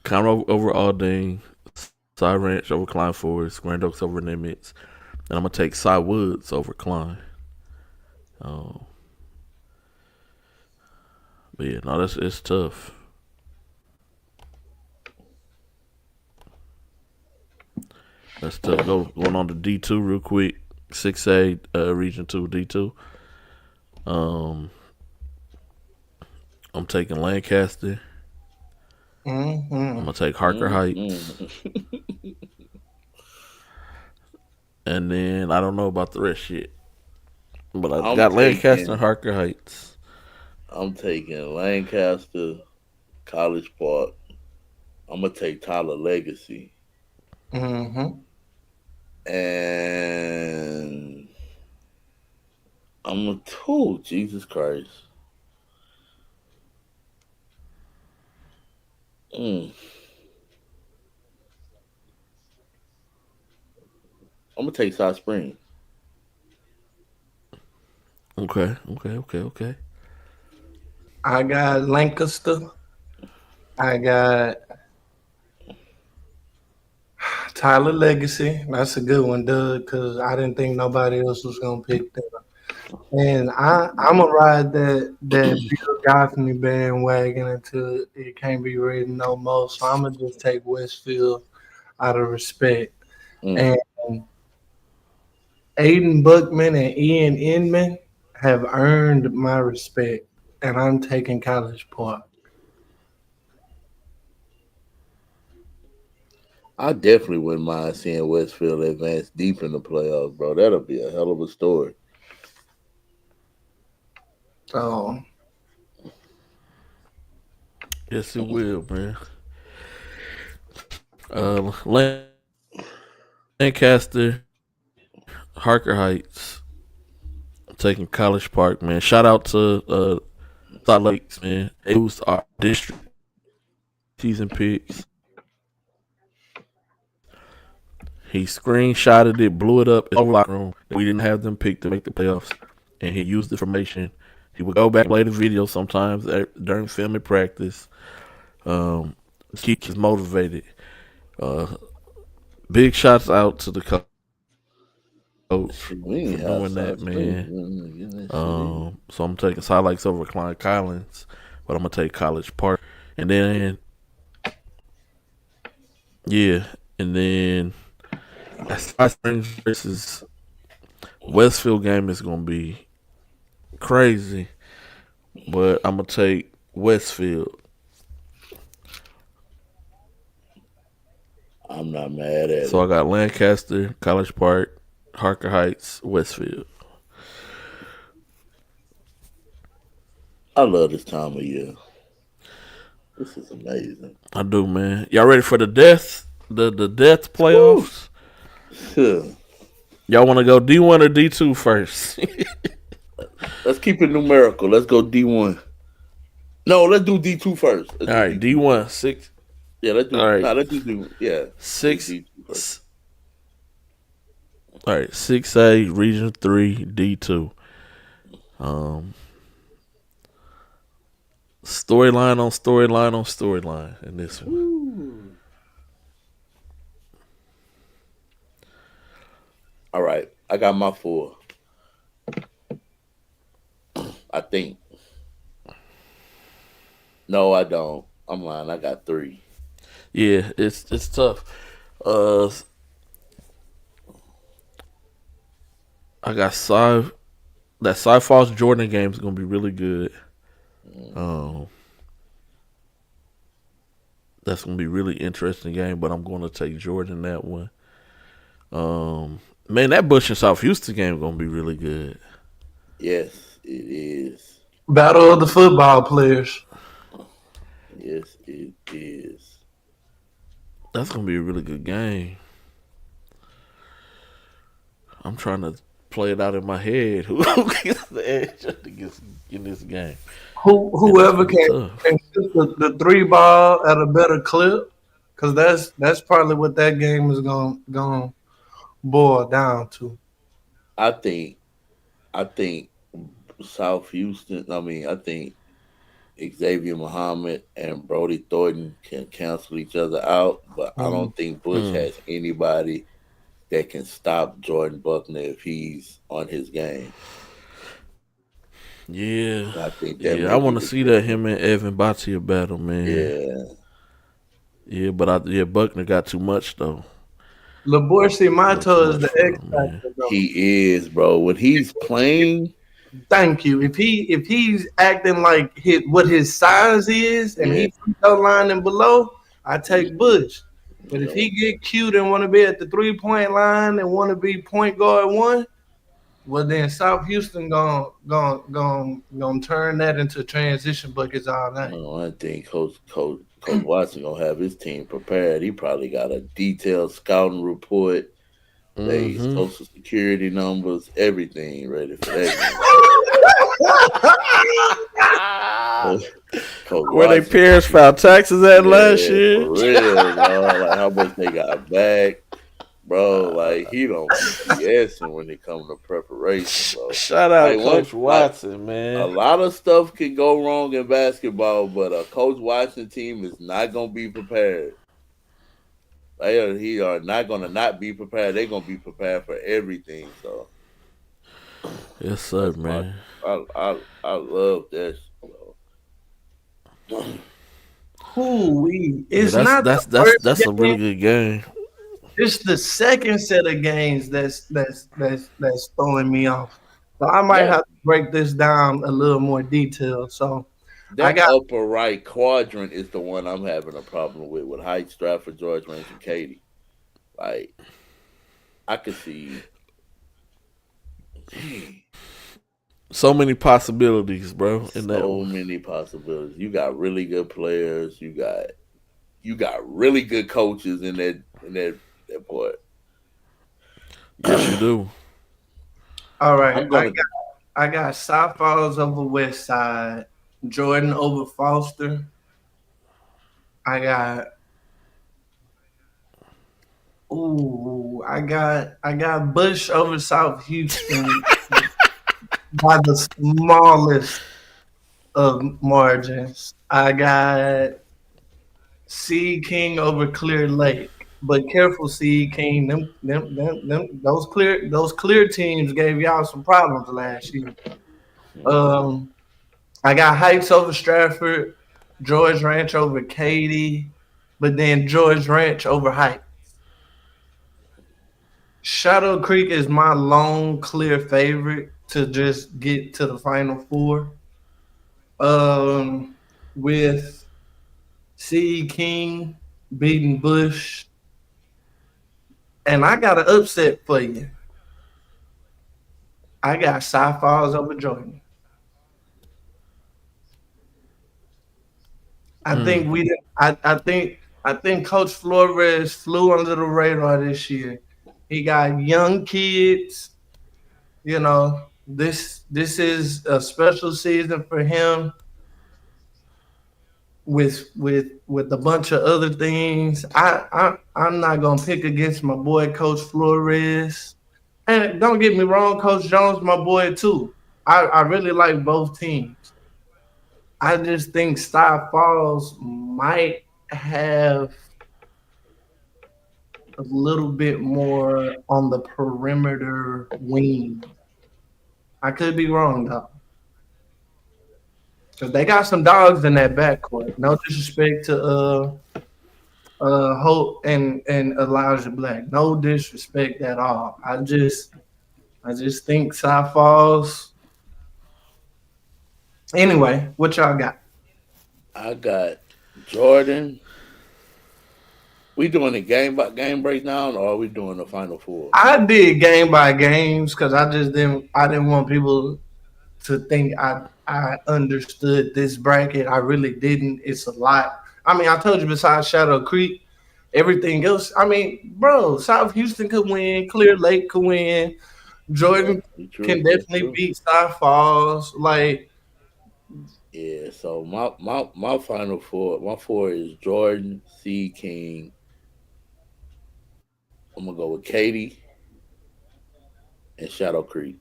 D: Conroe over Aldine. Cy Ranch over Klein Forest. Grand Oaks over Nimitz. And I'm gonna take Cy Woods over Klein. Um, but yeah, no, that's it's tough. That's tough. Going on to D2 real quick. 6A Region 2 D2. Um, I'm taking Lancaster. I'm gonna take Harker Heights, and then I don't know about the rest yet, but I
F: I'm
D: got Lancaster and
F: taking
D: Harker Heights.
F: I'm taking Lancaster, College Park. I'm gonna take Tyler Legacy,
A: Mm-hmm.
F: and I'm gonna oh Jesus Christ. Mm. I'm gonna take South Spring.
D: Okay.
A: I got Lancaster. I got Tyler Legacy. That's a good one, Doug, because I didn't think nobody else was gonna pick that. And I'm gonna ride that Bill Gothamy bandwagon until it can't be ridden no more. So I'm gonna just take Westfield out of respect.
F: Mm.
A: And Aiden Buckman and Ian Inman have earned my respect, and I'm taking College Park.
F: I definitely wouldn't mind seeing Westfield advance deep in the playoffs, bro. That'll be a hell of a story.
A: So
D: Yes, it will, man. Lancaster, Harker Heights, taking College Park, man. Shout out to Salt Lakes, man. It was our district season picks. He screenshotted it, blew it up in the locker room. We didn't have them picked to make the playoffs, and he used the information. He would go back and play the video sometimes during film and practice. Keep us motivated. Big shots out to the coach
F: We
D: for
F: ain't have
D: doing that,
F: South Spring.
D: man. So I'm taking Side Lakes over Klein Collins, but I'm gonna take College Park, and then yeah, and then that Side Springs versus Westfield game is gonna be crazy, but I'm gonna take Westfield.
F: I'm not mad at
D: So
F: it.
D: I got Lancaster, College Park, Harker Heights, Westfield.
F: I love this time of year. This is amazing.
D: I do, man. Y'all ready for the death? The death
F: Woo.
D: playoffs? Y'all want to go D1 or D2 first?
F: Let's keep it numerical. Let's go D1. No, let's do D2 first.
D: All right, D1 6.
F: Yeah, let's do.
D: All right,
F: Let's just do. Yeah,
D: six.
F: D2 first.
D: All right, 6A Region 3 D2. Storyline on storyline on storyline in this one.
F: Ooh. All right, I got my 4. I think. No, I don't. I'm lying. I got 3.
D: Yeah, it's tough. Uh, I got that Cy Falls Jordan game is gonna be really good. That's gonna be really interesting game, but I'm gonna take Jordan that one. Man, that Bush and South Houston game is gonna be really good.
F: Yes, it is.
A: Battle of the football players.
F: Yes, it is.
D: That's gonna be a really good game. I'm trying to play it out in my head. Who gets the edge in this game?
A: Whoever
D: It's
A: can,
D: gonna be tough.
A: can shoot the 3 ball at a better clip, because that's probably what that game is going boil down to.
F: I think. I think South Houston. I mean, I think Xavier Muhammad and Brody Thornton can cancel each other out, but I don't think Bush
D: Mm.
F: has anybody that can stop Jordan Buckner if he's on his game.
D: Yeah,
F: I think that
D: yeah. I
F: may be
D: want to
F: the
D: see that
F: difference.
D: him and Evan Batia battle, man.
F: Yeah,
D: Yeah, but Buckner got too much though.
A: Laborsi
D: A little too
A: Mato is
D: much
A: the
D: for
A: X
D: him, man.
A: factor, though.
F: he is, bro. When he's playing,
A: Thank you. If he's acting like what his size is, and
F: yeah,
A: he free throw line and below, I take Bush. But if
F: yeah.
A: he get cute and want to be at the 3 point line and want to be point guard one, well then South Houston gonna turn that into transition buckets all night.
F: No, I think Coach Watson gonna have his team prepared. He probably got a detailed scouting report, they
D: Mm-hmm.
F: social security numbers, everything ready for that game. Coach Coach
D: Where they
F: Watson,
D: parents filed taxes at last
F: yeah,
D: year.
F: for real, dog. Like how much they got back, bro. Like he don't be BSing when it comes to preparation, bro.
D: Shout out
F: Like
D: Coach
F: like
D: Watson,
F: a
D: man.
F: lot of stuff can go wrong in basketball, but a Coach Watson team is not gonna be prepared. He are not gonna not be prepared. They're gonna be prepared for everything. So
D: Yes, sir,
F: that's my
D: man.
F: I love that.
A: Ooh,
D: Yeah,
A: it's not the first
D: that's a
A: game.
D: really good game.
A: It's the second set of games that's throwing me off. So I might
F: That
A: have to break this down a little more detail. So I
F: that
A: got
F: upper right quadrant is the one I'm having a problem with Height, Stratford, George, Range, and Katy. Like I could see, dang,
D: So many possibilities, bro, in that
F: so
D: one.
F: many possibilities. You got really good players. You got really good coaches in that part.
D: Yes, you do.
A: all right.
F: I'm
A: I
F: gonna.
A: got I got South Falls over West Side, Jordan over Foster. I got Bush over South Houston by the smallest of margins. I got Sea King over Clear Lake. But careful, Sea King. Those clear teams gave y'all some problems last year. Um, I got Heights over Stratford, George Ranch over Katy, but then George Ranch over Heights. Shadow Creek is my lone clear favorite to just get to the final four. Um, with C. King beating Bush, and I got an upset for you. I got Cy Falls over Jordan. I think
D: Mm.
A: we did. I think Coach Flores flew under the radar this year. He got young kids. This is a special season for him with a bunch of other things. I'm not gonna pick against my boy Coach Flores. And don't get me wrong, Coach Jones, my boy too. I really like both teams. I just think Star Falls might have a little bit more on the perimeter wing. I could be wrong though, because they got some dogs in that backcourt. No disrespect to Hope and Elijah Black. No disrespect at all. I just think Cy Falls. Anyway, what y'all got?
F: I got Jordan. We doing a game by game breakdown, or are we doing the final four?
A: I did game by games because I didn't want people to think I understood this bracket. I really didn't. It's a lot. I mean, I told you besides Shadow Creek, everything else. I mean, bro, South Houston could win, Clear Lake could win,
F: That's
A: Jordan can
F: true. That's
A: definitely
F: true.
A: beat Sky Falls. Like,
F: Yeah. So my final four. My four is Jordan, C. King. I'm gonna go with Katie and Shadow Creek.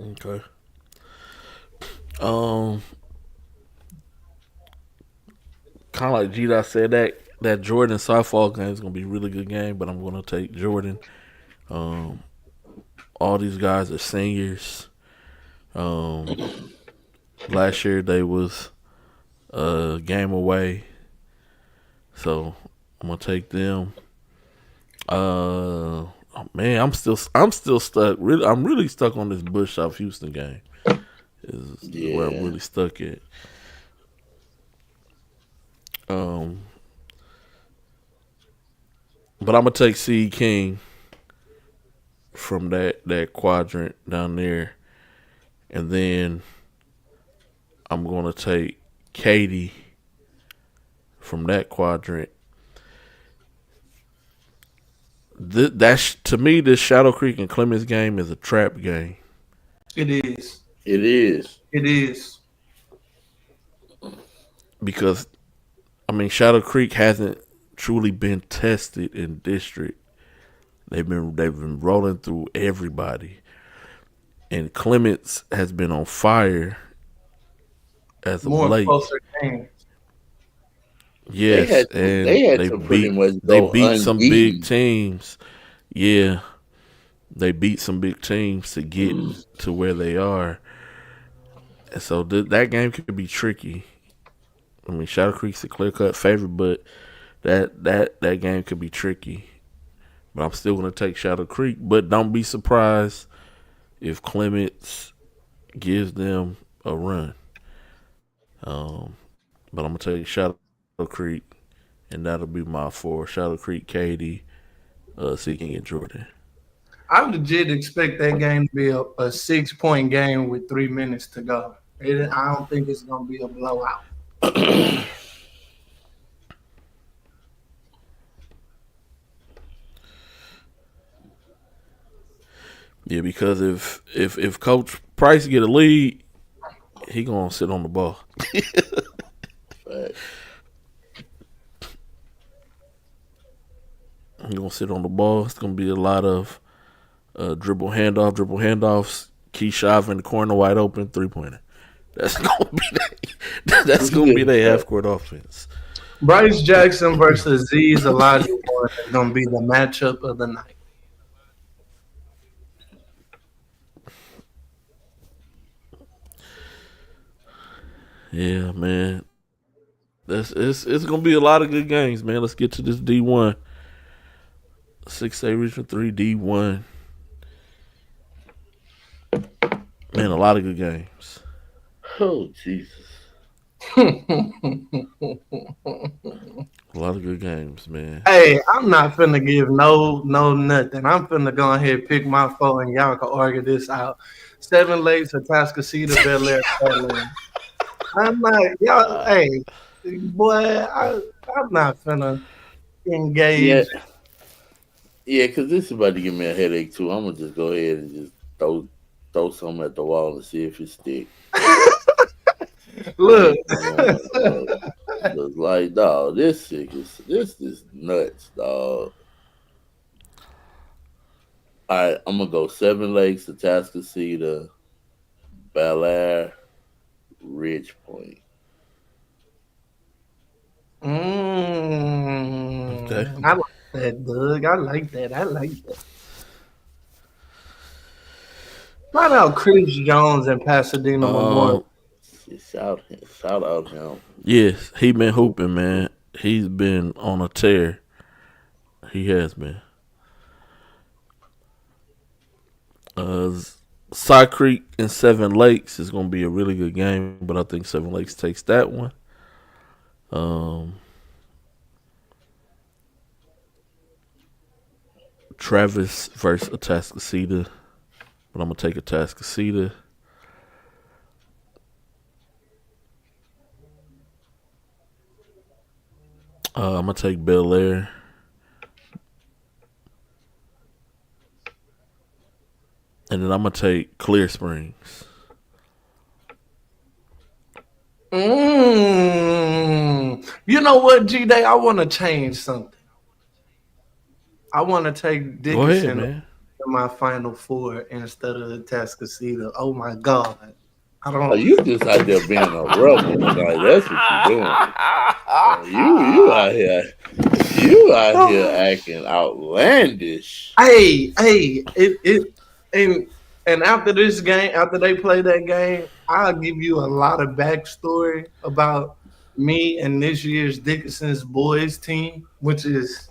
D: Okay. Um, kind of like G Dot said, that Jordan softball game is gonna be a really good game, but I'm gonna take Jordan. Um, all these guys are seniors. Um, last year they was a game away, so I'm gonna take them. Man, I'm still stuck. Really, I'm really stuck on this Bush South Houston game. Is where I'm
F: Yeah.
D: really stuck at. Um, but I'm gonna take C King from that quadrant down there, and then I'm gonna take Katie from that quadrant. To me, this Shadow Creek and Clemens game is a trap game
A: It is.
F: It is.
A: It is.
D: because I mean Shadow Creek hasn't truly been tested in district. They've been rolling through everybody, and Clements has been on fire as of
A: More
D: late.
A: closer games.
D: Yes,
F: They
D: and
F: had to pretty much
D: they
F: go
D: beat some big
F: unbeaten.
D: teams. Yeah, they beat some big teams to get to where they are, and so that game could be tricky. I mean, Shadow Creek's a clear cut favorite, but that game could be tricky. But I'm still gonna take Shadow Creek. But don't be surprised if Clements gives them a run. Um, but I'm gonna take Shadow Creek, and that'll be my four: Shadow Creek, Katie, Seeking, and Jordan.
A: I legit expect that game to be a 6 point game with 3 minutes to go. I don't think it's gonna be a blowout.
D: Yeah, because if Coach Price get a lead, he gonna sit on the ball.
F: Facts.
D: He gonna sit on the ball. It's gonna be a lot of dribble handoffs. Keyshav in the corner, wide open, 3-pointer. That's gonna be that's gonna be their half court offense.
A: Bryce Jackson versus Z's Elijah Warren is gonna be the matchup of the night.
D: Yeah, man. It's gonna be a lot of good games, man. Let's get to this D1. 6A Region 3 D1. Man, a lot of good games.
F: Oh Jesus.
D: A lot of good games, man.
A: Hey, I'm not finna give no nothing. I'm finna go ahead and pick my phone and y'all can argue this out. Seven Lakes, Atascocita, Bel Air, Portland. I'm not y'all. Hey, boy, I'm not finna
F: Yeah,
A: engage.
F: yeah, because this is about to give me a headache too. I'm gonna just go ahead and just throw something at the wall and see if it stick. I
A: Look,
F: ain't going, dog. Just like, dog, this is nuts, dog. All right, I'm gonna go Seven Lakes, Atascocita, Bel Air, Ridge Point.
D: Okay.
A: I like that, Doug. I like that. I like that. Shout out Chris Jones and Pasadena Memorial.
D: Um,
F: Shout out him.
D: yes, he been hooping, man. He's been on a tear. He has been. Uh, Side Creek and Seven Lakes is gonna be a really good game, but I think Seven Lakes takes that one. Um, Travis versus Atascocita, but I'm gonna take Atascocita. I'm gonna take Bel Air, and then I'm gonna take Clear Springs.
A: You know what, G Day? I want to change something. I want to take
D: Go ahead,
A: Dickinson
D: man.
A: in my final four instead of Atascocita. Oh my God. I
F: Oh,
A: don't.
F: you just out there being a rebel tonight. That's what you doing. You out here. You out here acting outlandish.
A: Hey, and and after this game, after they play that game, I'll give you a lot of backstory about me and this year's Dickinson's boys team, which is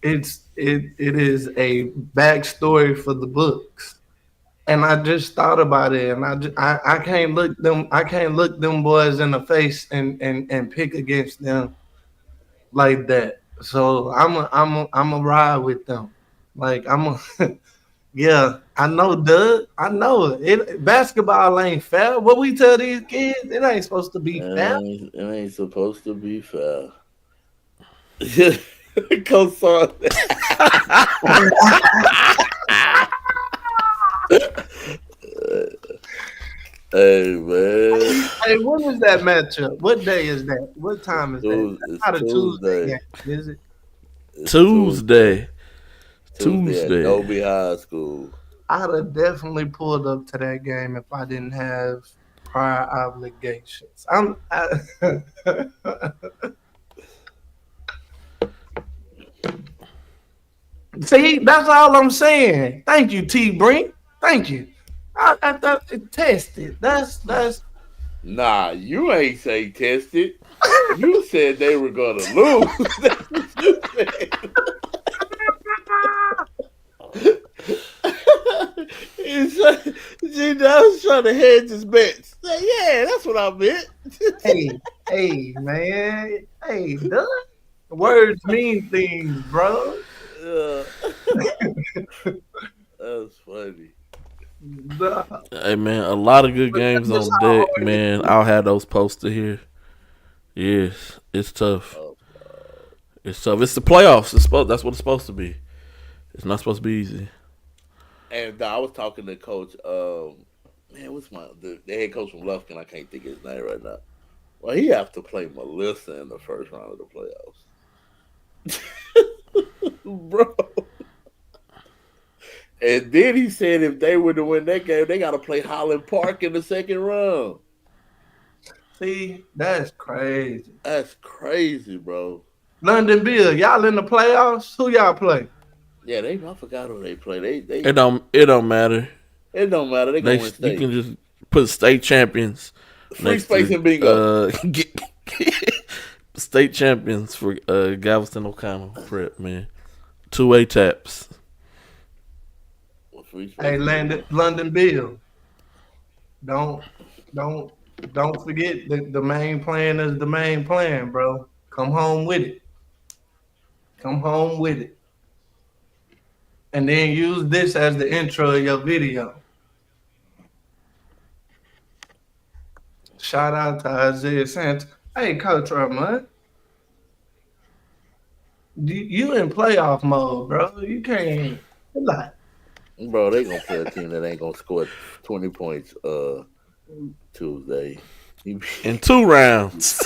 A: it is a backstory for the books. And I just thought about it, and I can't look them boys in the face and pick against them like that. So I'm a ride with them. Like I'm a yeah. I know, Doug. I know it. Basketball ain't fair. What we tell these kids, it ain't supposed to be fair.
F: It ain't supposed to be fair. Coach on. Hey man,
A: Hey, when is that matchup? What day is that? What time is that? That's
F: It's
A: not a Tuesday
F: Tuesday.
A: game, is it?
F: It's
D: Tuesday.
F: Tuesday at
D: Tuesday.
F: Noby High School.
A: I'd have definitely pulled up to that game if I didn't have prior obligations. See, that's all I'm saying. Thank you, T Brink. Thank you. I tested. That's
F: Nah, you ain't say tested. You said they were gonna lose. That's what you said. I was trying to hedge his bets. Yeah, that's what I meant.
A: hey man. Hey, Doug. Words mean things, bro.
F: Uh, that's funny.
A: Duh.
D: Hey man, a lot of good
A: But that's
D: games
A: just
D: on
A: how
D: deck,
A: hard it
D: man.
A: is.
D: I'll have those posted here. Yes, it's tough.
F: Oh,
D: It's tough. It's the playoffs. That's what it's supposed to be. It's not supposed to be easy.
F: and I was talking to Coach. Man, what's the head coach from Lufkin? I can't think of his name right now. Well, he have to play Melissa in the first round of the playoffs, bro. And then he said if they were to win that game, they got to play Holland Park in the second round.
A: See, that's crazy.
F: That's crazy, bro.
A: London Bill, y'all in the playoffs? Who y'all play?
F: Yeah, I forgot who they play. They
D: It don't matter.
F: it don't matter. They gonna win
D: You
F: state.
D: can just put state champions
F: Free
D: next
F: space
D: to
F: and bingo.
D: state champions for Galveston O'Connell prep, man. 2A taps.
F: Free space
A: Hey,
F: and bingo.
A: London Bill. Don't don't don't forget the main plan is the main plan, bro. Come home with it. Come home with it. And then use this as the intro of your video. Shout out to Isaiah Sanchez. Hey, Coach Ramon, you in playoff mode, bro. You can't. Like,
F: Bro, they gonna play a team that ain't gonna score 20 points Tuesday.
D: In 2 rounds.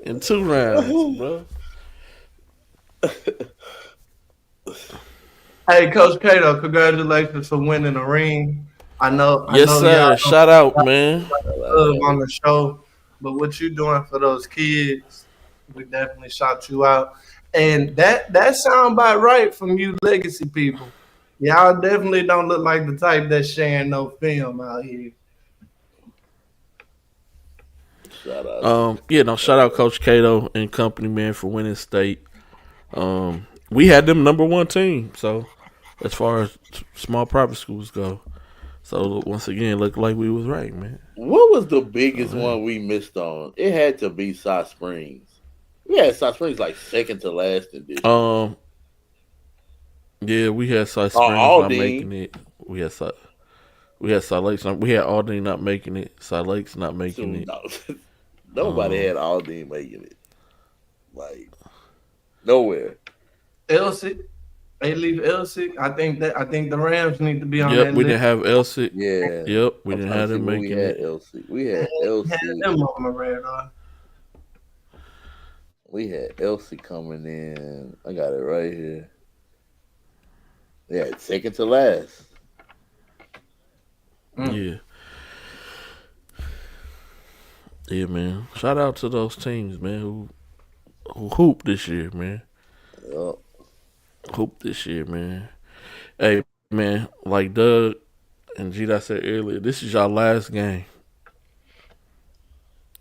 D: In 2 rounds, bro.
A: hey, Coach Cato, congratulations for winning the ring. I
D: Yes,
A: know
D: sir.
A: y'all
D: Shout out, man.
A: love on the show, but what you doing for those kids, we definitely shout you out. And that sound about right from you legacy people. Y'all definitely don't look like the type that's sharing no film out here.
F: Shout out.
D: Shout out Coach Cato and company, man, for winning state. We had them number 1 team, so as far as small private schools go. So once again, looked like we was right, man.
F: What was the biggest one we missed on? It had to be South Springs. We had South Springs like second to last in this.
D: Yeah, we had South Springs not making it. We had Salt Lakes. We had Aldine not making it. Salt Lakes not making it.
F: Nobody had Aldine making it. Like nowhere.
A: Elsie, they leave Elsie. I think the Rams need to be on that
D: Yep,
A: list.
D: we didn't have Elsie.
F: Yeah.
D: Yep, we didn't have them making it.
F: We had Elsie.
A: Had them on the radar.
F: We had Elsie coming in. I got it right here. Yeah, second to last.
D: Yeah. Yeah, man. Shout out to those teams, man, who hoop this year, man.
F: Yup.
D: Hoop this year, man. Hey, man, like Doug and G that said earlier, this is your last game.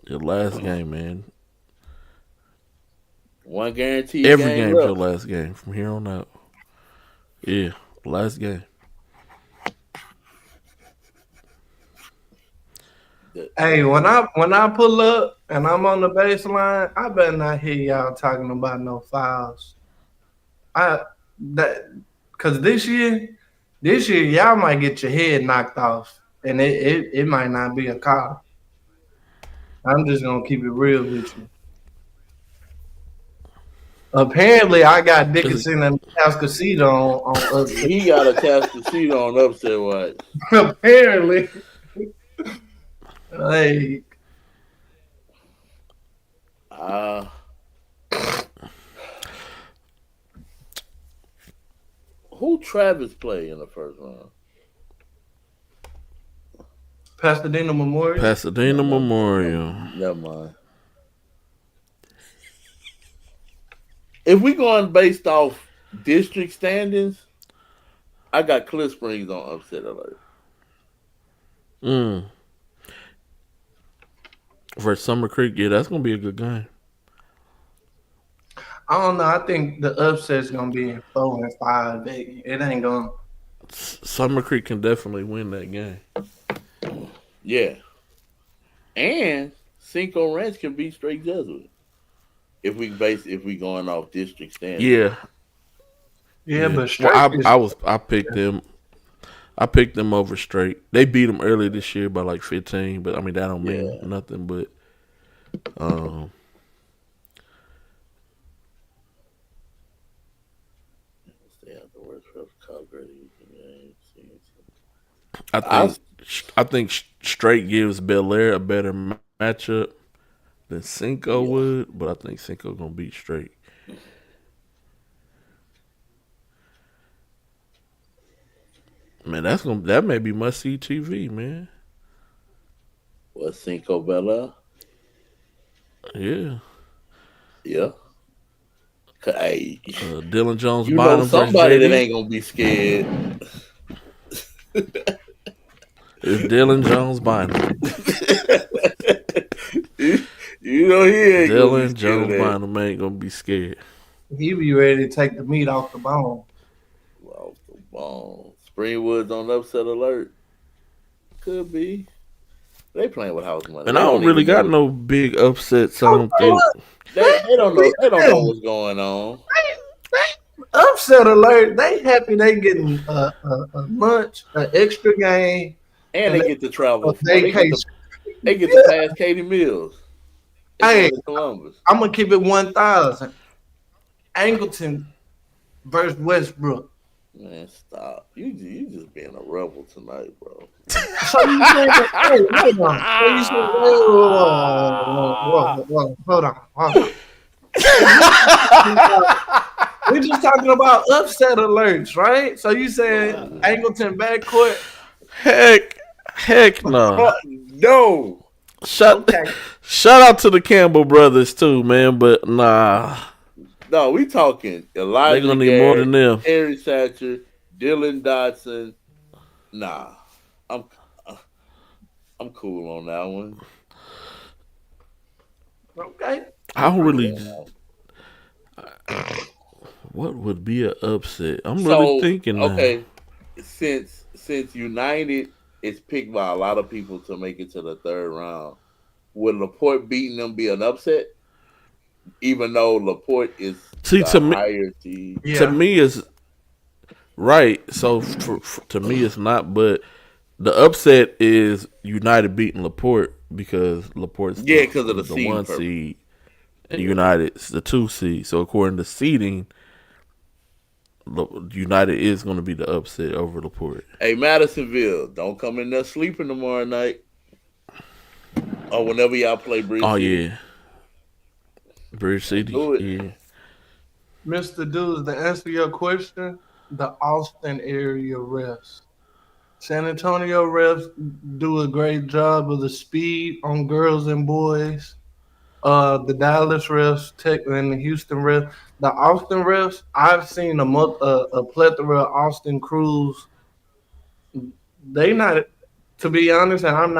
D: Your last game, man.
F: One guaranteed
D: Every
F: game
D: game's your
F: left.
D: last game from here on out. Yeah, last game.
A: Hey, when I pull up and I'm on the baseline, I better not hear y'all talking about no fouls. Cause this year y'all might get your head knocked off, and it might not be a call. I'm just gonna keep it real with you. Apparently, I got Dickinson and Cascasito on upset.
F: He got a Cascasito on upset watch.
A: Apparently, like
F: who Travis play in the first round?
A: Pasadena Memorial.
D: Pasadena Memorial.
F: Never mind. If we going based off district standings, I got Cliff Springs on upset alert.
D: Versus Summer Creek, yeah, that's gonna be a good game.
A: I don't know. I think the upset's gonna be in 4 and 5. It ain't gonna.
D: Summer Creek can definitely win that game.
F: Yeah, and Cinco Ranch can beat Straight Jesuit if we going off district standings.
A: Yeah, but
D: well, I picked them. I picked them over Straight. They beat them earlier this year by like 15, but I mean that don't mean nothing. But I think Straight gives Bel Air a better matchup than Cinco would, but I think Cinco gonna beat Straight. Man, that may be must see TV, man.
F: What, Cinco Bella?
D: Yeah.
F: Yeah. Hey,
D: Dylan Jones,
F: you
D: Bynum
F: know somebody
D: versus
F: that
D: JD?
F: ain't gonna be scared.
D: It's Dylan Jones, Bynum.
F: You know he ain't
D: Dylan Jones, Bynum ain't gonna be scared.
A: He be ready to take the meat off the bone.
F: Off the bone. Springwood's on upset alert. Could be. They playing with house money.
D: And I don't really got no big upsets. I don't think.
F: They don't know. They don't know what's going on.
A: Upset alert! They happy they getting a lunch, an extra game,
F: and they get to travel.
A: They
F: get to pass Katie Mills.
A: Hey,
F: Columbus.
A: I'm gonna keep it 1,000. Angleton versus Westbrook.
F: Man, stop! You just being a rebel tonight, bro.
A: So you saying, hey, hold on. So you saying, hold on. We're just talking about upset alerts, right? So you said Angleton backcourt?
D: Heck no.
F: No.
D: Shout out to the Campbell brothers too, man. But nah.
F: No, we talking Elijah.
D: They're gonna need more than them.
F: Harry Satcher, Dylan Dodson. Nah, I'm cool on that one.
A: Okay.
D: I don't really. What would be an upset? I'm really thinking.
F: Okay, since United is picked by a lot of people to make it to the third round, would LaPorte beating them be an upset? Even though LaPorte is higher team.
D: To me is right. So to me it's not, but the upset is United beating LaPorte because LaPorte's
F: because of
D: the 1 seed and United's the 2 seed. So according to seeding, United is going to be the upset over LaPorte.
F: Hey, Madisonville, don't come in there sleeping tomorrow night or whenever y'all play Bridge City.
D: Yeah. Bridge City, yeah.
A: Mr. Dudes, to answer your question, the Austin area refs. San Antonio refs do a great job of the speed on girls and boys. The Dallas refs, and the Houston refs, the Austin refs. I've seen a plethora of Austin crews. They not, to be honest, and I'm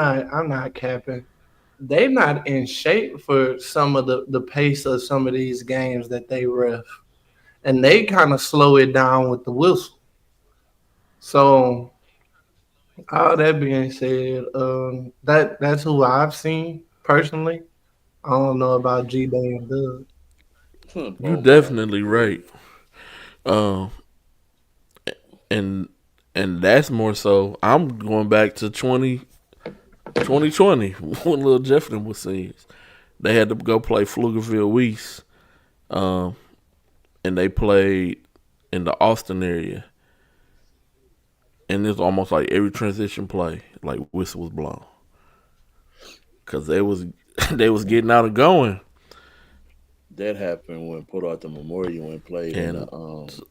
A: not capping. They not in shape for some of the pace of some of these games that they ref, and they kind of slow it down with the whistle. So all that being said, that's who I've seen personally. I don't know about G Day and Doug.
D: You
F: Oh my.
D: definitely right. Um, and that's more so. I'm going back to 2020 when Lil Jeffrey was saying they had to go play Pflugerville Weiss, um, and they played in the Austin area, and it's almost like every transition play, like whistle was blown, cause they was they was getting out and going,
F: That happened when Port Arthur Memorial went played in
D: and
F: the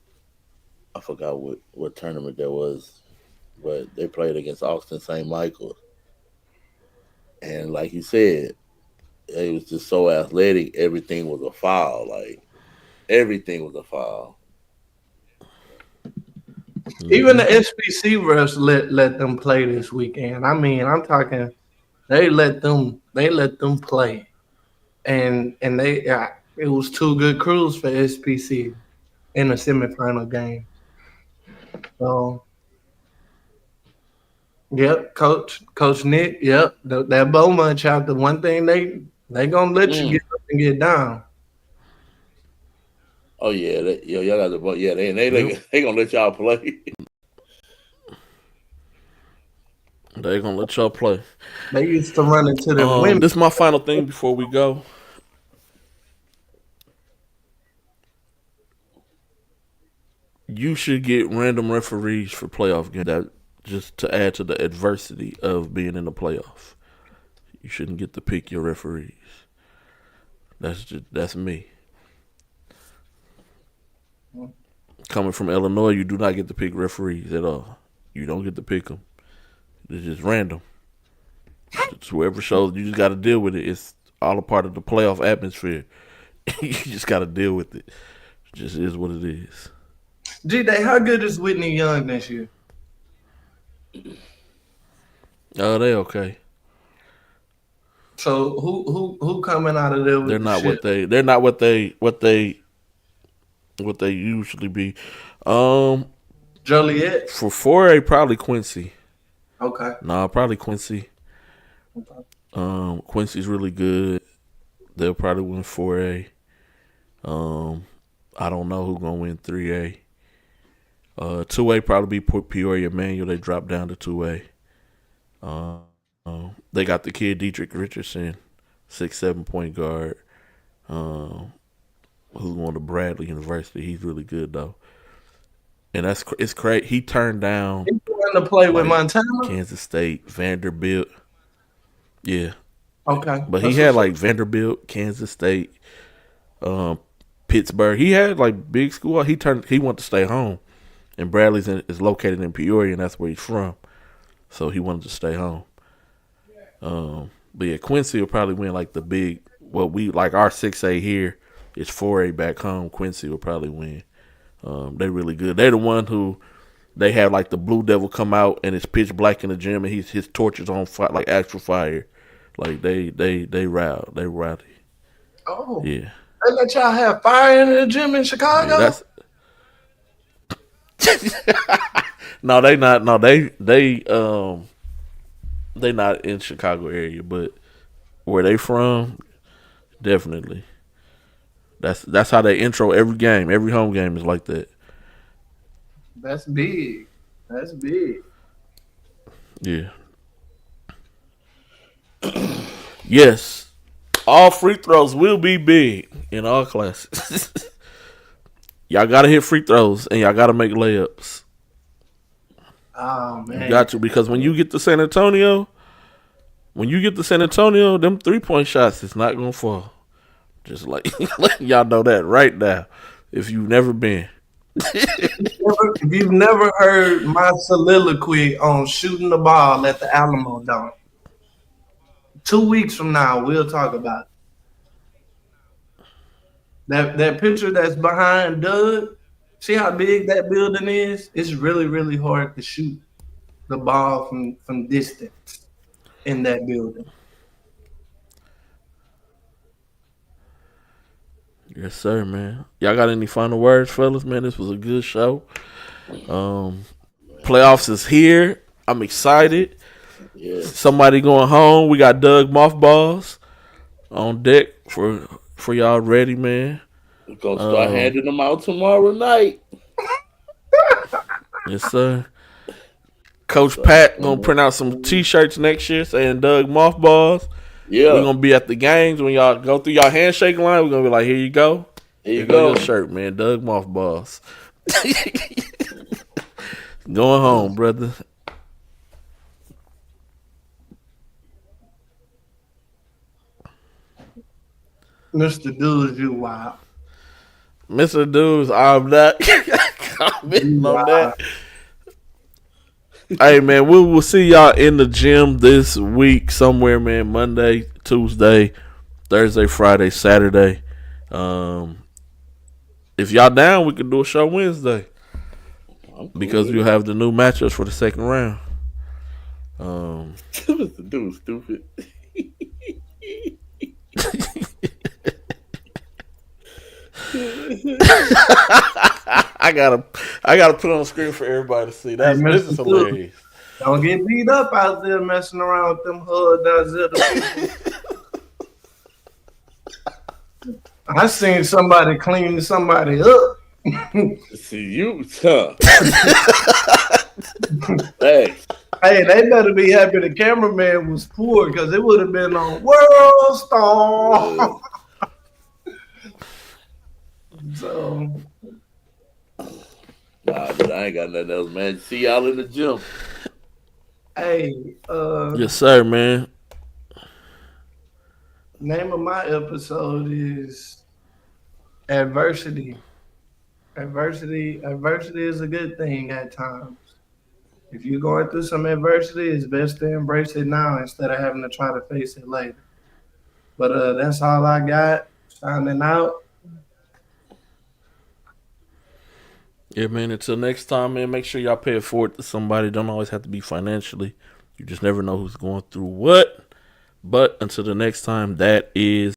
F: I forgot what tournament that was, but they played against Austin St. Michael, and like you said, it was just so athletic. Everything was a foul. Like everything was a foul.
A: Even the SBC refs let them play this weekend. I mean, I'm talking they let them play, and it was two good crews for SBC in the semifinal game. So yep, Coach Nick, yep, that Bowman chapter. One thing they gonna let you
F: Mm.
A: get up and get down.
F: Oh yeah, y'all got the ball. Yeah,
D: yep,
F: they gonna let y'all play.
D: they gonna let y'all play.
A: They used to run into them women.
D: This is my final thing before we go. You should get random referees for playoff games. That just to add to the adversity of being in the playoff. You shouldn't get to pick your referees. That's me. Coming from Illinois, you do not get to pick referees at all. You don't get to pick them. It's just random. It's whoever shows, you just got to deal with it. It's all a part of the playoff atmosphere. You just got to deal with it. It just is what it is.
A: G Day, how good is Whitney Young this year?
D: Oh, they okay.
A: So who coming out of there
D: They're
A: with the
D: not
A: shit?
D: what they. They're not what they usually be. Um,
A: Joliet.
D: for 4A, probably Quincy.
A: Okay.
D: Nah, probably Quincy. Quincy's really good. They'll probably win 4A. I don't know who's gonna win 3A. 2A probably be Peoria Manual. They dropped down to 2A. They got the kid Dietrich Richardson, 6'7" point guard. Who's going to Bradley University. He's really good though, and it's crazy. He turned down
A: He's going to play with
D: like
A: Montana.
D: Kansas State, Vanderbilt. Yeah,
A: Okay,
D: but he
A: that's
D: had
A: what's up.
D: like Vanderbilt, Kansas State, Pittsburgh. He had like big school. He wanted to stay home, and is located in Peoria, and that's where he's from. So he wanted to stay home. But yeah, Quincy will probably win like the big. What we like our 6A here is 4A back home. Quincy will probably win. They really good. They're the one who they have like the Blue Devil come out and it's pitch black in the gym and his torches on fire, like actual fire. Like they rowdy.
A: Oh,
D: Yeah.
A: they let y'all have fire in the gym in
D: Yeah,
A: Chicago?
D: that's no, they not. No, they not in Chicago area, but where they from, definitely. That's how they intro every game. Every home game is like that.
A: That's big. That's big.
D: Yeah. Yes. All free throws will be big in all classes. Y'all gotta hit free throws and y'all gotta make layups.
A: Oh
D: You
A: man.
D: got to because when you get to San Antonio, them 3-point shots is not gonna fall. Just like letting y'all know that right now. If you've never been.
A: If you've never heard my soliloquy on shooting the ball at the Alamo Dome, 2 weeks from now we'll talk about it. That picture that's behind Doug. See how big that building is? It's really, really hard to shoot the ball from distance in that building.
D: Yes, sir, man. Y'all got any final words, fellas? Man, this was a good show. Playoffs is here. I'm excited.
F: Yeah.
D: Somebody going home. We got Doug Mothballs on deck for y'all ready, man.
F: We're gonna start handing them out tomorrow night.
D: Yes, sir. Coach Pat gonna print out some T-shirts next year saying Doug Mothballs.
F: Yeah.
D: We're gonna be at the games when y'all go through y'all handshake line. We're gonna be like, here you go.
F: Here you go.
D: Your shirt, man. Doug Mothballs. Going home, brother.
A: Mr. Dudes, you wild.
D: Mr. Dudes, I'm not commenting on that. Hey, man, we will see y'all in the gym this week somewhere, man. Monday, Tuesday, Thursday, Friday, Saturday. If y'all down, we can do a show Wednesday. Because you have the new matchups for the second round.
F: Mr. Dude, stupid.
D: I gotta put on the screen for everybody to see. This is hilarious.
A: Don't get beat up out there messing around with them hood people. I seen somebody cleaning somebody up.
F: See you, huh? Thanks.
A: Hey, they better be happy the cameraman was poor because it would have been on World Star. So,
F: nah, but I ain't got nothing else, man. See y'all in the gym.
A: Hey,
D: yes, sir, man.
A: Name of my episode is Adversity. Adversity is a good thing at times. If you're going through some adversity, it's best to embrace it now instead of having to try to face it later. But that's all I got. Signing out.
D: Yeah, man. Until next time, man, make sure y'all pay it forward to somebody. Don't always have to be financially. You just never know who's going through what. But until the next time, that is